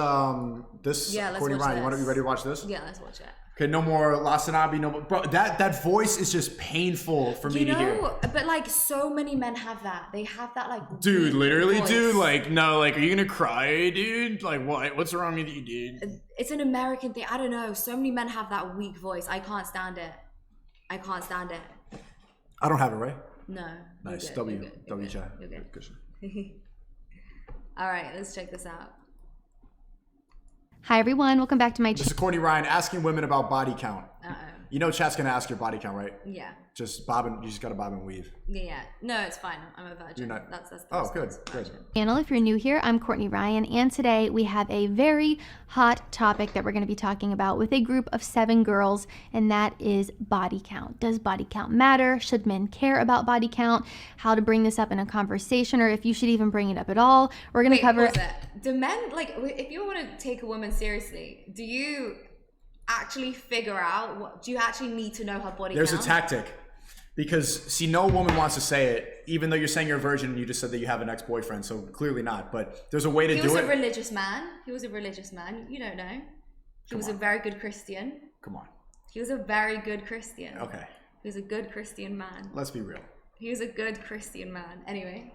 this. Yeah, let's Courtney watch Ryan. this. You ready to watch this? Yeah, let's watch it. Okay, no more Lasanabi, no more. Bro, that voice is just painful for me to hear. But like so many men have that. They have that like dude, literally, voice. dude, like, no, like, are you gonna cry, dude? Like, what? What's wrong with you, dude? It's an American thing. I don't know. So many men have that weak voice. I can't stand it. I don't have it, right? No. Nice. You're good. W chat. You're good. All right, let's check this out. Hi everyone, welcome back to my channel. This is Courtney Ryan asking women about body count. You know chat's gonna ask your body count, right? Yeah. You just gotta bob and weave. Yeah. No, it's fine. I'm a virgin. You're not. That's oh, good. Channel. If you're new here, I'm Courtney Ryan, and today we have a very hot topic that we're going to be talking about with a group of 7 girls, and that is body count. Does body count matter? Should men care about body count? How to bring this up in a conversation, or if you should even bring it up at all. We're going to cover. Do men, like, if you want to take a woman seriously, do you actually figure out do you actually need to know her body count? There's a tactic. Because, see, no woman wants to say it, even though you're saying you're a virgin and you just said that you have an ex-boyfriend, so clearly not. But there's a way to do it. He was a religious man. You don't know. He was a very good Christian. Come on. He was a very good Christian. Okay. He was a good Christian man. Let's be real. He was a good Christian man. Anyway.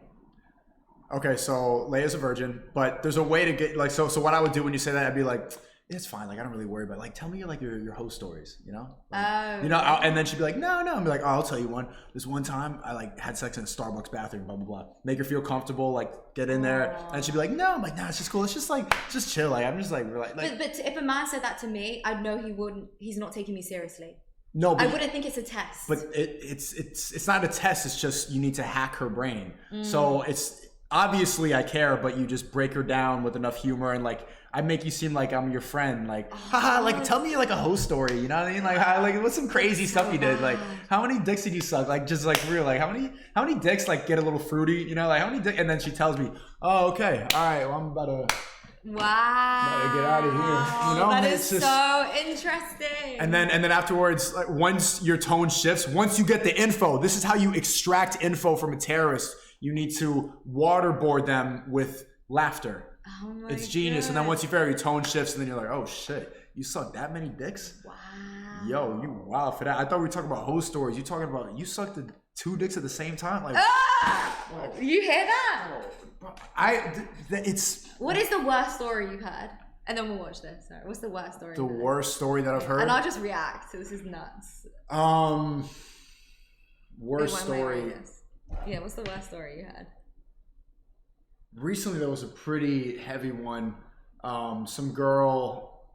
Okay, so Layah's a virgin, but there's a way to get, like, so what I would do when you say that, I'd be like, it's fine, like, I don't really worry about it. Like, tell me your hoe stories, you know? Like, you know, and then she'd be like, no. I'm like, oh, I'll tell you one. This one time, I, like, had sex in a Starbucks bathroom, blah, blah, blah. Make her feel comfortable, like, get in there. And she'd be like, no. I'm like, nah, it's just cool. It's just, like, just chill. Like, I'm just, like but if a man said that to me, I'd know he's not taking me seriously. No, but I wouldn't think it's a test. But it's not a test. It's just you need to hack her brain. So it's obviously I care, but you just break her down with enough humor and, like, I make you seem like I'm your friend, like, haha, like, tell me, like, a hoe story, you know what I mean? Like, what's some crazy stuff you did? Like, how many dicks did you suck? Like, just, like, real, like, how many dicks, like, get a little fruity, you know? Like, how many dicks? And then she tells me, oh, okay, all right, well, I'm about to get out of here, you know? That is just so interesting. And then afterwards, like, once your tone shifts, once you get the info, this is how you extract info from a terrorist. You need to waterboard them with laughter. Oh my it's genius. And then once you figure out your tone shifts, and then you're like, oh shit, you sucked that many dicks? Wow. Yo, you wild for that. I thought we were talking about hoe stories. You talking about you sucked the 2 dicks at the same time? Like, you hear that? It's. What is the worst story you've heard? And then we'll watch this. Sorry. What's the worst story? The worst story that I've heard? And I'll just react. So this is nuts. Worst story. Yeah, what's the worst story you had? Recently, there was a pretty heavy one. Some girl.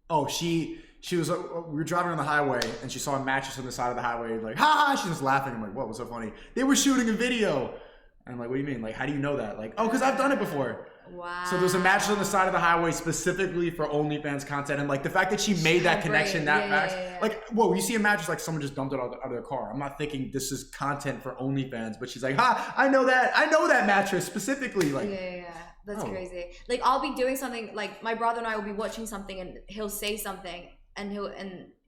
Oh, she was. We were driving on the highway, and she saw a mattress on the side of the highway. Like, ha ha! She was laughing. I'm like, what? What's so funny? They were shooting a video. And I'm like, what do you mean? Like, how do you know that? Like, oh, because I've done it before. Wow. So there's a mattress on the side of the highway specifically for OnlyFans content, and, like, the fact that she made that connection that fast, like, whoa, you see a mattress, like, someone just dumped it out of their car. I'm not thinking this is content for OnlyFans, but she's like, ha, I know that mattress specifically, like. Yeah. That's crazy. Like, I'll be doing something, like, my brother and I will be watching something, and he'll say something, and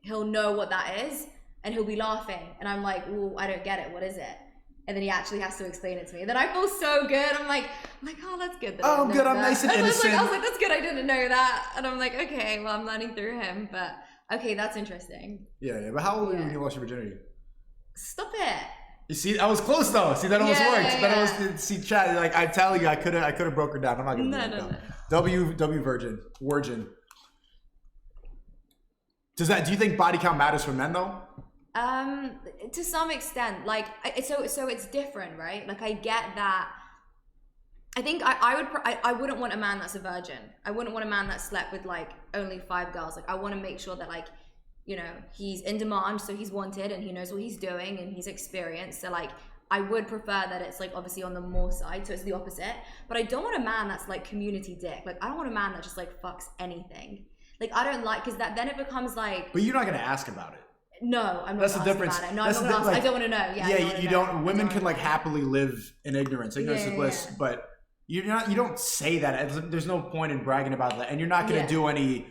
he'll know what that is, and he'll be laughing, and I'm like, well, I don't get it. What is it? And then he actually has to explain it to me. Then I feel so good. I'm like, oh, that's good. Oh, good. I'm nice and innocent. I was like, that's good. I didn't know that. And I'm like, okay, well, I'm learning through him. But okay, that's interesting. Yeah. But how old were you when you lost your virginity? Stop it. You see, I was close though. See, that almost worked. That almost see, chat. Like, I tell you, I could have broke her down. I'm not gonna do that. No. W virgin. Do you think body count matters for men though? To some extent, like, so it's different, right? Like, I get that. I think I wouldn't want a man that's a virgin. I wouldn't want a man that slept with, like, only 5 girls. Like, I want to make sure that, like, you know, he's in demand, so he's wanted, and he knows what he's doing, and he's experienced. So, like, I would prefer that it's, like, obviously on the more side, so it's the opposite. But I don't want a man that's, like, community dick. Like, I don't want a man that just, like, fucks anything. Like, I don't like, because then it becomes like. But you're not gonna ask about it. No, I'm not. That's the difference. About it. No, I'm not gonna ask. Like, I don't want to know. Yeah, you don't. Women can, like, happily live in ignorance. Ignorance is bliss. But you don't say that. There's no point in bragging about that, and you're not gonna do any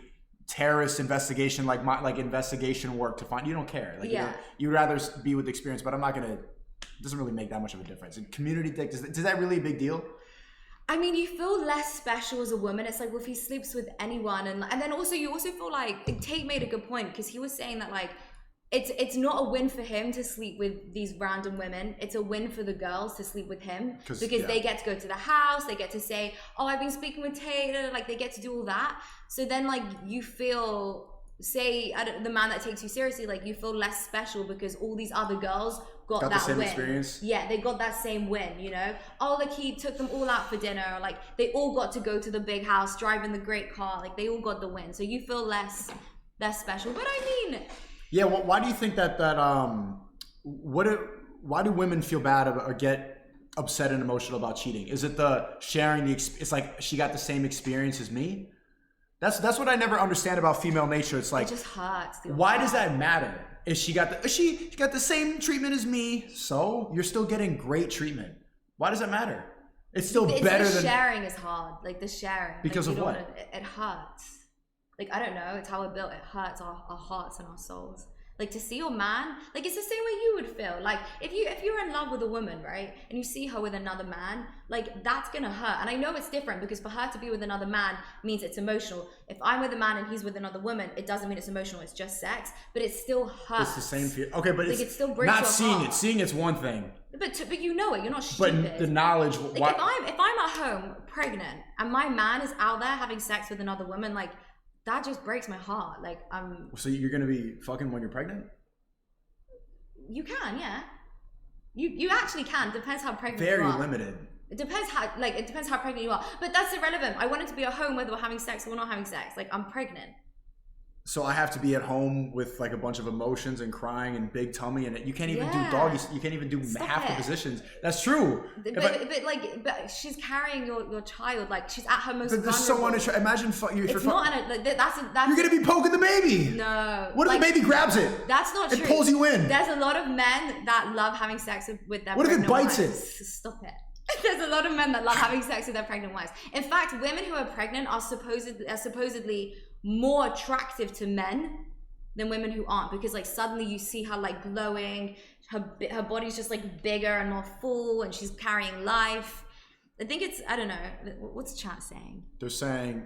terrorist investigation like investigation work to find. You don't care. Like, you'd rather be with experience. But I'm not gonna. It doesn't really make that much of a difference. And community dick, does that really a big deal? I mean, you feel less special as a woman. It's like, well, if he sleeps with anyone, and then also you also feel like Tate made a good point, because he was saying that like it's not a win for him to sleep with these random women. It's a win for the girls to sleep with him, because they get to go to the house, they get to say, oh, I've been speaking with Tate, like they get to do all that. So then like you feel, say the man that takes you seriously, like you feel less special because all these other girls got that the same win. Experience. Yeah, they got that same win, you know? Oh, like he took them all out for dinner, or like they all got to go to the big house, driving the great car, like they all got the win. So you feel less special. But I mean, yeah, well, why do you think that why do women feel bad or get upset and emotional about cheating? Is it the sharing it's like she got the same experience as me? That's what I never understand about female nature. It's like, it just hurts. Why does that matter? Is she got the same treatment as me? So you're still getting great treatment. Why does that matter? It's still better than sharing is hard. Like the sharing. Because like, of what? It hurts. Like I don't know. It's how we're built. It hurts our hearts and our souls. Like to see your man, like it's the same way you would feel. Like if you're in love with a woman, right, and you see her with another man, like that's gonna hurt. And I know it's different, because for her to be with another man means it's emotional. If I'm with a man and he's with another woman, it doesn't mean it's emotional. It's just sex, but it still hurts. It's the same feel. Okay, but like it still breaks not your seeing heart. it. Seeing it's one thing. But you know it. You're not stupid. But the knowledge. Like if I'm at home pregnant and my man is out there having sex with another woman, like that just breaks my heart. Like So you're gonna be fucking when you're pregnant? You can, yeah. You actually can. Depends how pregnant Very you are. limited. It depends how pregnant you are. But that's irrelevant. I wanted to be at home whether we're having sex or we're not having sex. Like I'm pregnant. So I have to be at home with like a bunch of emotions and crying and big tummy, and you can't even do doggies. You can't even do half the positions. That's true. But she's carrying your child. Like she's at her most vulnerable. So imagine it's not. That's you're gonna be poking the baby. No. What if the baby grabs it? That's not true. It pulls you in. There's a lot of men that love having sex with their. What if it bites wives. it? Stop it. There's a lot of men that love having sex with their pregnant wives. In fact, women who are pregnant are supposedly more attractive to men than women who aren't, because like suddenly you see her like glowing, her body's just like bigger and more full, and she's carrying life. I think it's, I don't know, what's chat saying? They're saying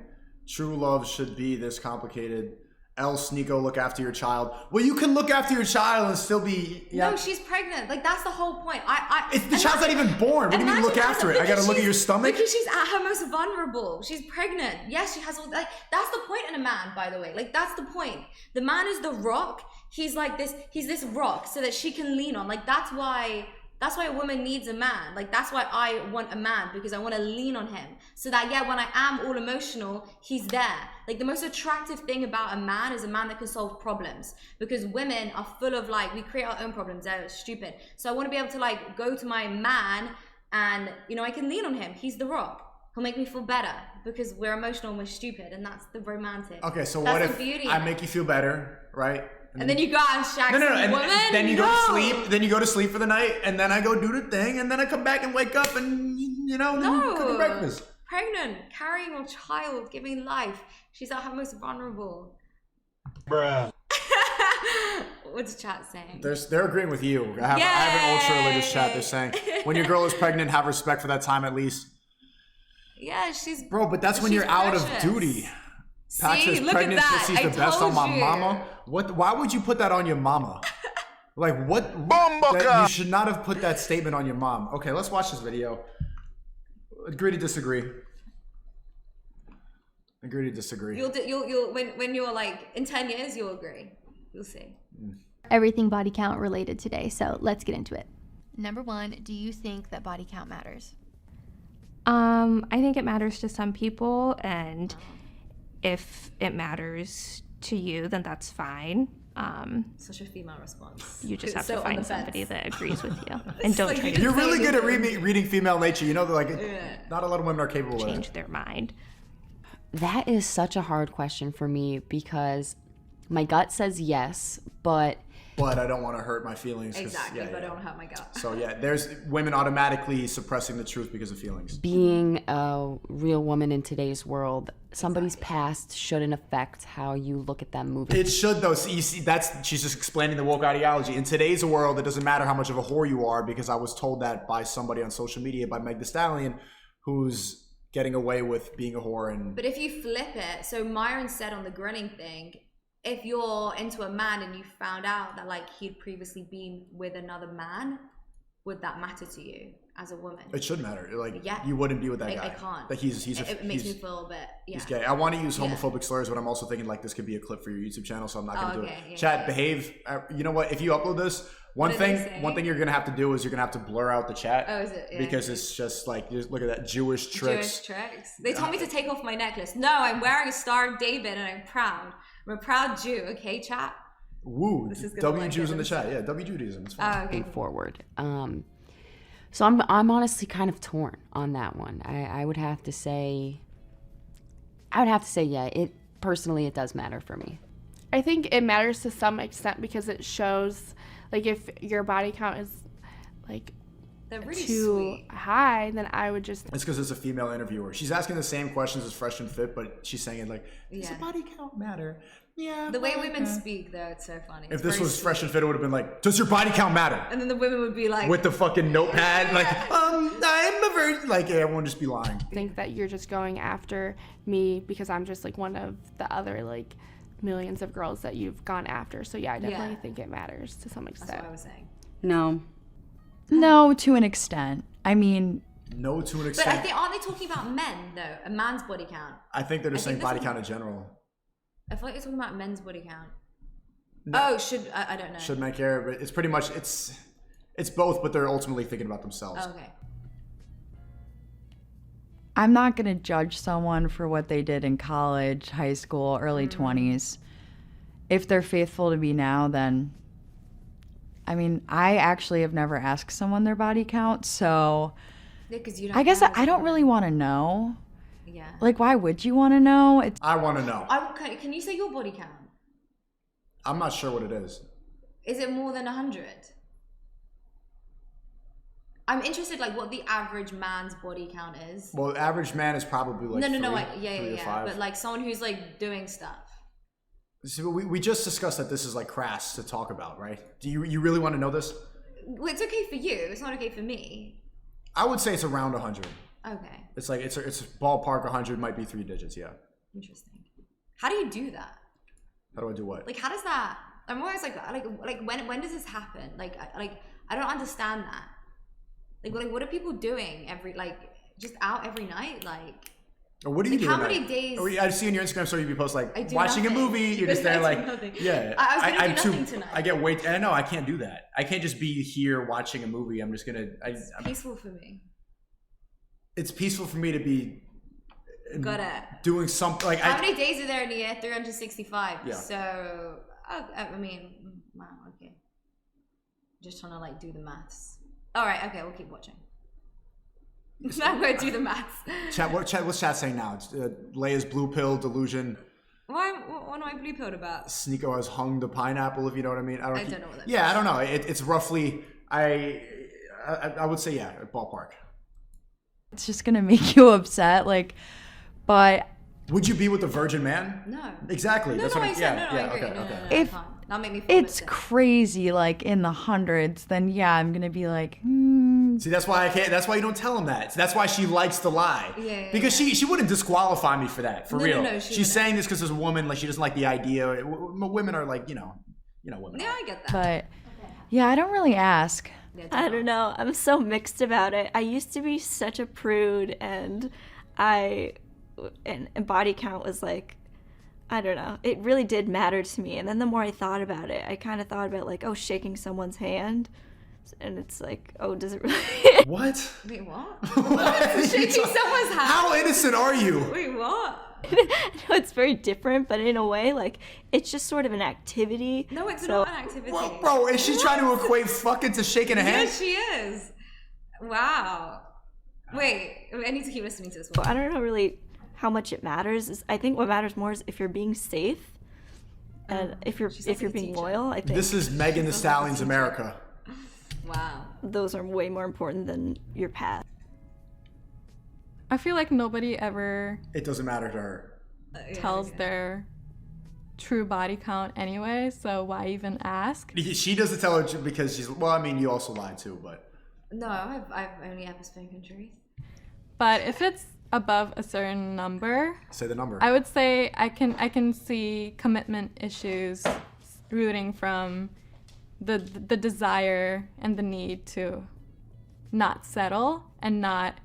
true love should be this complicated. Else, Nico, look after your child. Well, you can look after your child and still be. Yeah. No, she's pregnant. Like that's the whole point. The child's not even born. What do you mean look after it? I gotta look at your stomach. Because she's at her most vulnerable. She's pregnant. Yes, she has all. Like that's the point in a man, by the way. Like that's the point. The man is the rock. He's like this. He's this rock so that she can lean on. Like that's why a woman needs a man. Like that's why I want a man, because I want to lean on him so that when I am all emotional, he's there. Like the most attractive thing about a man is a man that can solve problems, because women are full of we create our own problems. They're stupid. So I want to be able to go to my man and I can lean on him. He's the rock. He'll make me feel better because we're emotional and we're stupid, and that's the romantic. Okay, so that's what if beauty I make you feel better, right? And then you go out and shag some woman? Then you go to sleep. Then you go to sleep for the night, and then I go do the thing, and then I come back and wake up, and then cook breakfast. Pregnant, carrying your child, giving life. She's at her most vulnerable. Bruh. What's chat saying? They're agreeing with you. I have an ultra religious chat. They're saying when your girl is pregnant, have respect for that time at least. Yeah, she's. Bro, but that's when you're out of duty. Pat says pregnant pussy's the best on my mama. What? Why would you put that on your mama? Like what? You should not have put that statement on your mom. Okay, let's watch this video. Agree to disagree. Agree to disagree. You'll when you're in 10 years, you'll agree. You'll see. Everything body count related today, so let's get into it. Number 1, do you think that body count matters? I think it matters to some people, and if it matters to you, then that's fine. Such a female response. You just have to find somebody that agrees with you, and don't try to. You're really good at reading female nature. Not a lot of women are capable of change their mind. That is such a hard question for me because my gut says yes, but I don't want to hurt my feelings. Exactly, but I don't want to hurt my gut. So there's women automatically suppressing the truth because of feelings. Being a real woman in today's world, somebody's past shouldn't affect how you look at them moving. It should though. So you see, she's just explaining the woke ideology. In today's world, it doesn't matter how much of a whore you are, because I was told that by somebody on social media, by Meg Thee Stallion, who's getting away with being a whore. And But if you flip it, so Myron said on the grilling thing, if you're into a man and you found out that like he'd previously been with another man, would that matter to you as a woman? it should matter. Like, Yeah. you wouldn't be with that guy. I can't. Like, it makes me feel a bit, he's gay. I want to use homophobic slurs, but I'm also thinking like this could be a clip for your YouTube channel, so I'm not going to do it. Yeah, Chat, behave. You know what? If you upload this, one thing you're going to have to do is you're going to have to blur out the chat. Oh, is it? Yeah, because it's just like, just look at that Jewish tricks. Jewish tricks. They told me to take off my necklace. No, I'm wearing a Star of David and I'm proud. I'm a proud Jew, okay, chat? Woo. This is gonna, W like, Jews get in the them chat. Yeah, W Judaism. It's fine. Okay. Forward. So I'm honestly kind of torn on that one. I would have to say, yeah, it personally, it does matter for me. I think it matters to some extent because it shows, like, if your body count is like They're really too high, then I would just. It's because it's a female interviewer. She's asking the same questions as Fresh and Fit, but she's saying it like, does the body count matter? Yeah. The way women speak, though, it's so funny. If this was Fresh and Fit, it would have been like, does your body count matter? And then the women would be like, with the fucking notepad, like, I'm a virgin. Like, everyone would just be lying. Think that you're just going after me because I'm just like one of the other like millions of girls that you've gone after. So yeah, I definitely think it matters to some extent. That's what I was saying. No, to an extent. I mean, no, to an But extent. aren't they talking about men, though? A man's body count? I think they're just saying body count in general. I feel like they're talking about men's body count. No. I don't know. Should men care? But it's pretty much, it's both, but they're ultimately thinking about themselves. Oh, okay. I'm not going to judge someone for what they did in college, high school, early 20s. If they're faithful to me now, then, I mean, I actually have never asked someone their body count, so Yeah, 'cause you don't I guess know. I don't really want to know. Yeah. Like, why would you want to know? I want to know. Can you say your body count? I'm not sure what it is. Is it more than 100? I'm interested, like, what the average man's body count is. Well, average man is probably like No, three to yeah. five. But like someone who's like doing stuff. So we just discussed that this is like crass to talk about, right? Do you really want to know this? Well, it's okay for you. It's not okay for me. I would say it's around 100. Okay. It's like it's ballpark 100 might be 3 digits. Yeah. Interesting. How do you do that? How do I do what? Like, how does that? I'm always like when does this happen? Like I don't understand that. Like what are people doing just out every night? Like, or what do you do? How many days? I see on your Instagram story you post like watching nothing. a movie. You're just there like, yeah. I was gonna do nothing tonight. I get way. I know I can't do that. I can't just be here watching a movie. I'm just gonna. It's peaceful for me. It's peaceful for me to be. Good at doing something like. How many days are there in a year? 365. Yeah. So I mean, wow. Okay. Just trying to like do the maths. All right. Okay, we'll keep watching. I'm going to do the maths. What's chat saying now? It's, Layah's blue pill delusion. What am I blue pilled about? Sneeko has hung the pineapple, if you know what I mean. I don't know what that means. I don't know. It's roughly. I would say ballpark. It's just gonna make you upset, but. Would you be with a virgin man? No. Exactly. That's what I said. I agree. Okay. If That'll make me feel it's crazy, like in the hundreds, then yeah, I'm gonna be like, See, that's why I can't. That's why you don't tell him that. That's why she likes to lie. Yeah. Because she wouldn't disqualify me for that. For real. No, She's saying this because as a woman, like she doesn't like the idea. Women are like, women. Yeah, I get that. But yeah, I don't really ask. I don't know. I'm so mixed about it. I used to be such a prude, and body count was like, I don't know. It really did matter to me. And then the more I thought about it, I kind of thought about like, oh, shaking someone's hand. And it's like, oh, does it really? What? Wait, what? What? Shaking someone's hand? How innocent are you? Wait, what? No, it's very different, but in a way, like, it's just sort of an activity. No, it's not an activity. Well, bro, is she trying to equate fucking to shaking a hand? Yes, she is. Wow. Wait, I need to keep listening to this one. I don't know really how much it matters. I think what matters more is if you're being safe and if you're being loyal. I think this is Megan Thee Stallion's America. Wow. Those are way more important than your past. I feel like nobody ever It doesn't matter to her. tells their true body count anyway, so why even ask? She doesn't tell her because she's. Well, I mean, you also lied too, but. No, I've only ever spoken truth. But if it's above a certain number. Say the number. I would say I can see commitment issues rooting from the desire and the need to not settle and not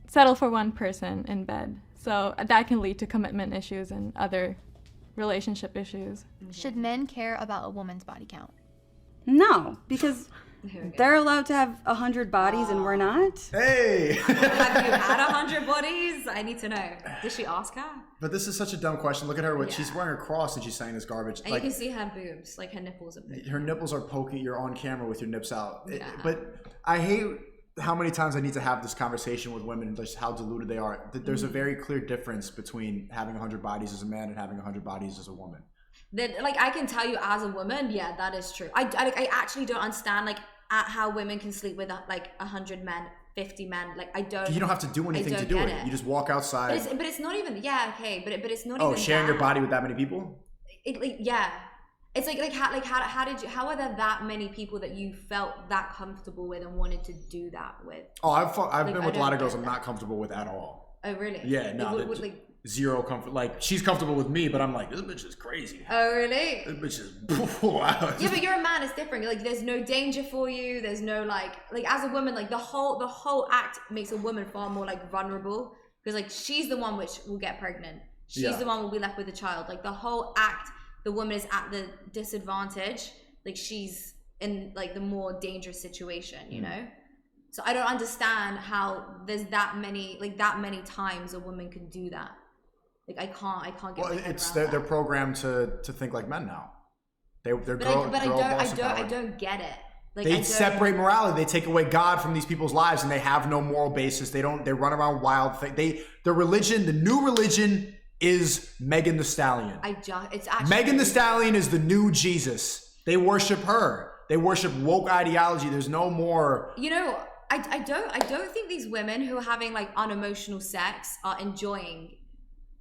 settle for one person in bed. So that can lead to commitment issues and other relationship issues. Should men care about a woman's body count? No, because they're allowed to have 100 bodies and we're not. Hey! Have you had 100 bodies? I need to know. Did she ask her? But this is such a dumb question. Look at her. She's wearing a cross and she's saying this garbage. And you can see her boobs, like her nipples are big. Her nipples are poking. You're on camera with your nips out. Yeah. But I hate how many times I need to have this conversation with women, just how deluded they are. There's a very clear difference between having 100 bodies as a man and having 100 bodies as a woman. That, like, I can tell you as a woman, yeah, that is true. I actually don't understand, like, how women can sleep with, like, 100 men, 50 men. Like, I don't. You don't have to do anything to do it. You just walk outside. But it's not even, yeah, okay, but it's not even. Oh, sharing your body with that many people? Yeah. It's how are there that many people that you felt that comfortable with and wanted to do that with? Oh, I've been with a lot of girls I'm not comfortable with at all. Oh, really? Yeah, no. Zero comfort. Like, she's comfortable with me, but I'm like, this bitch is crazy. Oh, really? This bitch is wow. Yeah, but you're a man. It's different. Like, there's no danger for you. There's no like as a woman, like the whole act makes a woman far more like vulnerable because like she's the one which will get pregnant. She's the one who will be left with a child. Like the whole act, the woman is at the disadvantage. Like she's in like the more dangerous situation, you know. So I don't understand how there's that many times a woman can do that. Like I can't get. Well, it's they're programmed to think like men now. They're I don't get it. Like, they separate morality. They take away God from these people's lives, and they have no moral basis. They run around wild. The religion, the new religion, is Megan Thee Stallion. It's actually Megan Thee Stallion is the new Jesus. They worship her. They worship woke ideology. There's no more. You know, I don't think these women who are having like unemotional sex are enjoying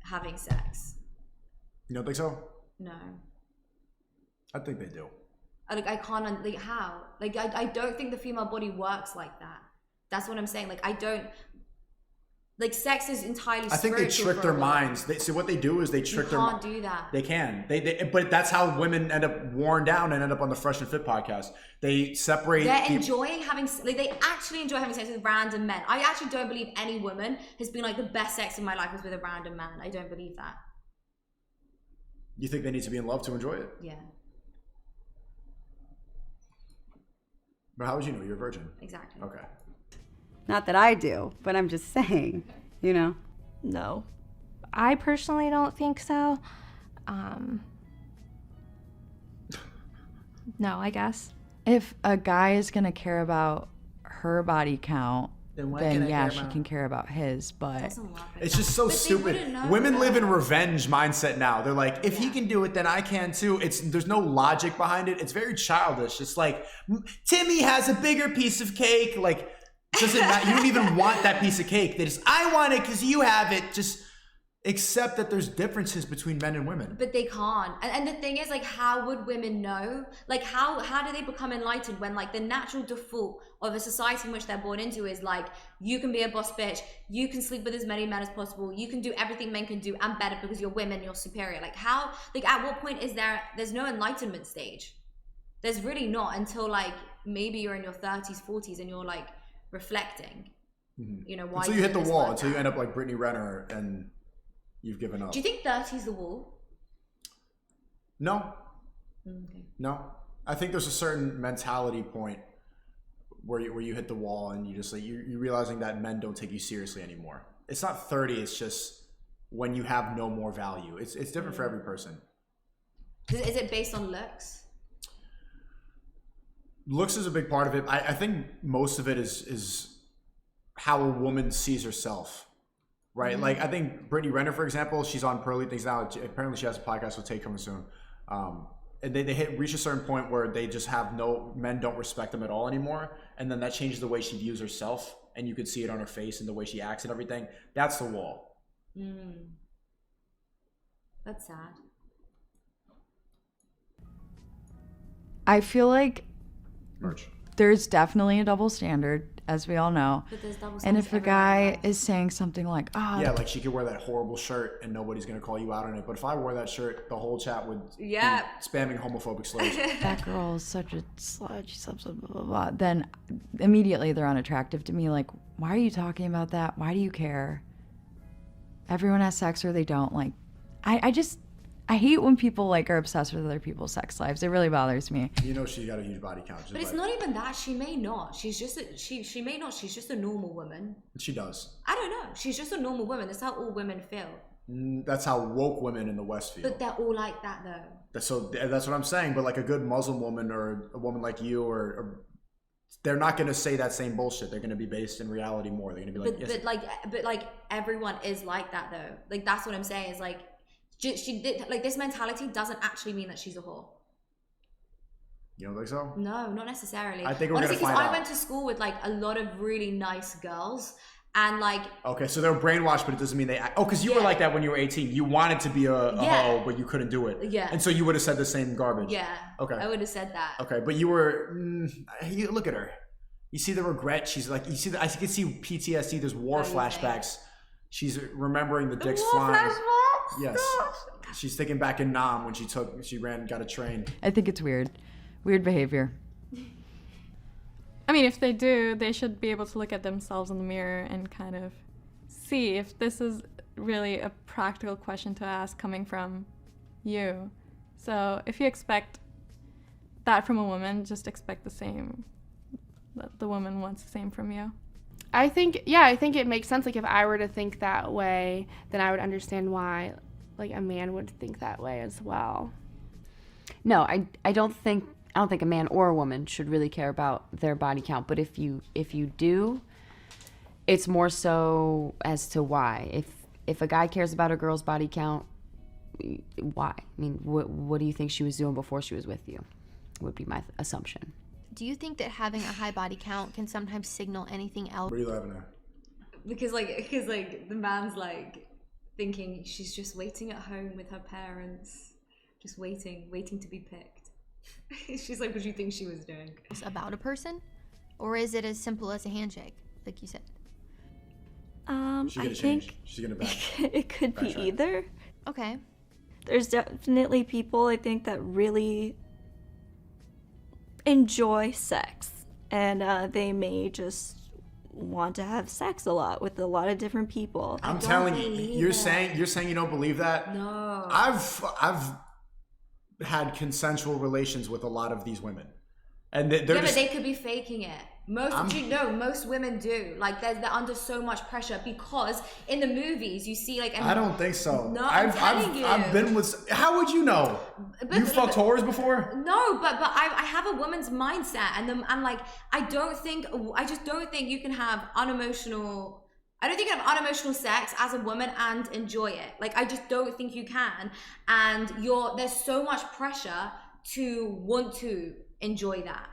having sex. You don't think so? No. I think they do. Like I can't like how. Like I don't think the female body works like that. That's what I'm saying. Like I don't. Like sex is entirely. I think they trick their minds. So what they do is they trick their. You can't do that. They can. But that's how women end up worn down and end up on the Fresh and Fit podcast. They separate. They're enjoying having. Like they actually enjoy having sex with random men. I actually don't believe any woman has been like the best sex in my life was with a random man. I don't believe that. You think they need to be in love to enjoy it? Yeah. But how would you know? You're a virgin. Exactly. Okay. Not that I do, but I'm just saying, you know. No. I personally don't think so. No, I guess. If a guy is going to care about her body count, then yeah, she can care about his, but it's just so stupid. Women live in revenge mindset now. They're like, if he can do it, then I can too. There's no logic behind it. It's very childish. It's like, Timmy has a bigger piece of cake. Like, doesn't matter. You don't even want that piece of cake. They just, I want it because you have it. Just accept that there's differences between men and women. But they can't. And the thing is, like, how would women know? Like, how do they become enlightened when, like, the natural default of a society in which they're born into is, like, you can be a boss bitch, you can sleep with as many men as possible, you can do everything men can do and better because you're women, you're superior. Like, how, like, at what point is there's no enlightenment stage? There's really not until, like, maybe you're in your 30s, 40s and you're, like, reflecting. Mm-hmm. You know, why until you hit the wall, until you end up like Brittany Renner and you've given up. Do you think 30's the wall? No. Okay. No. I think there's a certain mentality point where you hit the wall and you just like you're realizing that men don't take you seriously anymore. It's not 30, it's just when you have no more value. It's different for every person. Is it based on looks? Looks is a big part of it. I think most of it is how a woman sees herself. Right, mm-hmm. Like I think Brittany Renner, for example, she's on Pearly Things now. Apparently, she has a podcast with Tate coming soon. And they reach a certain point where they just have men don't respect them at all anymore, and then that changes the way she views herself, and you could see it on her face and the way she acts and everything. That's the wall. That's sad. I feel like there's definitely a double standard, as we all know. But there's double And standards if a guy is saying something like, "Oh, Yeah, like she could wear that horrible shirt and nobody's gonna call you out on it. But if I wore that shirt, the whole chat would be spamming homophobic slurs. that girl is such a slut, she's blah, blah, blah, blah," then immediately they're unattractive to me. Like, why are you talking about that? Why do you care? Everyone has sex or they don't. Like, I hate when people like are obsessed with other people's sex lives. It really bothers me. You know she's got a huge body count. But it's not even that. She may not. She's just she may not. She's just a normal woman. She does. I don't know. She's just a normal woman. That's how all women feel. That's how woke women in the West feel. But they're all like that though. So that's what I'm saying. But like a good Muslim woman or a woman like you, or they're not going to say that same bullshit. They're going to be based in reality more. They're going to be like, but like everyone is like that though. Like that's what I'm saying. Is like she did like this mentality doesn't actually mean that she's a whore. You don't think so? No, not necessarily. I think we're honestly, because I went to school with like a lot of really nice girls. And like, okay, so they're brainwashed, but it doesn't mean they. Because you were like that when you were 18. You wanted to be a hoe, but you couldn't do it. Yeah. And so you would have said the same garbage. Yeah. Okay. I would have said that. Okay, but you were. You look at her. You see the regret. She's like, you see. I can see PTSD. There's war flashbacks. She's remembering the dicks flying. Yes. She's thinking back in Nam when she ran, got a train. I think it's weird behavior. I mean, if they do, they should be able to look at themselves in the mirror and kind of see if this is really a practical question to ask coming from you. So if you expect that from a woman, just expect the same, that the woman wants the same from you. I think it makes sense. Like, if I were to think that way, then I would understand why, like, a man would think that way as well. No, I don't think a man or a woman should really care about their body count. But if you do, it's more so as to why. If a guy cares about a girl's body count, why? I mean, what do you think she was doing before she was with you? Would be my assumption. Do you think that having a high body count can sometimes signal anything else? What are you laughing at? Because the man's like thinking she's just waiting at home with her parents, just waiting to be picked. She's like, what do you think she was doing? About a person? Or is it as simple as a handshake, like you said? I think she's gonna back. It could be either. Okay. There's definitely people I think that really enjoy sex, and they may just want to have sex a lot with a lot of different people. I'm telling you, you're saying you don't believe that? No. I've had consensual relations with a lot of these women, and they're but they could be faking it. Most women do. Like they're under so much pressure because in the movies you see like. I don't think so. No, I've been with. How would you know? You fucked whores before? No, but I have a woman's mindset, and like I just don't think you can have unemotional. I don't think you can have unemotional sex as a woman and enjoy it. Like I just don't think you can, and there's so much pressure to want to enjoy that.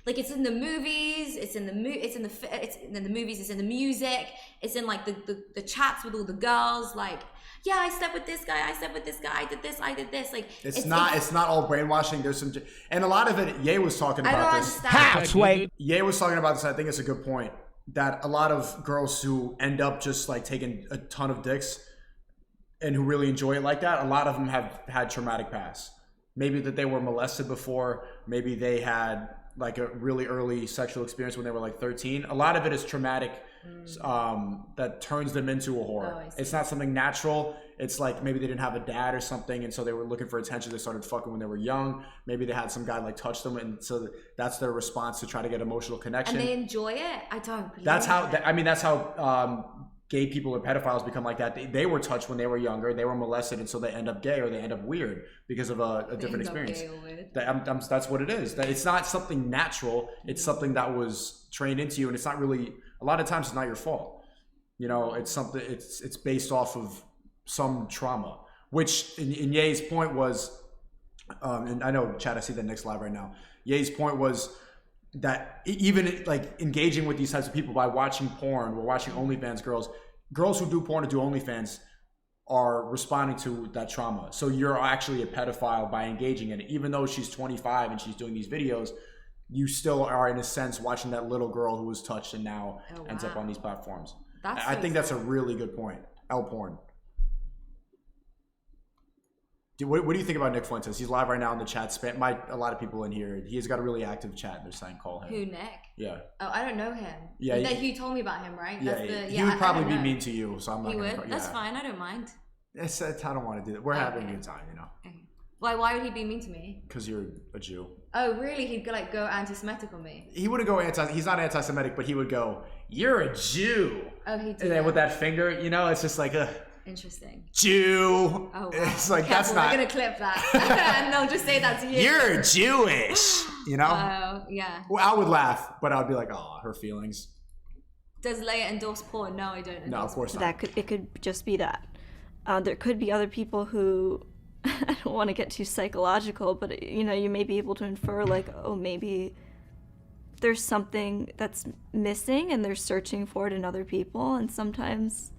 Like it's in the movies, it's in the movies, it's in the music, it's in like the chats with all the girls. Like, yeah, I slept with this guy, I did this. Like it's not all brainwashing. There's some, and a lot of it. Ye was talking about this. Ye was talking about this. I think it's a good point that a lot of girls who end up just like taking a ton of dicks and who really enjoy it like that, a lot of them have had traumatic past. Maybe that they were molested before. Maybe they had like a really early sexual experience when they were like 13. A lot of it is traumatic that turns them into a whore. Oh, it's not something natural. It's like maybe they didn't have a dad or something, and so they were looking for attention. They started fucking when they were young. Maybe they had some guy like touch them, and so that's their response to try to get emotional connection. And they enjoy it? I don't believe that's how, it. That's how gay people or pedophiles become like that. They were touched when they were younger. They were molested, and so they end up gay or they end up weird because of a different experience. That's what it is. That it's not something natural. It's something that was trained into you, and it's not really. A lot of times, it's not your fault. You know, it's something. It's based off of some trauma. Which, in Ye's point was, and I know Chad, I see the next live right now. Ye's point was that even like engaging with these types of people by watching porn, we're watching OnlyFans girls who do porn and do OnlyFans are responding to that trauma. So you're actually a pedophile by engaging in it. Even though she's 25 and she's doing these videos, you still are in a sense watching that little girl who was touched and now ends up on these platforms. I think that's a really good point. Hailpern. What do you think about Nick Fuentes? He's live right now in the chat. A lot of people in here. He's got a really active chat. They're saying call him. Who, Nick? Yeah. Oh, I don't know him. Yeah. You told me about him, right? Yeah. He would probably be mean to you, so I'm not. He would. Yeah. That's fine. I don't mind. I don't want to do that. We're having a good time, you know. Okay. Why would he be mean to me? Because you're a Jew. Oh, really? He'd go anti-Semitic on me. He wouldn't go he's not anti-Semitic, but he would go, "You're a Jew." Oh, he did. And then with that finger, you know, it's just like interesting. Jew. Oh, wow. It's like, Careful, that's not. We're gonna clip that, and they'll just say that to you. You're Jewish. You know. Oh, yeah. Well, I would laugh, but I'd be like, "Oh, her feelings." Does Layah endorse porn? No, I don't endorse. No, of course not. It could just be that. There could be other people who, I don't want to get too psychological, but you know, you may be able to infer like, oh, maybe there's something that's missing and they're searching for it in other people, and sometimes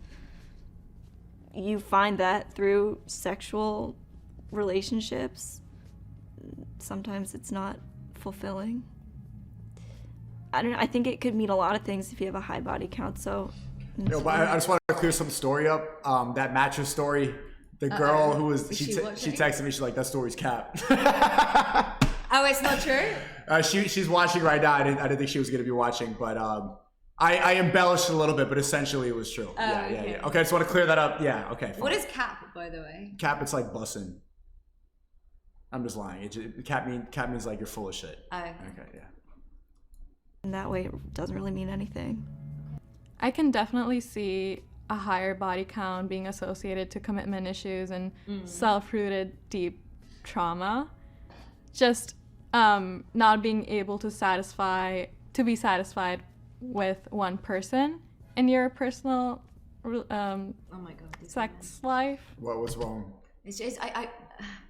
you find that through sexual relationships. Sometimes it's not fulfilling. I don't know. I think it could mean a lot of things if you have a high body count. So. But I just want to clear some story up. That mattress story. The girl who was she texted me. She's like, "That story's cap." Oh, it's not true. She's watching right now. I didn't think she was gonna be watching, but I embellished a little bit, but essentially it was true. Yeah. Okay, I just want to clear that up. Yeah. Okay. Fine. What is cap, by the way? Cap? It's like bussin'. I'm just lying. Cap means like you're full of shit. Oh. Okay. Yeah. In that way, it doesn't really mean anything. I can definitely see a higher body count being associated to commitment issues and self-rooted deep trauma. Just not being able to be satisfied with one person in your personal oh my God, sex life. What's wrong? It's just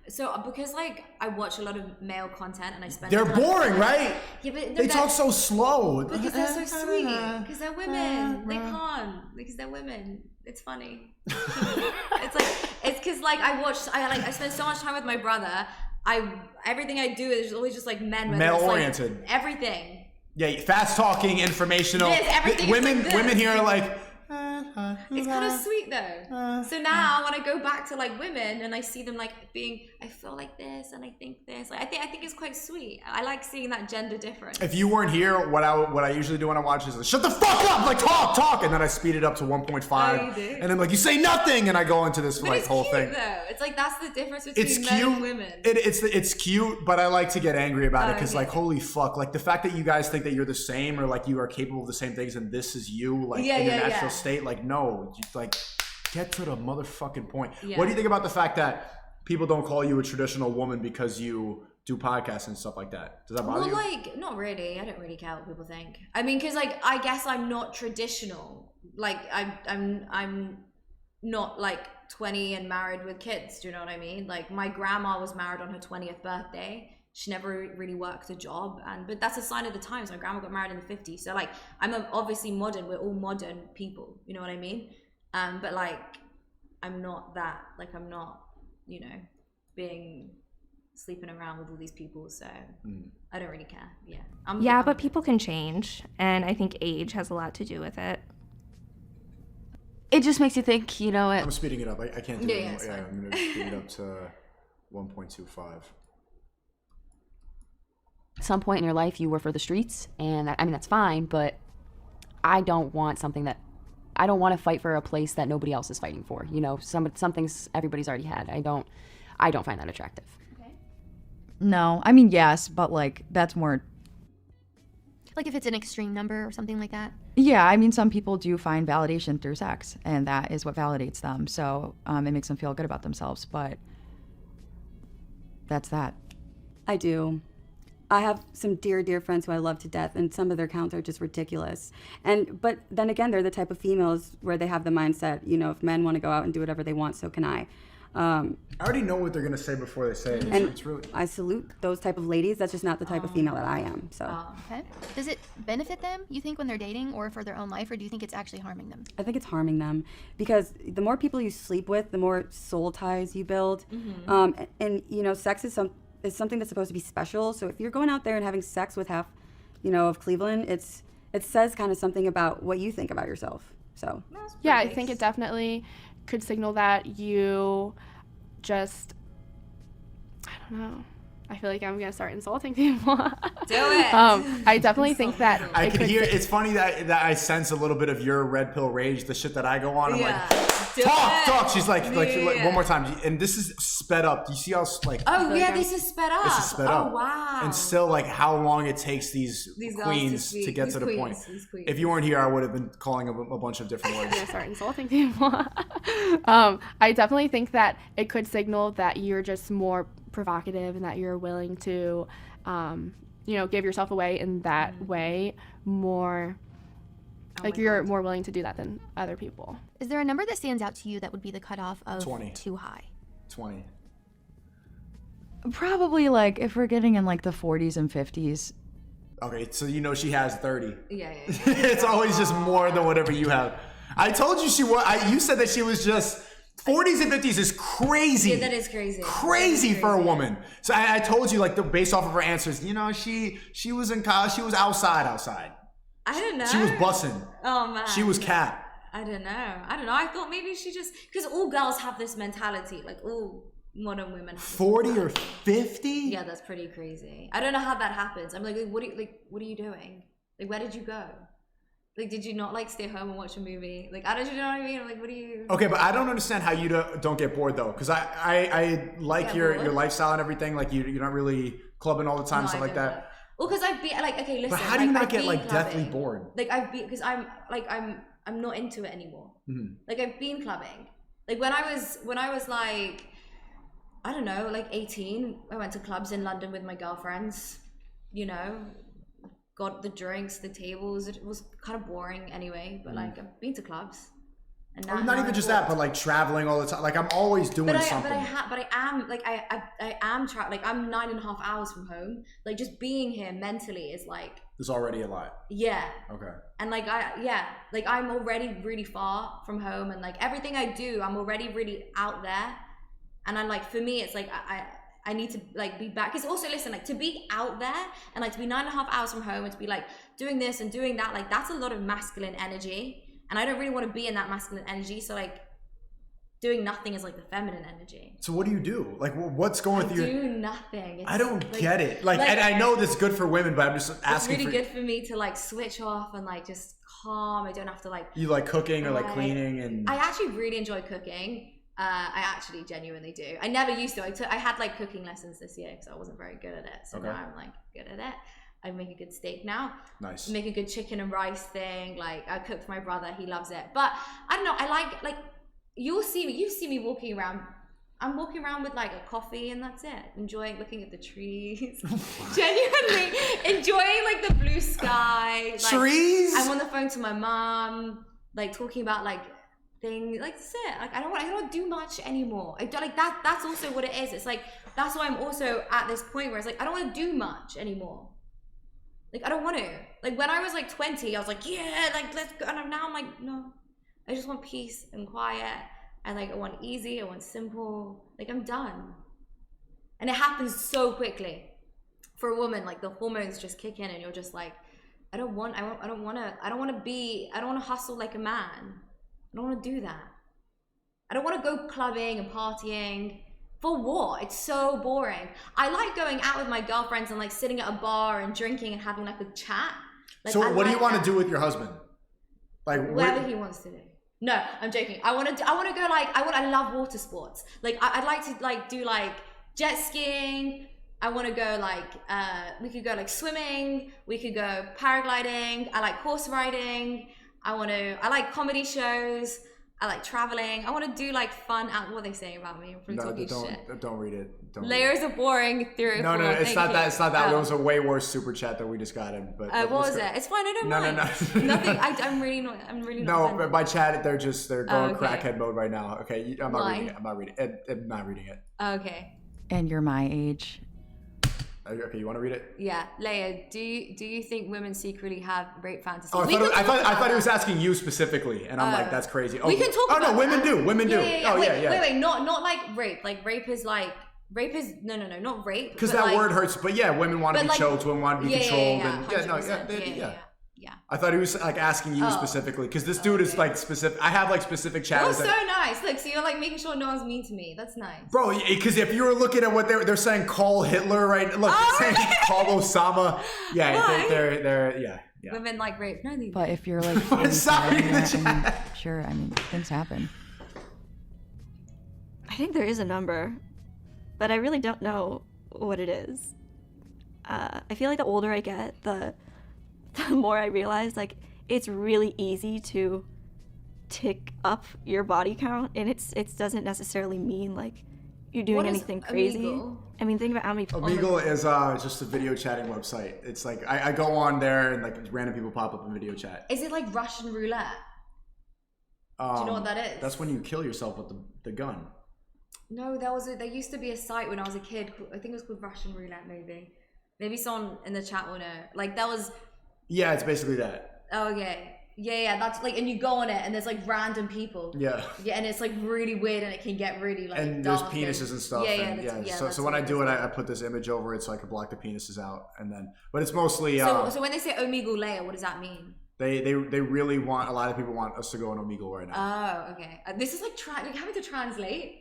so because like I watch a lot of male content and I spend. They're boring, right? Yeah, but they talk so slow. Because they're so sweet. Because they're women. They can't. Because they're women. It's funny. it's because like I spend so much time with my brother. Everything I do is always just like men. Male oriented. Like everything. Yeah, fast talking, informational. Everything. Women here are like. It's kind of sweet though. So now when I go back to like women and I see them like being, I feel like this and I think this. Like, I think it's quite sweet. I like seeing that gender difference. If you weren't here, what I usually do when I watch is like, shut the fuck up, like talk, and then I speed it up to 1.5, and I'm like, you say nothing, and I go into this like whole thing. Though it's like that's the difference between men and women. It's cute, but I like to get angry about it because like holy fuck, like the fact that you guys think that you're the same or like you are capable of the same things and this is you like in your natural state, like no, like get to the motherfucking point. Yeah. What do you think about the fact that people don't call you a traditional woman because you do podcasts and stuff like that? Does that bother you? Well, like not really. I don't really care what people think. I mean, because like I guess I'm not traditional. Like I'm not like 20 and married with kids. Do you know what I mean? Like my grandma was married on her 20th birthday. She never really worked a job, but that's a sign of the times. My grandma got married in the 50s, so like I'm obviously modern. We're all modern people, you know what I mean? But like I'm not that. Like I'm not, you know, sleeping around with all these people. So I don't really care. Yeah. But people can change, and I think age has a lot to do with it. It just makes you think, you know. I'm speeding it up. I can't do it anymore. Yeah, I'm gonna speed it up to 1.25. At some point in your life you were for the streets, and I mean that's fine, but I don't want to fight for a place that nobody else is fighting for. You know, some things everybody's already had. I don't find that attractive. Okay. No, I mean yes, but like that's more like if it's an extreme number or something like that. Yeah, I mean some people do find validation through sex, and that is what validates them. So it makes them feel good about themselves, but that's that. I do. I have some dear friends who I love to death, and some of their counts are just ridiculous. But then again, they're the type of females where they have the mindset, you know, if men want to go out and do whatever they want, so can I. I already know what they're gonna say before they say it. And it's really... I salute those type of ladies. That's just not the type of female that I am. So. Okay. Does it benefit them, you think, when they're dating or for their own life, or do you think it's actually harming them? I think it's harming them because the more people you sleep with, the more soul ties you build. And you know, sex is is something that's supposed to be special. So if you're going out there and having sex with half, of Cleveland, it says kind of something about what you think about yourself. So yeah, I think it definitely could signal that you just, I don't know. I feel like I'm gonna start insulting people. Do it. I definitely think that I can hear. It's funny that I sense a little bit of your red pill rage. The shit that I go on. I'm like, talk. She's like, one more time. And this is sped up. Do you see how like? Oh yeah, this is sped up. This is sped up. Oh wow. And still, like, how long it takes these queens to get to the point. If you weren't here, I would have been calling a bunch of different words. I'm gonna start insulting people. I definitely think that it could signal that you're just more provocative and that you're willing to give yourself away in that way more. Like you're more willing to do that than other people. Is there a number that stands out to you that would be the cutoff of 20. Too high? 20. Probably like if we're getting in like the 40s and 50s. Okay, so she has 30. Yeah. It's always just more than whatever you have. I told you she was. You said that she was just 40s and 50s is crazy. Yeah, that is crazy. Crazy for a woman. So I told you, like, based off of her answers, she was in college. She was outside. I don't know. She was bussing. Oh man. She was cat. I don't know. I thought maybe she just, because all girls have this mentality, like all modern women. 40 or 50? Yeah, that's pretty crazy. I don't know how that happens. I'm like, what are you doing? Like, where did you go? Like, did you not like stay home and watch a movie? Like, I don't, you know what I mean? I'm like, what do you? Okay, but I don't understand how you don't get bored though, because I like your lifestyle and everything. Like, you're not really clubbing all the time, stuff like that. Well, because I've been like, okay, listen. But how do you not get like deathly bored? Like because I'm not into it anymore. Mm-hmm. Like I've been clubbing. Like when I was like, I don't know, like 18, I went to clubs in London with my girlfriends. Got the drinks, the tables. It was kind of boring anyway. But like I've been to clubs. And now not even just that, but like traveling all the time. Like I'm always doing something. But I am like I'm 9.5 hours from home. Like just being here mentally is like. It's already a lot. Yeah. Okay. And like I'm already really far from home, and like everything I do, I'm already really out there. And I'm like, for me, it's like I need to like be back. Because also, listen, like to be out there and like to be 9.5 hours from home and to be like doing this and doing that, like that's a lot of masculine energy. And I don't really want to be in that masculine energy. So like doing nothing is like the feminine energy. So what do you do? Like what's going through your... do nothing. I don't get it. Like and I know this is good for women, but I'm just asking. It's really good for me to like switch off and like just calm. I don't have to like. You like cooking or like cleaning and. I actually really enjoy cooking. I actually genuinely do. I never used to. I had like cooking lessons this year because I wasn't very good at it. So now I'm like good at it. I make a good steak now. Nice. Make a good chicken and rice thing. Like I cook for my brother. He loves it. But I don't know. I like you see me walking around. I'm walking around with like a coffee and that's it. Enjoying looking at the trees. Genuinely enjoying like the blue sky. Like, trees. I'm on the phone to my mom, like talking about like things. Like that's it. Like I don't want to do much anymore. I don't like that. That's also what it is. It's like that's why I'm also at this point where it's like I don't want to do much anymore. Like I don't want to. Like when I was like 20, I was like, yeah, like let's go. And now I'm like, no. I just want peace and quiet. And like I want easy, I want simple. Like I'm done. And it happens so quickly. For a woman, like the hormones just kick in and you're just like, I don't want to hustle like a man. I don't want to do that. I don't want to go clubbing and partying. For what? It's so boring. I like going out with my girlfriends and like sitting at a bar and drinking and having like a chat. Like, so what do you want to do with your husband? Like whatever he wants to do. No, I'm joking. I want to go like I love water sports. Like I'd like to like do like jet skiing. I want to go like we could go like swimming. We could go paragliding. I like horse riding. I like comedy shows. I like traveling. I want to do like fun. What are they saying about me? From talking shit. Don't read it. Layers are boring. No, it's not that. It's not that. It was a way worse super chat that we just got in. But what was it? It's fine. I don't mind. No. Nothing. I'm really not. No, but by chat, they're going crackhead mode right now. Okay, I'm not reading it. I'm not reading it. Okay. And you're my age. Okay, you want to read it? Yeah, Layah, do you think women secretly have rape fantasies? Oh, I thought he was asking you specifically, and I'm like, that's crazy. We can talk about women do. Women do. Yeah. Wait, not like rape. Like rape is like Rape is not rape. Because but, that word hurts. But yeah, women want to be but, like, choked, women want to be controlled, and 100%. yeah. I thought he was like asking you specifically because this dude is like specific. I have like specific That was chatters. so nice. Look, so you're like making sure no one's mean to me. That's nice. Bro, because if you were looking at what they're saying, call Hitler, right? Look, saying call Osama. Yeah, they're yeah. Women like rape. No, they But if you're like, fully Sorry, fighting it, I mean, sure. I mean, things happen. I think there is a number, but I really don't know what it is. I feel like the older I get, the more I realize like it's really easy to tick up your body count, and it doesn't necessarily mean like you're doing anything crazy. Omegle? I mean, think about how many people. Omegle is just a video chatting website. It's like I go on there and like random people pop up in video chat. Is it like Russian roulette? Do you know what that is? That's when you kill yourself with the gun. No, there used to be a site when I was a kid. I think it was called Russian roulette. Maybe someone in the chat will know. Like that was. Yeah, it's basically that. Oh yeah. That's like, and you go on it, and there's like random people. Yeah. Yeah, and it's like really weird, and it can get really like. And there's dark penises and stuff. So when I do it, I put this image over it so I can block the penises out, and then. But it's mostly. So when they say Omegle Layah, what does that mean? They really want, a lot of people want us to go on Omegle right now. Oh, okay. This is like having to translate.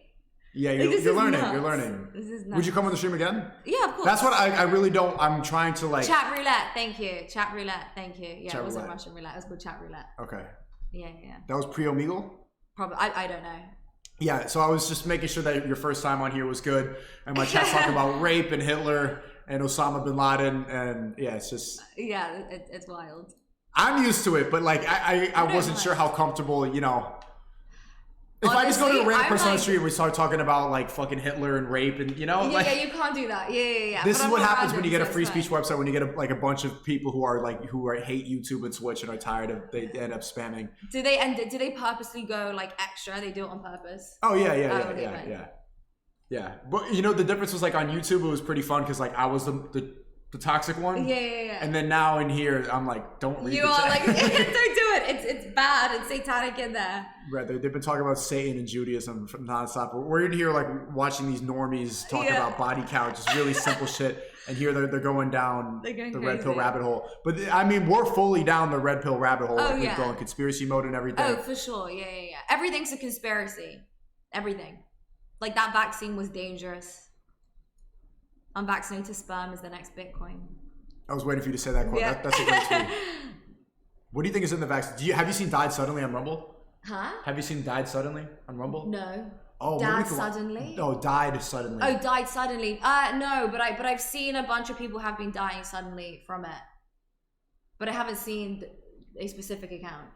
Yeah, Like, you're learning. nuts. You're learning. This is nuts. Would you come on the stream again? Yeah, of course. That's what I really don't. I'm trying to like. Chat roulette, thank you. Chat roulette, thank you. Yeah, Chat it wasn't roulette. Russian roulette. It was called chat roulette. Okay. Yeah. That was pre-Omegle? Probably. I don't know. Yeah, so I was just making sure that your first time on here was good, and my chat's talking about rape and Hitler and Osama bin Laden, and yeah, it's just. Yeah, it's wild. I'm used to it, but like I wasn't sure how comfortable, you know. If I just go to a random person on the street and we start talking about like fucking Hitler and rape and you know, Yeah, you can't do that. Yeah. This But is what I'm not happens when you get a random, free so it's speech website. When you get a bunch of people who hate YouTube and Twitch and are tired of, they end up spamming. Do they purposely go like extra? They do it on purpose. Oh yeah. But you know the difference was like on YouTube it was pretty fun because like I was the toxic one. Yeah. And then now in here I'm like, don't read. You are like, don't do it. It's bad. It's satanic in there. Right, they've been talking about Satan and Judaism nonstop. We're in here like watching these normies talk about body count, just really simple shit. And here they're going down the red pill rabbit hole. But I mean, we're fully down the red pill rabbit hole. Oh, We're going conspiracy mode and everything. Oh, for sure. Yeah. Everything's a conspiracy. Everything. Like that vaccine was dangerous. Unvaccinated sperm is the next Bitcoin. I was waiting for you to say that quote. Yeah. That's a great tweet. What do you think is in the vaccine? Have you seen Died Suddenly on Rumble? Huh? Have you seen Died Suddenly on Rumble? No. Oh, Died suddenly? No, Died Suddenly. Oh, died suddenly. No, but I've seen a bunch of people have been dying suddenly from it. But I haven't seen a specific account.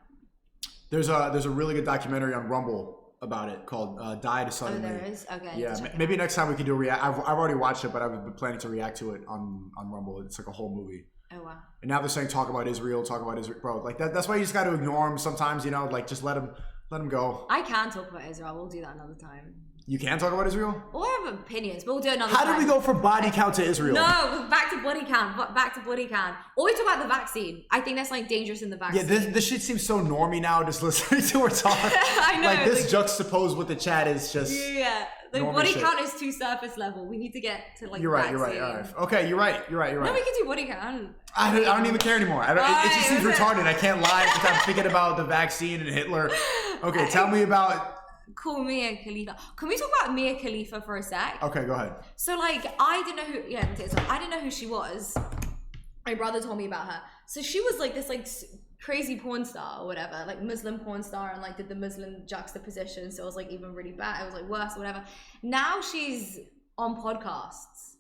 There's a really good documentary on Rumble about it called Died Suddenly. Oh, there is? Okay. Yeah, maybe next time we can do a react. I've already watched it, but I've been planning to react to it on Rumble. It's like a whole movie. Oh wow. And now they're saying talk about Israel, bro. Like that's why you just got to ignore them sometimes. You know, like just let them go. I can talk about Israel. We'll do that another time. You can talk about Israel? Well, I have opinions, but we'll do it another time. How did we go from body count to Israel? No, back to body count. Back to body count. Always talk about the vaccine. I think that's like dangerous in the vaccine. Yeah, this shit seems so normy now. Just listening to her talk. I know. Like this juxtaposed with the chat is just. Yeah, the normie body shit. count is too surface level. We need to get to like. You're right. All right. Okay, you're right. No, we can do body count. I don't even care anymore. It just seems retarded. I can't lie because I'm thinking about the vaccine and Hitler. Okay, tell me about. Cool, Mia Khalifa. Can we talk about Mia Khalifa for a sec? Okay, go ahead. So like, I didn't know who. Yeah, I didn't know who she was. My brother told me about her. So she was like this like crazy porn star or whatever, like Muslim porn star, and like did the Muslim juxtaposition. So it was like even really bad. It was like worse or whatever. Now she's on podcasts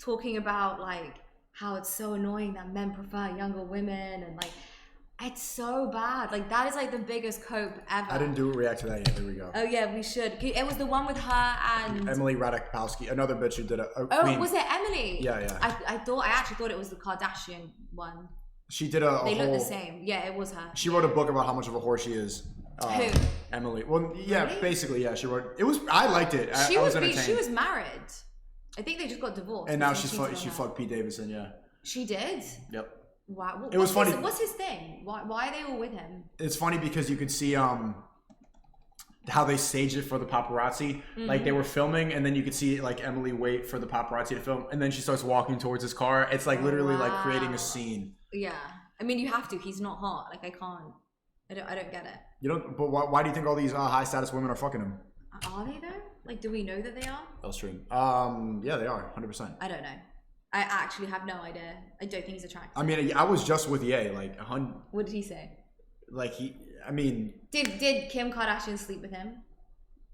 talking about like how it's so annoying that men prefer younger women and like. It's so bad. Like that is like the biggest cope ever. I didn't react to that yet. Here we go. Oh yeah, we should. It was the one with her and Emily Ratajkowski, another bitch who did a Oh, was it Emily? Yeah. I actually thought it was the Kardashian one. She did They look the same. Yeah, it was her. She wrote a book about how much of a whore she is. Who? Emily. Well, yeah, Really? basically, yeah. She wrote. It was. I liked it. She I was entertained. she was married. I think they just got divorced. And now she she fucked Pete Davidson. Yeah. She did. Yep. Wow. It was funny. What's his thing? Why are they all with him? It's funny because you could see how they staged it for the paparazzi. Like they were filming, and then you could see like Emily wait for the paparazzi to film, and then she starts walking towards his car. It's like literally like creating a scene. Yeah, I mean, you have to. He's not hot. Like I can't. I don't get it. You don't. But why do you think all these high status women are fucking him? Are they though? Like, do we know that they are? Stream. Yeah, they are 100%. I don't know. I actually have no idea. I don't think he's attractive. I mean, I was just with Ye, like 100. What did he say? Like Did Kim Kardashian sleep with him?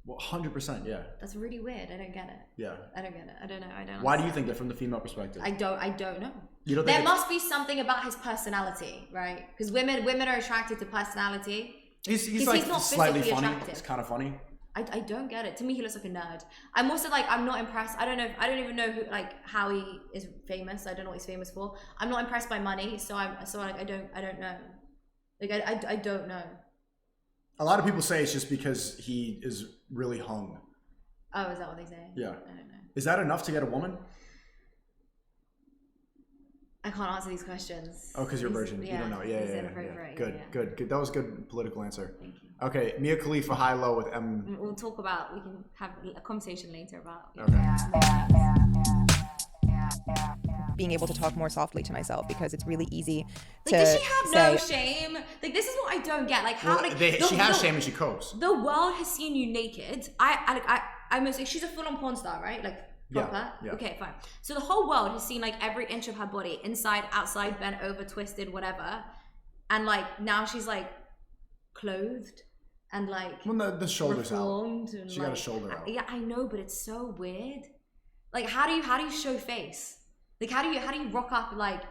Well, 100%, yeah. That's really weird. I don't get it. Yeah. I don't get it. I don't know. I don't. Why do you think that from the female perspective? I don't know. You don't think there must be something about his personality, right? Because women are attracted to personality. He's like not slightly physically funny. attractive. It's kind of funny. I don't get it. To me, he looks like a nerd. I'm also like, I'm not impressed. I don't even know who, like, how he is famous. I don't know what he's famous for. I'm not impressed by money, so I don't know. Like I don't know. A lot of people say it's just because he is really hung. Oh, is that what they say? Yeah. I don't know. Is that enough to get a woman? I can't answer these questions. Oh, because you're virgin. Yeah, you don't know. Yeah. Good. That was a good political answer. Thank you. Okay, Mia Khalifa high-low with We'll talk about. We can have a conversation later about. Being able to talk more softly to myself because it's really easy to Like, does she have say, no shame? Like, this is what I don't get. Like, how? She has shame and she copes. The world has seen you naked. I must say, she's a full-on porn star, right? Like, proper. Yeah. Okay, fine. So the whole world has seen like every inch of her body, inside, outside, bent over, twisted, whatever, and like now she's like clothed and like the shoulders out. And, she got a shoulder out. Yeah, I know, but it's so weird. Like, how do you show face? Like, how do you rock up like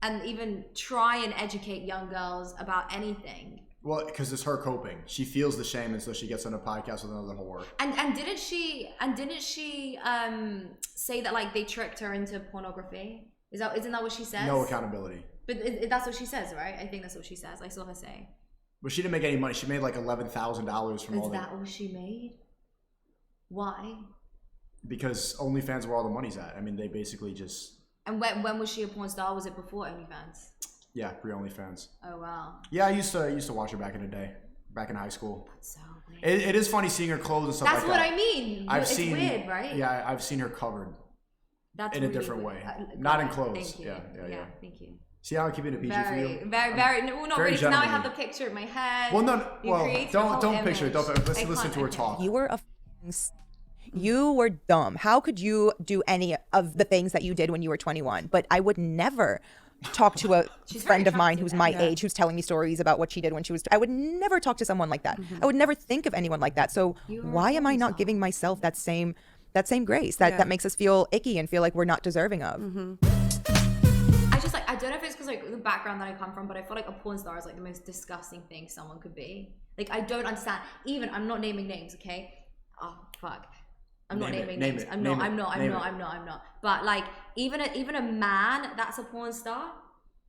and even try and educate young girls about anything? Well, because it's her coping. She feels the shame, and so she gets on a podcast with another whore. And didn't she say that like they tricked her into pornography? Isn't that what she says? No accountability. But that's what she says, right? I think that's what she says. I saw her say. But she didn't make any money. She made like $11,000 from all that. Is that all she made? Why? Because OnlyFans where all the money's at. I mean, they basically just. And when was she a porn star? Was it before OnlyFans? Yeah, pre-OnlyFans. Oh wow. Yeah, I used to watch her back in the day, back in high school. That's so weird. It is funny seeing her clothes and stuff That's like that. what I mean. It's weird, right? Yeah, I've seen her covered. That's in a really different weird. way, not in clothes. Thank you. Yeah. Thank you. See how I keep it a PG for you? Very. No, not very really. 'Cause now I have gentlemanly. the picture in my head. Well, don't picture it. Let's listen to her talk. you were you were dumb. How could you do any of the things that you did when you were 21? But I would never talk to a friend of mine who's my age, who's telling me stories about what she did when she was. I would never talk to someone like that. I would never think of anyone like that. So why am I not giving myself that same grace that makes us feel icky and feel like we're not deserving of? I don't know if it's because like the background that I come from, but I feel like a porn star is like the most disgusting thing someone could be. Like, I don't understand. Even, I'm not naming names, okay? Oh fuck. I'm not naming names. I'm not. But like, even a man that's a porn star,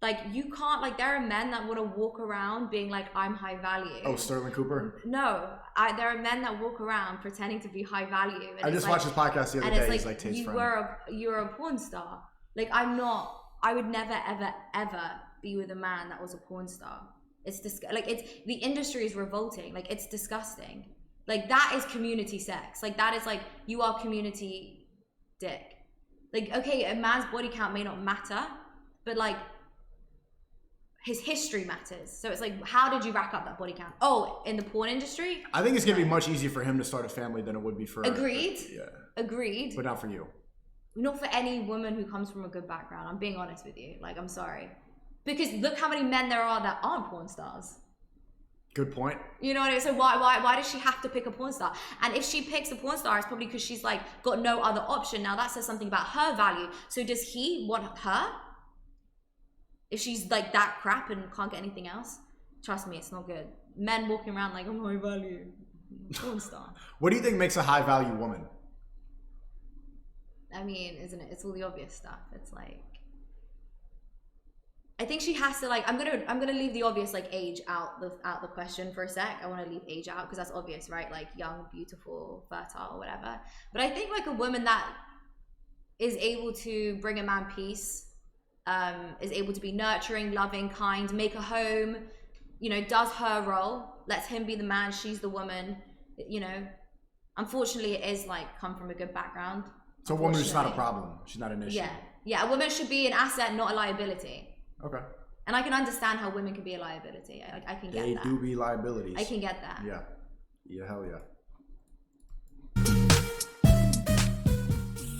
like, you can't, like, there are men that want to walk around being like, I'm high value. Oh, Sterling Cooper? No, there are men that walk around pretending to be high value. And I just watched his podcast the other day. He's like Tate's friend. You're a porn star. Like, I would never, ever, ever be with a man that was a porn star. It's the industry is revolting. Like, it's disgusting. Like, that is community sex. Like, that is like, you are community dick. Like, okay, a man's body count may not matter, but like, his history matters. So it's like, how did you rack up that body count? Oh, in the porn industry? I think it's gonna be much easier for him to start a family than it would be for. Agreed. Yeah. Agreed. But not for you. Not for any woman who comes from a good background. I'm being honest with you. Like, I'm sorry. Because look how many men there are that aren't porn stars. Good point. You know what I mean? So why does she have to pick a porn star? And if she picks a porn star, it's probably because she's like got no other option. Now that says something about her value. So does he want her? If she's like that crap and can't get anything else? Trust me, it's not good. Men walking around like, I'm high value. Porn star. What do you think makes a high value woman? I mean, isn't it? It's all the obvious stuff. It's like, I think she has to like. I'm gonna leave the obvious like age out the question for a sec. I want to leave age out because that's obvious, right? Like young, beautiful, fertile, whatever. But I think like a woman that is able to bring a man peace, is able to be nurturing, loving, kind, make a home, you know, does her role, lets him be the man, she's the woman, you know, unfortunately it is like come from a good background. So a woman is not a problem. She's not an issue. Yeah, a woman should be an asset, not a liability. Okay. And I can understand how women can be a liability. I can get that. They do be liabilities. I can get that. Yeah, hell yeah.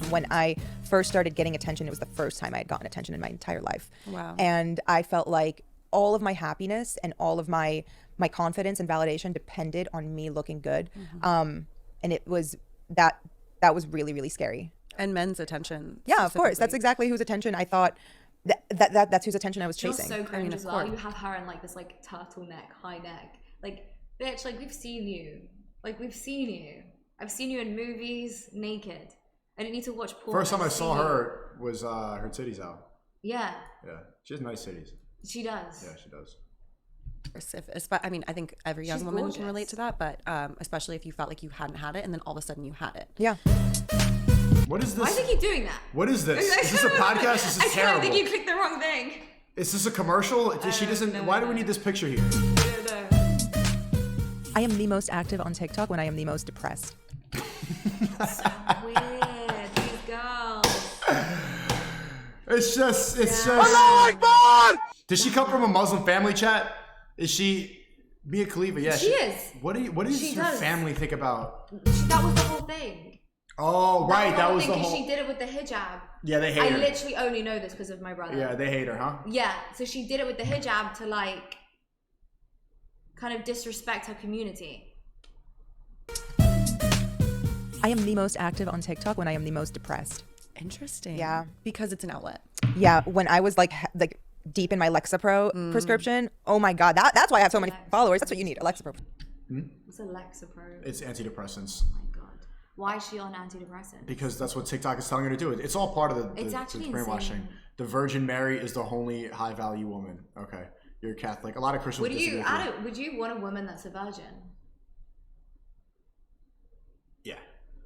When I first started getting attention, it was the first time I had gotten attention in my entire life. Wow. And I felt like all of my happiness and all of my confidence and validation depended on me looking good. And it was that was really, really scary. And men's attention. Yeah, of course. That's exactly whose attention I thought that's whose attention I was chasing. You're so cringe as well. You have her in like this like turtleneck, high neck. Like, bitch, like we've seen you. Like we've seen you. I've seen you in movies naked. I didn't need to watch porn. First time I saw her was her titties out. Yeah. Yeah. She has nice titties. She does. Yeah, she does. I mean, I think every young woman can relate to that, but especially if you felt like you hadn't had it and then all of a sudden you had it. Yeah. What is this? Why do you keep doing that? What is this? Is this a podcast? This is terrible. I think you clicked the wrong thing. Is this a commercial? She doesn't. Why do we need this picture here? I am the most active on TikTok when I am the most depressed. So weird. These girls. It's just. Allah Akbar! Does she come from a Muslim family, chat? Is she Mia Khalifa? Yeah, she is. What does her family think about? That was the whole thing. Oh, right. That was the whole. She did it with the hijab. Yeah, they hate her. I literally only know this because of my brother. Yeah, they hate her, huh? Yeah, so she did it with the hijab to like kind of disrespect her community. I am the most active on TikTok when I am the most depressed. Interesting. Yeah. Because it's an outlet. Yeah, when I was like deep in my Lexapro prescription, oh my God, that's why I have so many followers. That's what you need, Lexapro. What's a Lexapro? It's antidepressants. Oh my God. Why is she on antidepressants? Because that's what TikTok is telling her to do. It's all part of the brainwashing. Insane. The Virgin Mary is the only high value woman. Okay. You're Catholic. A lot of Christians disagree with you. Would you want a woman that's a virgin? Yeah.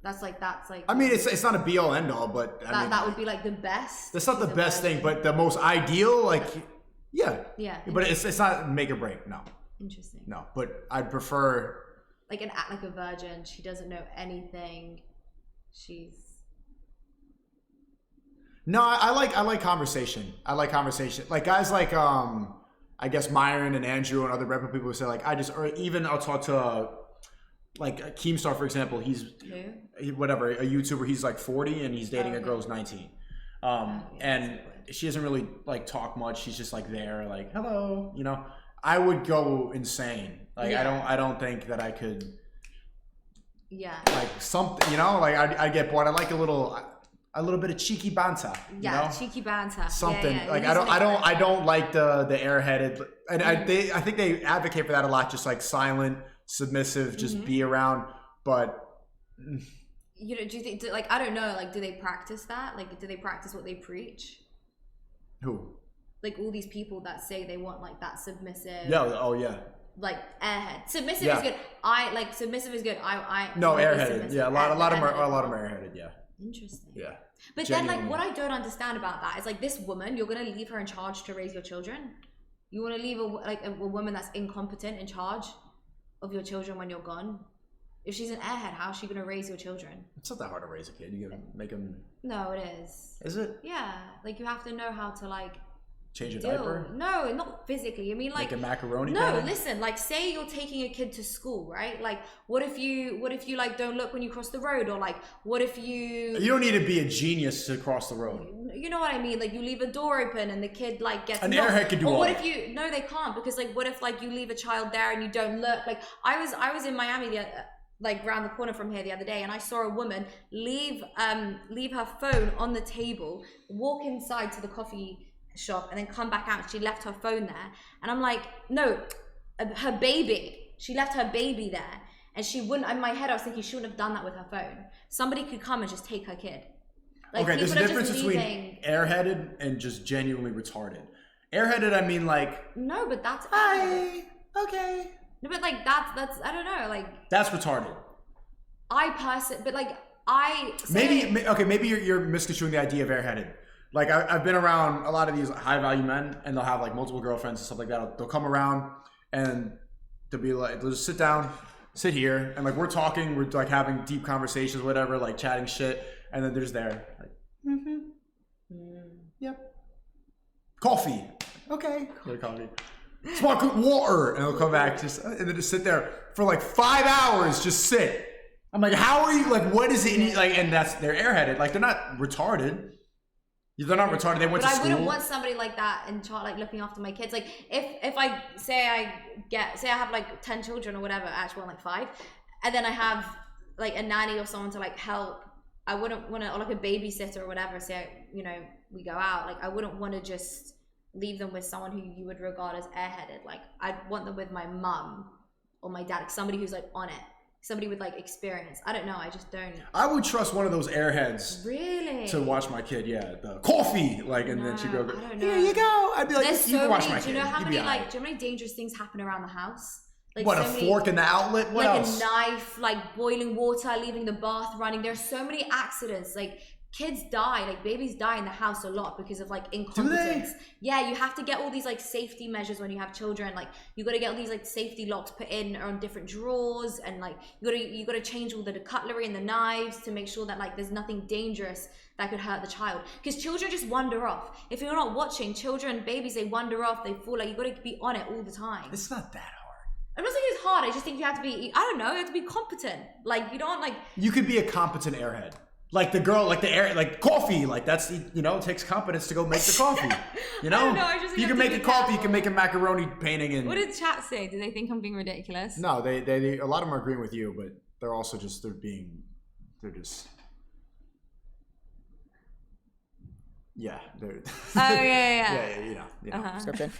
That's like. I mean, it's not a be all end all, but I mean, that would be like the best. That's not the best thing, but the most ideal, like, yeah. Yeah. But it's not make or break. No. Interesting. No, but I'd prefer. Like act like a virgin. She doesn't know anything. She's. No, I like conversation. I like conversation. Like guys like I guess Myron and Andrew and other Rebel people who say like or even I'll talk to like Keemstar, for example. He's a YouTuber. He's like 40 and he's dating a girl who's 19. And she doesn't really like talk much. She's just like there, like hello, you know. I would go insane. Like I don't think that I could. Yeah. Like something, you know, like I get bored. I like a little bit of cheeky banter. Yeah, you know? cheeky banter. Something yeah. like I don't like the airheaded, and I think they advocate for that a lot. Just like silent, submissive, just be around. But you know, do you think like I don't know, like do they practice that? Like do they practice what they preach? Who? Like all these people that say they want like that submissive. Yeah. Oh yeah. Like airhead. Submissive is good. Submissive is good. I no airheaded. Yeah, a lot of them are airheaded. Yeah. Interesting. Yeah. But genuinely. Then like what I don't understand about that is like this woman, you're gonna leave her in charge to raise your children. You want to leave a woman that's incompetent in charge of your children when you're gone. If she's an airhead, how is she gonna raise your children? It's not that hard to raise a kid. You can make them. No, it is. Is it? Yeah, like you have to know how to like. Change a diaper? No, not physically. I mean, like make a macaroni. No, listen. Like, say you're taking a kid to school, right? Like, what if you like don't look when you cross the road, or like, what if you? You don't need to be a genius to cross the road. You know what I mean? Like, you leave a door open and the kid like gets. An airhead could do all. Or what if you? No, they can't, because like, what if like you leave a child there and you don't look? Like, I was in Miami like around the corner from here the other day, and I saw a woman leave her phone on the table, walk inside to the coffee shop, and then come back out. She left her phone there, and I'm like, no, her baby. She left her baby there, and she wouldn't. In my head, I was thinking she wouldn't have done that with her phone. Somebody could come and just take her kid. Like, okay, there's a difference between leaving... airheaded and just genuinely retarded. Airheaded, I mean, like. No, but that's. Hi. Okay. No, but like that's I don't know, like. That's retarded. But like I. Maybe you're misconstruing the idea of airheaded. Like I've been around a lot of these high value men, and they'll have like multiple girlfriends and stuff like that. They'll come around and they'll be like, they'll just sit down, sit here, and like we're talking, we're like having deep conversations, whatever, like chatting shit, and then they're just there, like, yep, coffee, okay, get coffee, sparkling water, and they'll come back and then just sit there for like 5 hours, just sit. I'm like, how are you? Like, what is it? In you? Like, and they're airheaded. Like, they're not retarded. They're not retarded. They went to school. But I wouldn't want somebody like that in charge, like looking after my kids. Like, if I say I have like 10 children or whatever, actually like 5, and then I have like a nanny or someone to like help. I wouldn't want to, or like a babysitter or whatever. Say, we go out. Like, I wouldn't want to just leave them with someone who you would regard as airheaded. Like, I'd want them with my mum or my dad, like somebody who's like on it. Somebody with like experience. I don't know. I just don't. I would trust one of those airheads. Really? To watch my kid. Yeah, the coffee. Like, and then she'd go, I don't know. here you go. I'd be like, There's you can watch many, my kid. Do you know how many right. do you know how many dangerous things happen around the house? Like what, so a many, fork in the outlet? What like else? A knife, like boiling water, leaving the bath running. There's so many accidents. Like, kids die, like babies die in the house a lot because of like incompetence. Yeah, you have to get all these like safety measures when you have children. Like, you got to get all these like safety locks put in on different drawers, and like you got to change all the cutlery and the knives to make sure that like there's nothing dangerous that could hurt the child. Because children just wander off. If you're not watching, children, babies, they wander off. They fall. Like, you got to be on it all the time. It's not that hard. I'm not saying it's hard. I just think you have to be. I don't know. You have to be competent. Like, you don't like. You could be a competent airhead. Like the girl, like the air, like coffee, like that's, it takes competence to go make the coffee. You know? I don't know, I just think you can make a coffee, you can make a macaroni painting, and What did chat say? Do they think I'm being ridiculous? no, they a lot of them are agreeing with you, but they're also just yeah, they're Oh yeah. yeah. Description.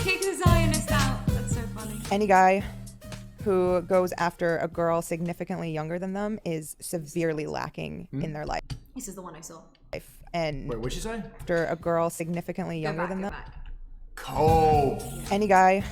Kick the Zionist out. That's so funny. Any guy who goes after a girl significantly younger than them is severely lacking in their life. This is the one I saw. And wait, what'd you say? After a girl significantly younger than them. Cold. Any guy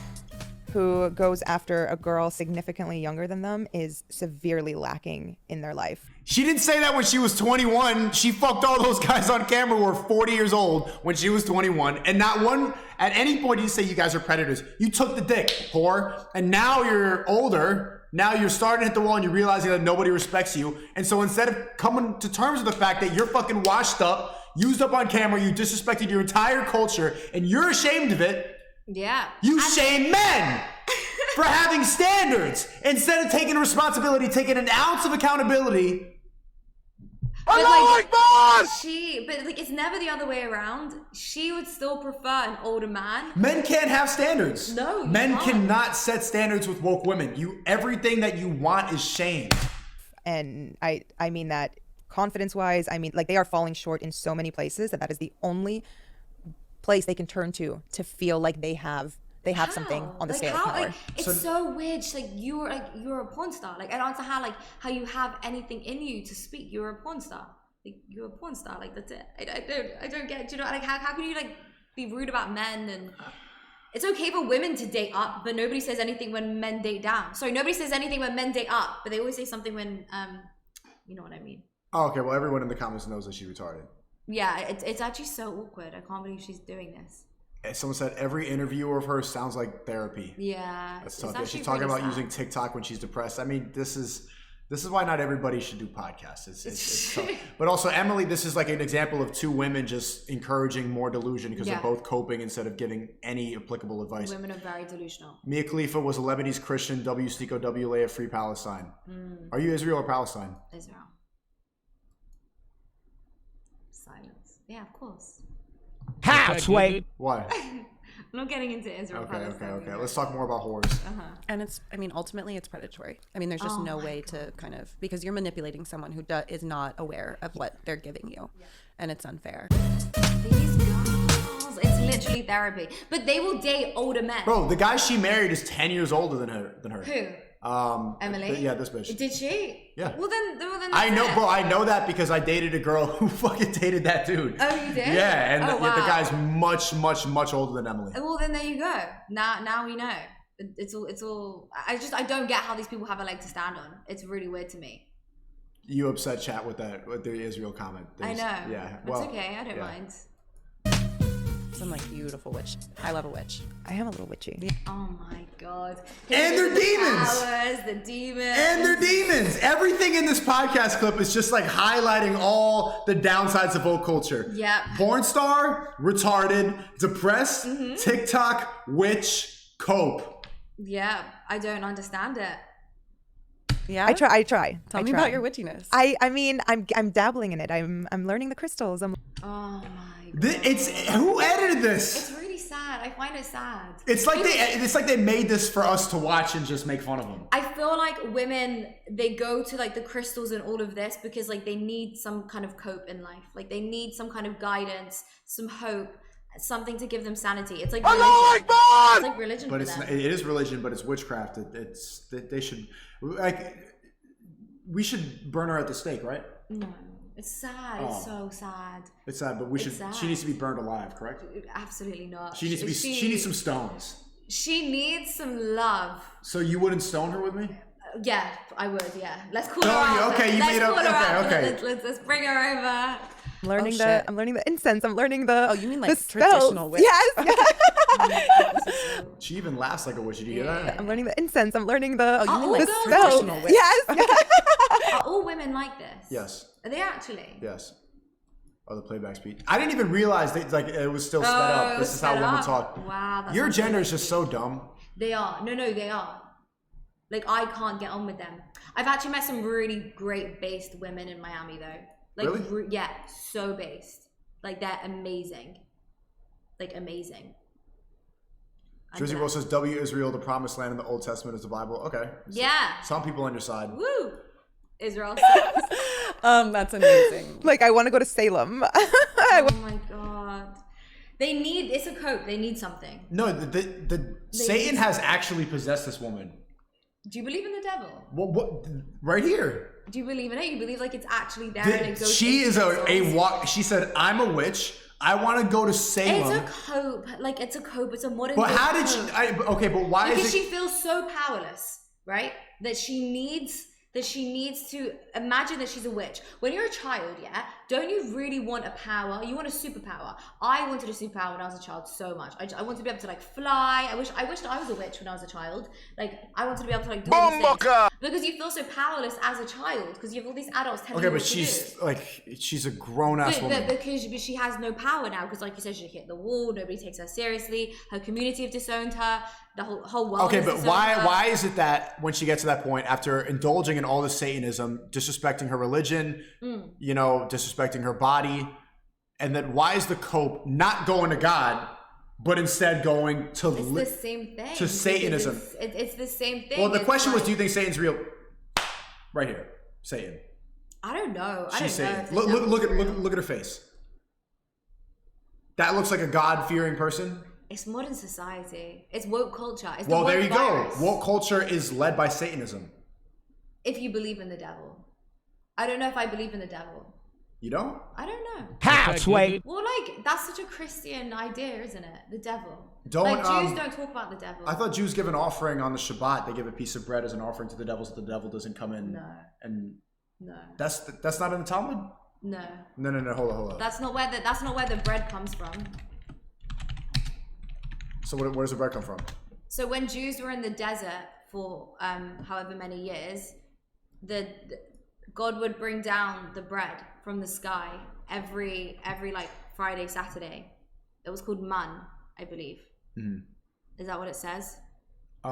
who goes after a girl significantly younger than them is severely lacking in their life. She didn't say that when she was 21. She fucked all those guys on camera who were 40 years old when she was 21. And not one, at any point, did you say you guys are predators. You took the dick, whore. And now you're older. Now you're starting to hit the wall and you're realizing that nobody respects you. And so instead of coming to terms with the fact that you're fucking washed up, used up on camera, you disrespected your entire culture, and you're ashamed of it, yeah. You shame men for having standards instead of taking responsibility, taking an ounce of accountability. But it's never the other way around. She would still prefer an older man. Men can't have standards. No, men can't. cannot set standards with woke women. Everything that you want is shame. And I mean that confidence-wise. I mean, like, they are falling short in so many places that is the only place they can turn to feel like they have something on the scale of power. Like, it's so weird. Just, like, you're a porn star. Like, I don't understand how you have anything in you to speak. You're a porn star. Like, you're a porn star. Like, that's it. I don't get it. Do you know, like, how can you like be rude about men? And it's okay for women to date up, but nobody says anything when men date down. Sorry, nobody says anything when men date up, but they always say something when you know what I mean. Oh, okay. Well, everyone in the comments knows that she's retarded. Yeah, it's actually so awkward. I can't believe she's doing this. Someone said every interview of hers sounds like therapy. Yeah, that's tough. Yeah, she's talking about using TikTok when she's depressed. I mean, this is why not everybody should do podcasts. It's tough. But also, Emily, this is like an example of two women just encouraging more delusion because they're both coping instead of giving any applicable advice. Women are very delusional. Mia Khalifa was a Lebanese Christian. W. Stico W. Layah, free Palestine. Are you Israel or Palestine? Israel. Silence. Yeah, of course. Halfway. Why? I'm not getting into Israel. Okay. Let's talk more about whores. And ultimately it's predatory. I mean, there's just no way to kind of, because you're manipulating someone who is not aware of what they're giving you, and it's unfair. These girls, it's literally therapy. But they will date older men. Bro, the guy she married is 10 years older than her. Who? Emily? Yeah, this bitch. Did she? Yeah. Well then I know, that's it. bro. I know that because I dated a girl who fucking dated that dude. Oh, you did? Yeah, and wow. the guy's much older than Emily. Well, then there you go. Now we know. It's all. I don't get how these people have a leg to stand on. It's really weird to me. You upset chat with the Israel comment. I know. Yeah. It's okay. I don't mind. Some like beautiful witch. I love a witch. I am a little witchy. Oh my god. And they're demons. Powers, the demons. And they're demons. Everything in this podcast clip is just like highlighting all the downsides of woke culture. Yep. Porn star, retarded, depressed, TikTok, witch, cope. Yeah, I don't understand it. Yeah. I try. Tell I me try. about your witchiness. I mean, I'm dabbling in it. I'm learning the crystals. Oh my god. Who edited this? It's really sad. I find it sad. It's like they made this for us to watch and just make fun of them. I feel like women, they go to like the crystals and all of this because like they need some kind of cope in life. Like they need some kind of guidance, some hope, something to give them sanity. It's like religion. It's like religion But for them. it is religion, but it's witchcraft. They should we should burn her at the stake, right? No, it's sad. It's so sad. It's sad, but she needs to be burned alive, correct? Absolutely not. She needs some stones. She needs some love. So you wouldn't stone her with me? Yeah, I would. Yeah, let's call her out. Okay, Let's bring her over. I'm learning the incense. I'm learning the. Oh, you mean like the traditional spells. witch? Yes. She even laughs like a witch. Did you hear that? I'm learning the incense. I'm learning the. Oh, you mean the like spells. traditional witch? Yes. Are all women like this? Yes. Are they actually? Yes. Oh, the playback speed. I didn't even realize that it was still sped up. This is how women talk. Wow. Your gender is just so dumb. They are. No, they are. Like, I can't get on with them. I've actually met some really great based women in Miami, though. Like, really? Yeah, so based. Like, they're amazing. Like, amazing. Jersey Rose says, W Israel, the promised land in the Old Testament is the Bible. Okay. So Yeah. some people on your side. Woo! Israel sucks. That's amazing. Like, I want to go to Salem. Oh my god. It's a cope. They need something. No, the Satan has actually possessed this woman. Do you believe in the devil? What? Right here. Do you believe in it? You believe like it's actually there and it goes. She is a walk. She said, "I'm a witch. I want to go to Salem." It's a cope. Like it's a cope. It's a modern. But how did she? Okay, but why because is it? She feels so powerless, right? That she needs to imagine that she's a witch. When you're a child, yeah, don't you really want a power? You want a superpower. I wanted a superpower when I was a child so much. I wanted to be able to like fly. I wished I was a witch when I was a child. Like I wanted to be able to like do all these things. Because you feel so powerless as a child because you have all these adults telling you what to do. she's a grown ass woman. But she has no power now because like you said, she hit the wall. Nobody takes her seriously. Her community have disowned her. The whole world. Okay, but why her. why is it that when she gets to that point, after indulging in all this Satanism, disrespecting her religion, disrespecting her body, and then why is the cope not going to God, but instead going to the same thing to Satanism? It's the same thing. Well, the question was, do you think Satan's real? Right here, Satan. I don't know. She's Satan. Look at her face. That looks like a God-fearing person. It's modern society. It's woke culture. It's well, the there you virus. go. Woke culture is led by Satanism. If you believe in the devil. I don't know if I believe in the devil. You don't? I don't know. Halfway. Well, like, that's such a Christian idea, isn't it? The devil. Don't, like, Jews don't talk about the devil. I thought Jews give an offering on the Shabbat. They give a piece of bread as an offering to the devil so the devil doesn't come in. No. And no. That's not in the Talmud? No. No. Hold on. That's not where the bread comes from. So where does the bread come from? So when Jews were in the desert for however many years, God would bring down the bread from the sky every like Friday, Saturday. It was called man, I believe. Mm-hmm. Is that what it says? No,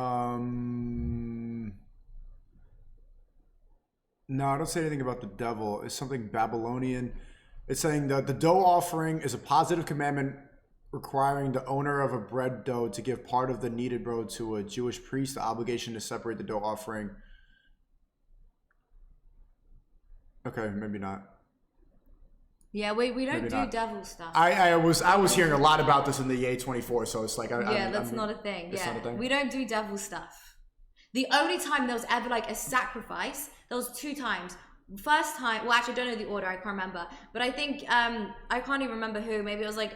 I don't say anything about the devil. It's something Babylonian. It's saying that the dough offering is a positive commandment requiring the owner of a bread dough to give part of the kneaded dough to a Jewish priest, the obligation to separate the dough offering. Okay, maybe not. Yeah, we don't Maybe do not. devil stuff. I was hearing a lot about this in the A24, so it's like that's not a thing. It's Yeah, not a thing? we don't do devil stuff. The only time there was ever like a sacrifice, there was 2 times. First time, well, actually, I don't know the order. I can't remember, but I think I can't even remember who. Maybe it was like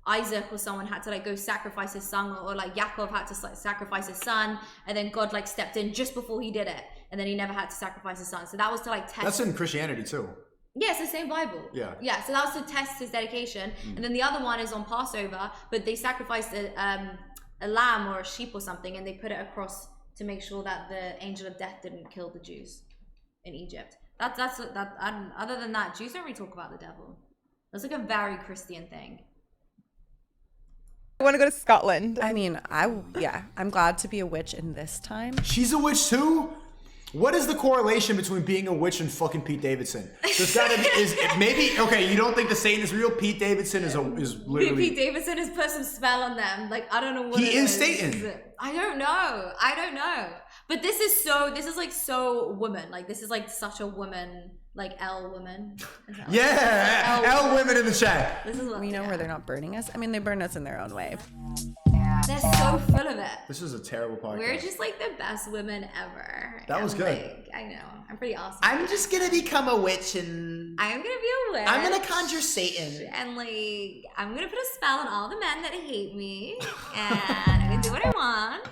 Isaac or someone had to like go sacrifice his son, or like Yaakov had to sacrifice his son, and then God like stepped in just before he did it, and then he never had to sacrifice his son. So that was to like test. That's in Christianity too. Yeah, it's the same Bible. Yeah. Yeah, so that was to test his dedication. And then the other one is on Passover, but they sacrificed a lamb or a sheep or something, and they put it across to make sure that the angel of death didn't kill the Jews in Egypt. Other than that, Jews don't really talk about the devil. That's like a very Christian thing. I want to go to Scotland. I mean, I'm glad to be a witch in this time. She's a witch too? What is the correlation between being a witch and fucking Pete Davidson? There's gotta be, maybe, okay, you don't think the Satan is real? Pete Davidson is literally... Pete Davidson has put some spell on them. Like, I don't know what He is Satan. I don't know. But this is like so woman. Like, this is like such a woman, like L woman. Yeah, L women in the chat. This is what we know where they're not burning us. I mean, they burn us in their own way. They're so full of it. This is a terrible podcast. We're just like the best women ever. That was And, good. Like, I know. I'm pretty awesome. I'm just gonna become a witch and... I'm gonna be a witch. I'm gonna conjure Satan. And like, I'm gonna put a spell on all the men that hate me. And I'm gonna do what I want.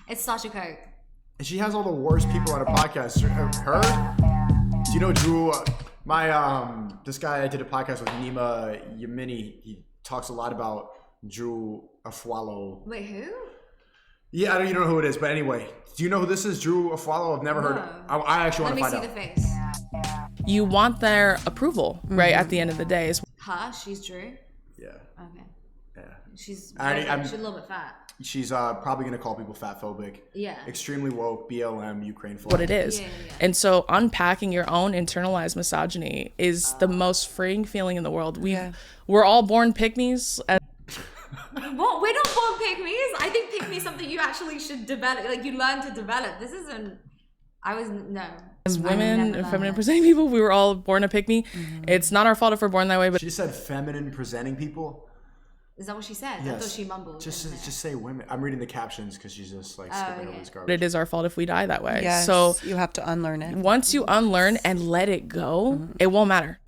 It's such a coke. And she has all the worst people on her podcast. Her? Do you know Drew? This guy I did a podcast with, Nima Yamini. He talks a lot about Drew Afualo. Wait, who? Yeah, you don't know who it is, but anyway. Do you know who this is? Drew Afualo? I've never heard of. I actually want to find out. Let me see the face. You want their approval, right? At the end of the day. She's Drew? Yeah. Okay. Yeah. She's she's a little bit fat. She's probably going to call people fat phobic. Yeah. Extremely woke, BLM, Ukraine flag. What it is. Yeah. And so unpacking your own internalized misogyny is the most freeing feeling in the world. We're all born pygmies. What? We're not born pygmies. I think pygmy is something you actually should develop. Like, you learn to develop. This isn't... As women and feminine presenting people, we were all born a pygmy. Mm-hmm. It's not our fault if we're born that way. But she said feminine presenting people? Is that what she said? Yes. I thought she mumbled. Just say women. I'm reading the captions because she's just like skipping over this garbage. It is our fault if we die that way. Yes, so you have to unlearn it. Once you unlearn and let it go, it won't matter.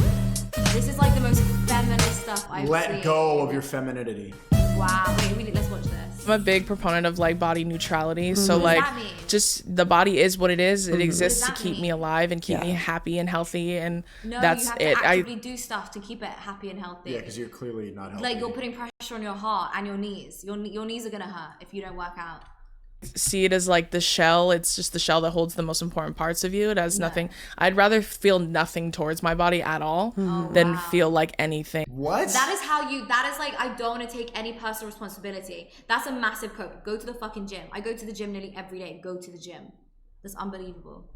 This is like the most feminist stuff I've seen. Let go of your femininity. Wow. Wait, let's watch this. I'm a big proponent of like body neutrality. So like just the body is what it is. It exists to keep me alive and keep me happy and healthy, and that's you have it. To actively do stuff to keep it happy and healthy. Yeah, because you're clearly not healthy. Like, you're putting pressure on your heart and your knees. Your knees are gonna hurt if you don't work out. See it as like the shell. It's just the shell that holds the most important parts of you. It has nothing. I'd rather feel nothing towards my body at all than feel like anything. What? That is like, I don't want to take any personal responsibility. That's a massive cope. Go to the fucking gym. I go to the gym nearly every day. Go to the gym. That's unbelievable.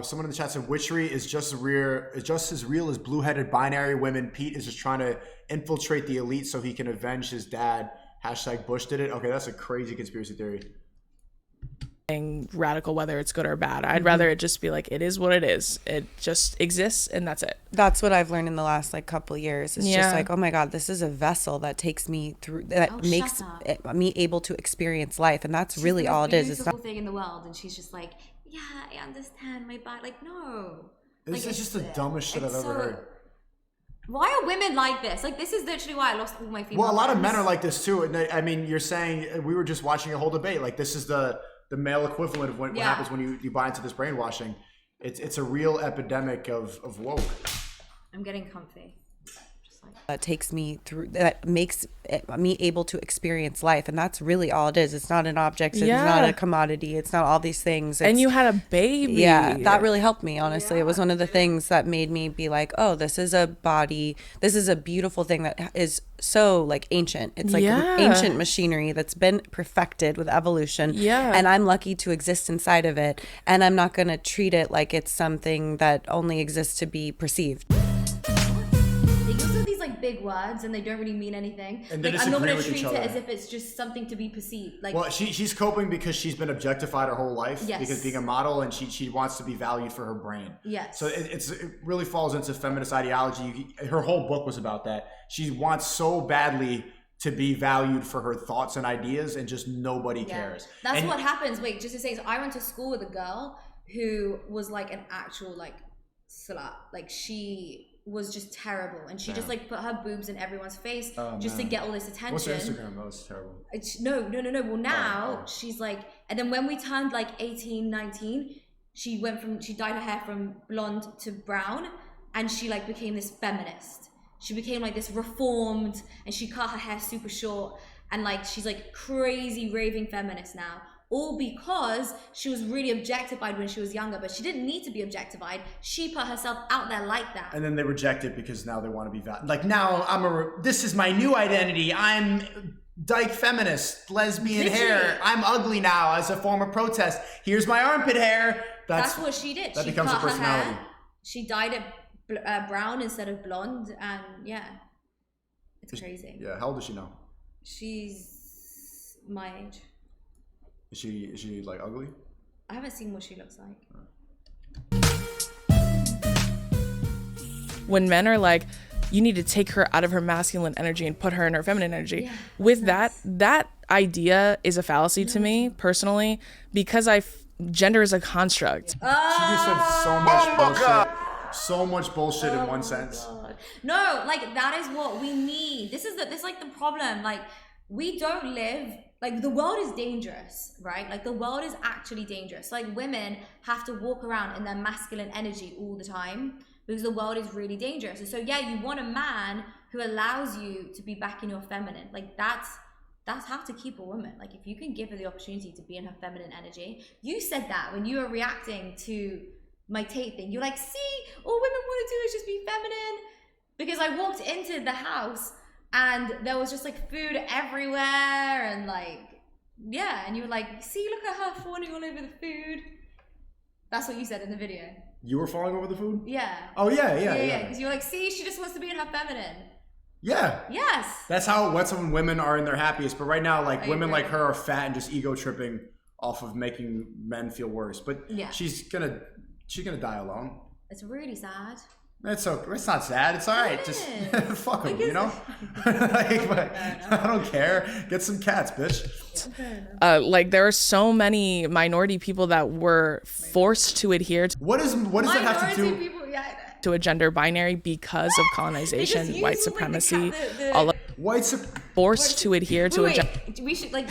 Someone in the chat said witchery is just as real as blue-headed binary women. Pete is just trying to infiltrate the elite so he can avenge his dad. # Bush did it. Okay, that's a crazy conspiracy theory. Radical, whether it's good or bad. I'd rather it just be like, it is what it is. It just exists and that's it. That's what I've learned in the last like couple of years. It's just like, oh my God, this is a vessel that takes me through, that makes me able to experience life. And that's really all it is. It's the thing in the world. And she's just like, yeah, I understand my body. Like, no. This is just the dumbest shit I've ever heard. Why are women like this? Like, this is literally why I lost all my female Well, a lot of friends. men are like this too. And I mean, you're saying, we were just watching a whole debate. Like, this is the male equivalent of what happens when you buy into this brainwashing. It's a real epidemic of woke. I'm getting comfy. That takes me through, that makes me able to experience life. And that's really all it is. It's not an object. It's not a commodity. It's not all these things. And you had a baby. Yeah, that really helped me, honestly. It was one of the things that made me be like, oh, this is a body. This is a beautiful thing that is so like ancient. It's like ancient machinery that's been perfected with evolution. Yeah. And I'm lucky to exist inside of it. And I'm not going to treat it like it's something that only exists to be perceived. They use all these like big words and they don't really mean anything. And they like, I'm not disagree going with to treat each it other. as if it's just something to be perceived. Like, well, she's coping because she's been objectified her whole life. Yes. Because being a model, and she wants to be valued for her brain. Yes. So it really falls into feminist ideology. Her whole book was about that. She wants so badly to be valued for her thoughts and ideas, and just nobody cares. That's what happens. Wait, just to say, so I went to school with a girl who was like an actual like slut. Like, she was just terrible, and she just like put her boobs in everyone's face just to get all this attention. What's her Instagram? That was terrible. No. Well, now she's like, and then when we turned like 18, 19, she dyed her hair from blonde to brown, and she like became this feminist. She became like this reformed, and she cut her hair super short, and like she's like crazy raving feminist now. All because she was really objectified when she was younger, but she didn't need to be objectified. She put herself out there like that. And then they reject it because now they want to be like, now this is my new identity. I'm dyke feminist, lesbian hair. I'm ugly now as a form of protest. Here's my armpit hair. That's what she did. That She becomes a cut her personality. hair. She dyed it brown instead of blonde, and yeah, it's crazy. Yeah, how old is she now? She's my age. Is she like ugly? I haven't seen what she looks like. When men are like, you need to take her out of her masculine energy and put her in her feminine energy. With that idea is a fallacy to me personally, because gender is a construct. She just said so much bullshit. So much bullshit in one sentence. No, like that is what we need. This is like the problem. Like we don't live, like the world is dangerous, right? Like the world is actually dangerous. Like women have to walk around in their masculine energy all the time because the world is really dangerous. And so yeah, you want a man who allows you to be back in your feminine. Like that's how to keep a woman. Like if you can give her the opportunity to be in her feminine energy. You said that when you were reacting to my Tate thing. You're like, see, all women want to do is just be feminine. Because I walked into the house and there was just like food everywhere and like, yeah. And you were like, see, look at her fawning all over the food. That's what you said in the video. You were falling over the food? Yeah. Oh yeah. Because you're like, see, she just wants to be in her feminine. Yeah. Yes. That's when women are in their happiest. But right now, like I women agree. like her are fat and just ego tripping off of making men feel worse. But Yeah. she's gonna die alone. It's really sad. It's okay. It's not sad. It's all right. Just fuck them, you know? I don't care. Get some cats, bitch. Like there are so many minority people that were forced to adhere to what does that have to do people, to a gender binary because of colonization, white supremacy, all of forced to adhere to a gender. We should like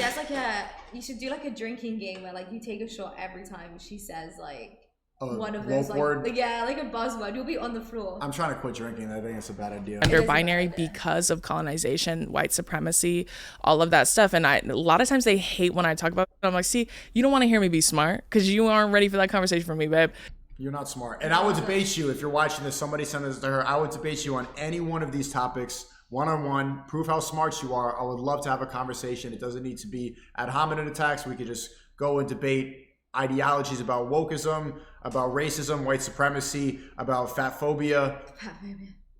you should do like a drinking game where like you take a shot every time she says like one of those like word? like a buzzword. You'll be on the floor. I'm trying to quit drinking. I think it's a bad idea. Gender binary because of colonization, white supremacy, all of that stuff. And a lot of times they hate when I talk about it. I'm like, see, you don't want to hear me be smart because you aren't ready for that conversation from me, babe. You're not smart. And I would debate you, if you're watching this, somebody send this to her, I would debate you on any one of these topics, one-on-one, prove how smart you are. I would love to have a conversation. It doesn't need to be ad hominem attacks. We could just go and debate ideologies about wokeism, about racism, white supremacy, about fat phobia,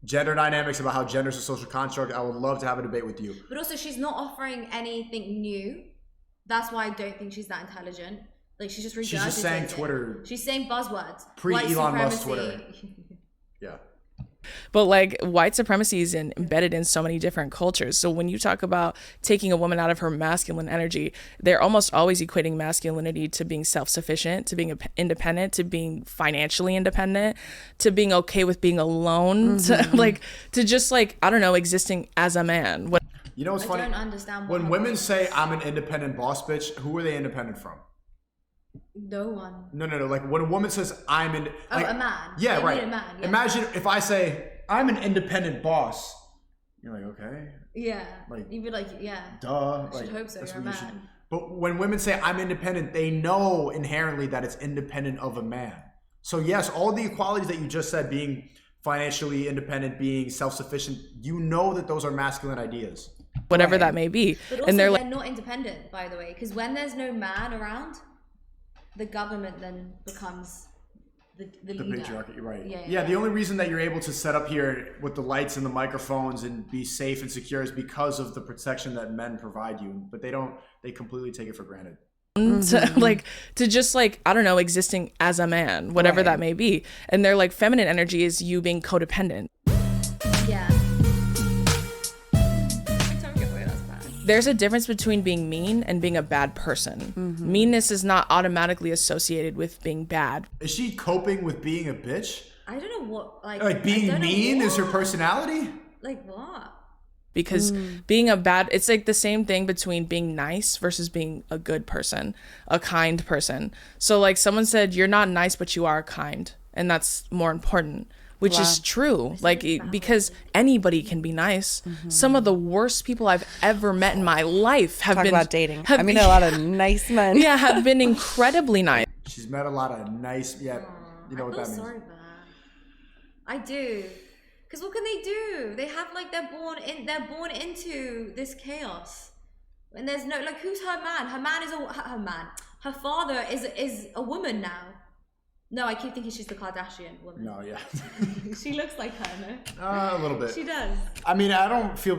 gender dynamics, about how gender is a social construct. I would love to have a debate with you. But also, she's not offering anything new. That's why I don't think she's that intelligent. Like she's just saying it. Twitter. She's saying buzzwords. Pre-Elon Musk Twitter. Yeah. But like white supremacy is embedded in so many different cultures. So when you talk about taking a woman out of her masculine energy, they're almost always equating masculinity to being self-sufficient, to being independent, to being financially independent, to being okay with being alone, to just like, I don't know, existing as a man. You know what's funny? I don't understand when women say I'm an independent boss bitch, who are they independent from? No one. No. Like when a woman says I'm in, like, a man. Yeah, They right. mean a man, yeah. Imagine if I say I'm an independent boss. You're like, okay. Yeah. Like, you'd be like, yeah. Duh. I should hope so. That's You're a what you man. should. But when women say I'm independent, they know inherently that it's independent of a man. So yes, all the equalities that you just said, being financially independent, being self-sufficient, you know that those are masculine ideas. Whatever that may be. But also, and they're they're like, not independent, by the way, because when there's no man around, the government then becomes the leader. Patriarchy, right? Yeah. The only reason that you're able to set up here with the lights and the microphones and be safe and secure is because of the protection that men provide you. But they completely take it for granted. to just like, I don't know, existing as a man, whatever that may be. And they're like, feminine energy is you being codependent. Yeah. There's a difference between being mean and being a bad person. Meanness is not automatically associated with being bad. Is she coping with being a bitch? I don't know what, Like being mean is her personality? Like what? Because being it's like the same thing between being nice versus being a good person, a kind person. So like someone said, you're not nice, but you are kind. And that's more important. which is true. Like, because anybody can be nice. Some of the worst people I've ever met in my life have Talk been about dating. I mean, a lot of nice men. Yeah, have been incredibly nice. She's met a lot of nice. Yeah, you know what that means. Sorry, man. I do. Because what can they do? They have like they're born into this chaos, and there's no like who's her man? Her man is her man. Her father is a woman now. No, I keep thinking she's the Kardashian woman. No, yeah. She looks like her, no? A little bit. She does. I mean, I don't feel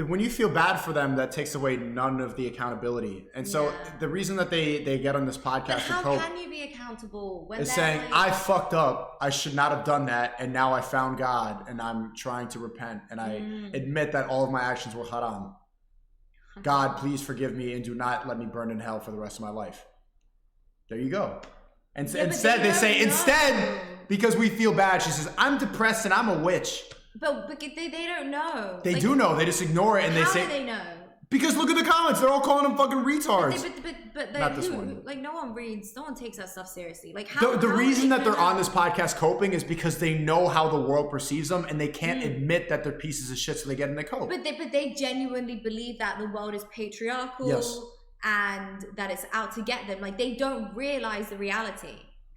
when you feel bad for them, that takes away none of the accountability. And so the reason that they get on this podcast But to how cope can you be accountable when is they're saying, like, I fucked up. I should not have done that. And now I found God and I'm trying to repent. And I admit that all of my actions were haram. God, please forgive me and do not let me burn in hell for the rest of my life. There you go. And instead, because we feel bad, she says, I'm depressed and I'm a witch. But they don't know. They do know. They just ignore it and they say. How do they know? Because look at the comments. They're all calling them fucking retards. But Not this who? one. Like, no one reads. No one takes that stuff seriously. Like, how? The how reason they that they're know? on this podcast coping is because they know how the world perceives them and they can't admit that they're pieces of shit, so they get in the cope. But they genuinely believe that the world is patriarchal. Yes. And that it's out to get them. Like, they don't realize the reality.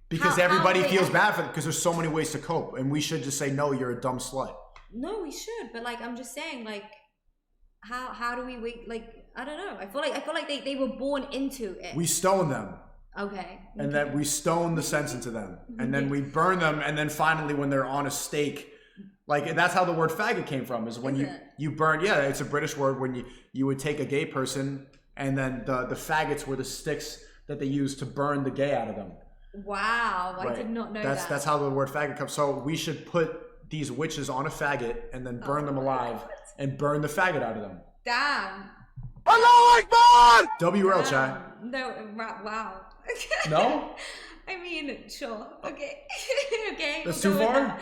Because everybody feels bad for them because there's so many ways to cope. And we should just say, no, you're a dumb slut. No, we should. But like, I'm just saying, like, how do we wait? Like, I don't know. I feel like they were born into it. We stone them. Okay. And then we stone the sense into them. And then we burn them. And then finally, when they're on a stake, like that's how the word faggot came from, is when you burn. Yeah, it's a British word. When you would take a gay person and then the faggots were the sticks that they used to burn the gay out of them. Wow, I did not know that. That's how the word faggot comes. So we should put these witches on a faggot and then burn them alive and burn the faggot out of them. Damn. Allahu Akbar! WRL, chat. No, wow. No? I mean, sure. Okay. Okay. That's we'll too go with far? that.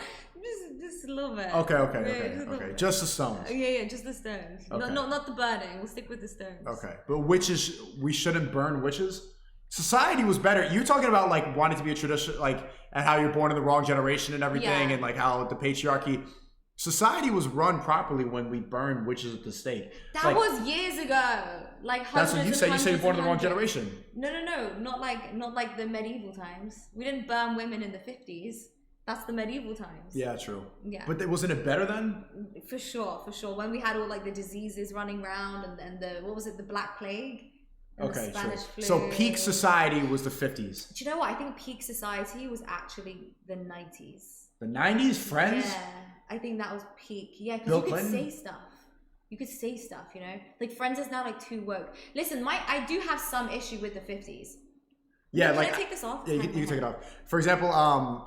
Just a little bit. Okay. Just the stones. Yeah, just the stones. Okay. Not the burning. We'll stick with the stones. Okay. But witches, we shouldn't burn witches? Society was better. You're talking about like wanting to be a tradition, like, and how you're born in the wrong generation and everything, and like how the patriarchy. Society was run properly when we burned witches at the stake. That was years ago. Like that's what you said. You said you're born in the wrong hundreds. generation. No. Not like the medieval times. We didn't burn women in the 50s. That's the medieval times. Yeah, true. Yeah. But wasn't it better then? For sure. When we had all like the diseases running around and the what was it, the Black Plague? Okay, true. Flu. So peak society was the 50s. Do you know what? I think peak society was actually the 90s. The 90s, Friends? Yeah, I think that was peak. Yeah, Bill because you could Clinton? say stuff. You could say stuff, you know? Like Friends is now like too woke. Listen, I do have some issue with the 50s. Yeah, Can like I take this off? Yeah, you can take it off. For example,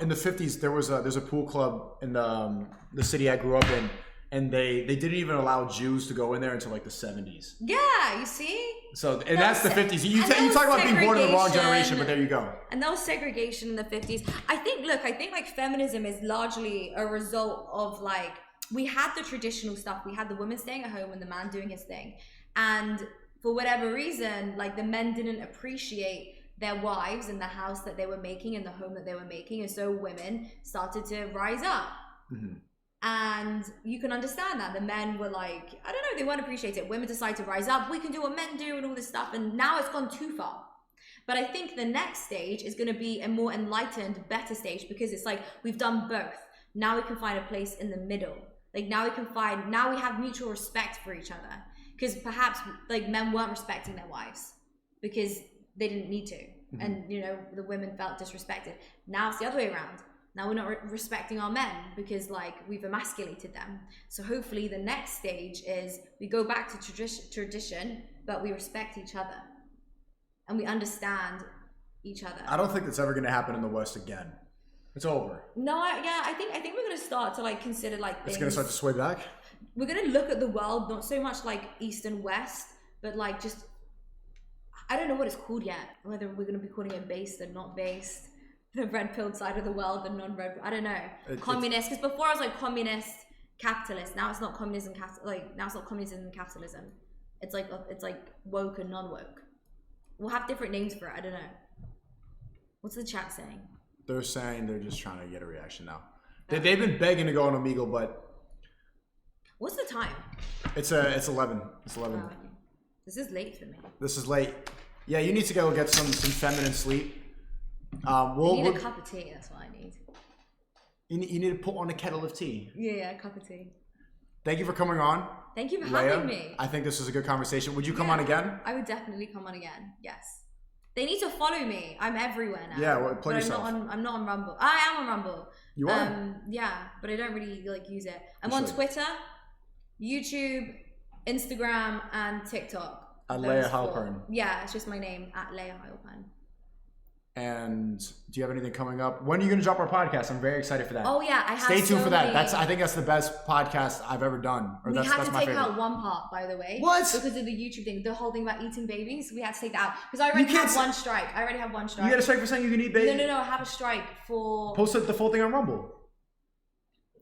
in the 50s, there's a pool club in the city I grew up in, and they didn't even allow Jews to go in there until like the 70s. Yeah, you see? So and that's the 50s. You talk about being born in the wrong generation, but there you go. And that was segregation in the 50s. I think like feminism is largely a result of like, we had the traditional stuff. We had the woman staying at home and the man doing his thing. And for whatever reason, like the men didn't appreciate their wives in the house that they were making and the home that they were making. And so women started to rise up. Mm-hmm. And you can understand that. The men were like, I don't know, they weren't appreciated. Women decided to rise up. We can do what men do and all this stuff. And now it's gone too far. But I think the next stage is going to be a more enlightened, better stage, because it's like we've done both. Now we can find a place in the middle. Like now we have mutual respect for each other. Because perhaps like men weren't respecting their wives because they didn't need to. Mm-hmm. And, you know, the women felt disrespected. Now it's the other way around. Now we're not respecting our men because like we've emasculated them. So hopefully the next stage is we go back to tradition, but we respect each other and we understand each other. I don't think that's ever going to happen in the West again. It's over. No, I think we're going to start to like consider like things. It's going to start to sway back? We're going to look at the world, not so much like East and West, but like just, I don't know what it's called yet. Whether we're going to be calling it based and not based. The red-pilled side of the world, the non-red. I don't know. Communist, because before I was like communist, capitalist. Now it's not communism, now it's not communism and capitalism. It's like woke and non-woke. We'll have different names for it. I don't know. What's the chat saying? They're saying they're just trying to get a reaction now. They've been begging to go on Omegle, but What's the time? it's 11. It's 11. Oh, this is late for me. This is late. Yeah, you need to go get some feminine sleep. I need a cup of tea. That's what I need. You need to put on a kettle of tea. Yeah, a cup of tea. Thank you for coming on. Thank you for Layah. having me. I think this was a good conversation. Would you come on again? I would definitely come on again. Yes. They need to follow me. I'm everywhere now. Yeah, well, plug but yourself. I'm not on Rumble. I am on Rumble. You are? Yeah, but I don't really use it. I'm You on should. Twitter, YouTube, Instagram, and TikTok. At Those Layah four. Hailpern. Yeah, it's just my name at Layah Hailpern. And do you have anything coming up? When are you going to drop our podcast? I'm very excited for that. Oh yeah, I have. Stay tuned so for that. many- I think that's the best podcast I've ever done. Or We that's had to my take favorite. out one part, by the way. What? Because of the YouTube thing, the whole thing about eating babies. We had to take that out because I already have one strike. You got a strike for saying you can eat baby? No. I have a strike for. Post the full thing on Rumble.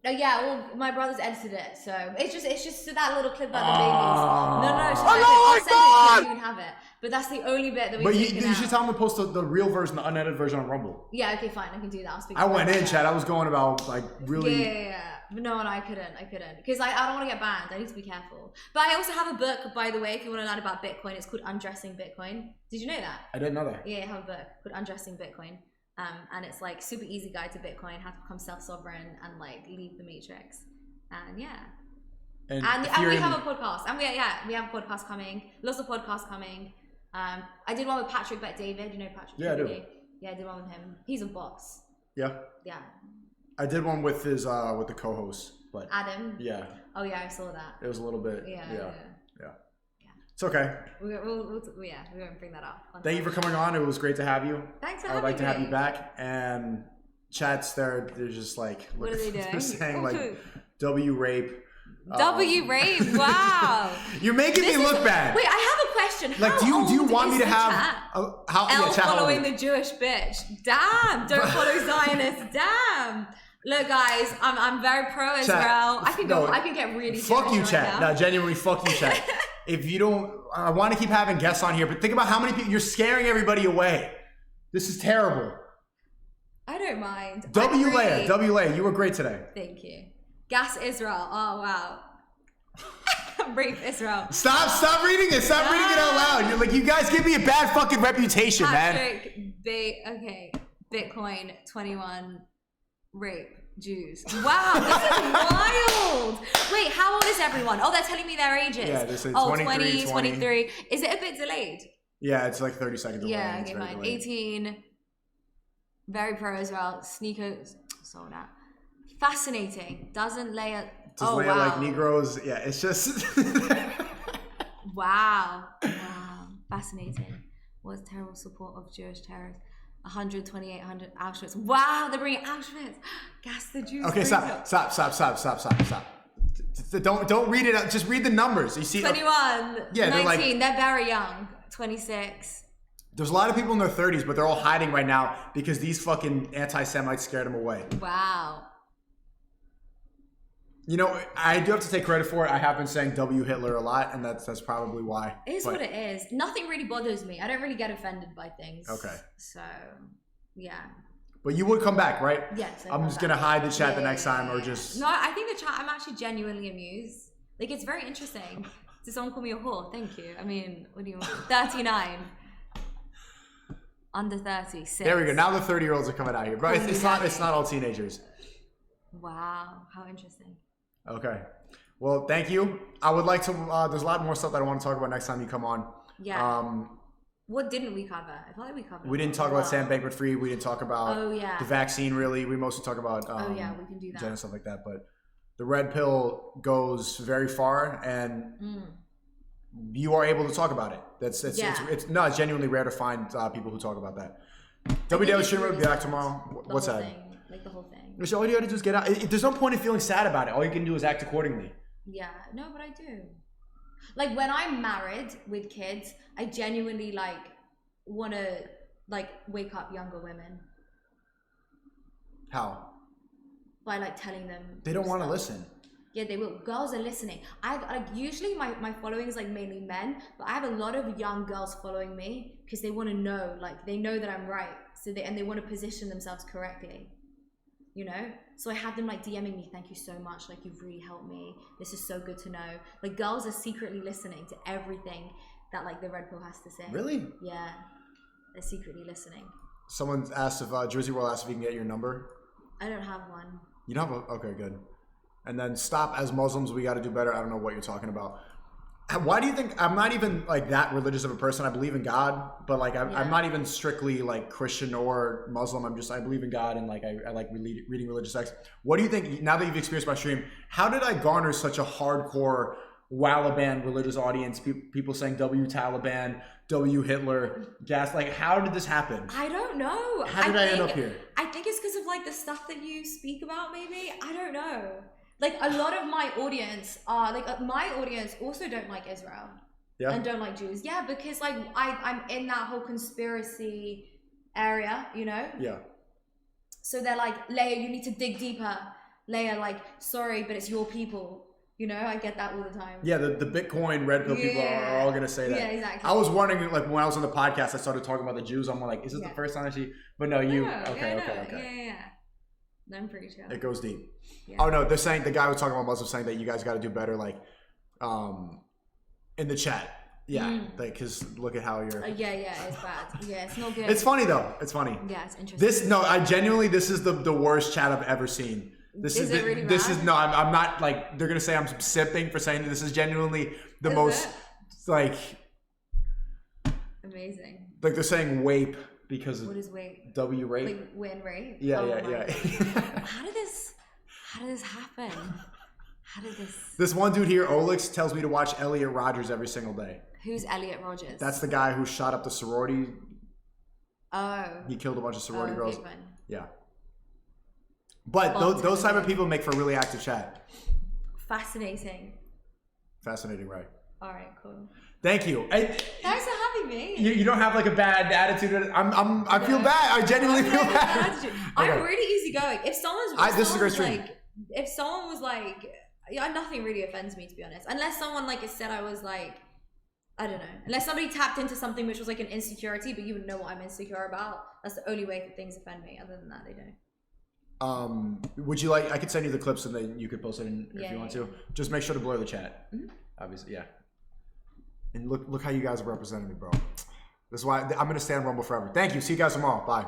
Yeah, well, my brother's edited it, so it's just that little clip about the Ah. babies. No, Oh I'll send it so you can have it. But that's the only bit that we. But you should tell them to post the real version, the unedited version on Rumble. Yeah, okay, fine, I can do that. I'll speak. I went in, Yeah. Chad. I was going about like really. Yeah. But no, I couldn't. Because I don't want to get banned. I need to be careful. But I also have a book, by the way, if you want to learn about Bitcoin. It's called Undressing Bitcoin. Did you know that? I didn't know that. Yeah, I have a book called Undressing Bitcoin. And it's like super easy guide to Bitcoin, how to become self-sovereign and like leave the matrix. And yeah. And we have a podcast. And we have a podcast coming. Lots of podcasts coming. I did one with Patrick Bet-David. You know Patrick? Yeah, I do. Yeah, I did one with him. He's a boss. Yeah. Yeah. I did one with his with the co-host, but Adam. Yeah. Oh yeah, I saw that. It was a little bit. Yeah. It's okay. We won't bring that up. Thank you for coming on. It was great to have you. Thanks for I would like to having have you me. back. And chats they're just like What are they they're doing? saying like W rape. W rape. Wow. You're making me look bad. Wait, I have a question. Like, do you want me to have how Elle chat, how following old? the Jewish bitch. Damn. Don't follow Zionists. Damn. Look, guys, I'm very pro Israel. I can get really Fuck you, Jewish chat. right now. No, genuinely, fuck you, chat. If you don't, I want to keep having guests on here, but think about how many people you're scaring everybody away. This is terrible. I don't mind. W I'm Layah, great. W Layah, you were great today. Thank you. Gas Israel. Oh wow. Rape Israel. Stop reading it. Stop reading it out loud. You're like, you guys give me a bad fucking reputation, man. Patrick, okay. Bitcoin 21 rape Jews. Wow, this is wild. Wait, how old is everyone? Oh, they're telling me their ages. Yeah, they say 23, 23, 23. Is it a bit delayed? Yeah, it's like 30 seconds away. Yeah, It's okay, very fine. delayed. 18. Very pro as well. Sneakers. Sold out. Fascinating. Doesn't Layah. Does Oh, Layah wow. like Negroes? Yeah, it's just. Wow. Fascinating. Was terrible support of Jewish terrorists. 12800 Auschwitz. Wow, they're bringing Auschwitz. Gas the Jews. Okay, stop. Don't read it out. Just read the numbers. You see, 21. Yeah, 19. they're like- They're very young. 26. there's a lot of people in their 30s, but they're all hiding right now because these fucking anti-Semites scared them away. Wow. You know, I do have to take credit for it. I have been saying W Hitler a lot, and that's probably why. It is But- what it is. Nothing really bothers me. I don't really get offended by things. Okay. So, yeah. But you would come back, right? Yes. I'm just gonna hide the chat the next time, or just. No, I think the chat, I'm actually genuinely amused. Like, it's very interesting. Did someone call me a whore? Thank you. I mean, what do you want? 39. Under 36. There we go. Now the 30-year-olds are coming out here, but it's not all teenagers. Wow. How interesting. Okay. Well, thank you. I would like to. There's a lot more stuff that I want to talk about next time you come on. Yeah. What didn't we cover? I feel like we covered. We didn't talk about Sam Bankman-Fried. We didn't talk about Oh, yeah. the vaccine. Really, we mostly talk about Oh, yeah, we can do that. and stuff like that. But the red pill goes very far, and you are able to talk about it. It's genuinely rare to find people who talk about that. W Daily Streamer will be back tomorrow. What's that? Like the whole thing. Which all you gotta do is get out. There's no point in feeling sad about it. All you can do is act accordingly. Yeah, no, but I do. Like when I'm married with kids, I genuinely like want to like wake up younger women How? by like telling them. They don't want to listen. Yeah, they will. Girls are listening. I like usually my following is like mainly men, but I have a lot of young girls following me because they want to know, like they know that I'm right, so they want to position themselves correctly. you know? So I had them like DMing me, thank you so much, like you've really helped me. This is so good to know. Like girls are secretly listening to everything that like the Red Pill has to say. Really? Yeah, they're secretly listening. Someone asked if Jersey World asked if he can get your number. I don't have one. You don't have okay, good. And then stop as Muslims, we got to do better. I don't know what you're talking about. Why do you think I'm not even like that religious of a person? I believe in God, but like I'm not even strictly like Christian or Muslim. I believe in God and like I like reading religious texts. What do you think now that you've experienced my stream? How did I garner such a hardcore Waliban religious audience? People saying W Taliban, W Hitler, gas. Like how did this happen? I don't know. How did I end up here? I think it's because of like the stuff that you speak about. Maybe I don't know. Like a lot of my audience are like my audience also don't like Israel and don't like Jews. Yeah, because like I'm in that whole conspiracy area, you know? Yeah. So they're like, Layah, you need to dig deeper. Layah, like, sorry, but it's your people. You know, I get that all the time. Yeah, the Bitcoin Red Pill people are all gonna say that. Yeah, exactly. I was wondering, like when I was on the podcast, I started talking about the Jews. I'm like, is this the first time that But no, you. Okay. Yeah. I'm pretty sure. It goes deep. Yeah. Oh no, they're saying the guy was talking about Muslims saying that you guys got to do better, like, in the chat. Yeah, like because look at how you're. Yeah, it's bad. Yeah, it's not good. It's funny though. It's funny. Yeah, it's interesting. I genuinely, this is the worst chat I've ever seen. This is it really this bad? is no. I'm not like they're gonna say I'm sipping for saying this is genuinely the most like. Amazing. Like they're saying wape. Because of what is rape? W rape? Like when rape? Yeah. How did this happen? How did this? This one dude here, Olix, tells me to watch Elliot Rodgers every single day. Who's Elliot Rodgers? That's the guy who shot up the sorority. Oh. He killed a bunch of sorority girls. Hailpern. Yeah. But those type of people make for a really active chat. Fascinating. Fascinating, right? All right, cool. Thank you. Thanks for having me. You don't have like a bad attitude. I feel bad. I genuinely feel bad. I'm really easygoing. If this is a great stream. If someone was like, yeah, nothing really offends me to be honest. Unless someone like said I was like, I don't know. Unless somebody tapped into something which was like an insecurity, but you would know what I'm insecure about. That's the only way that things offend me. Other than that, they don't. Would you like? I could send you the clips and then you could post it if you want to. Just make sure to blur the chat. Mm-hmm. Obviously, yeah. And look how you guys are representing me, bro. This is why I'm gonna stay on Rumble forever. Thank you. See you guys tomorrow. Bye.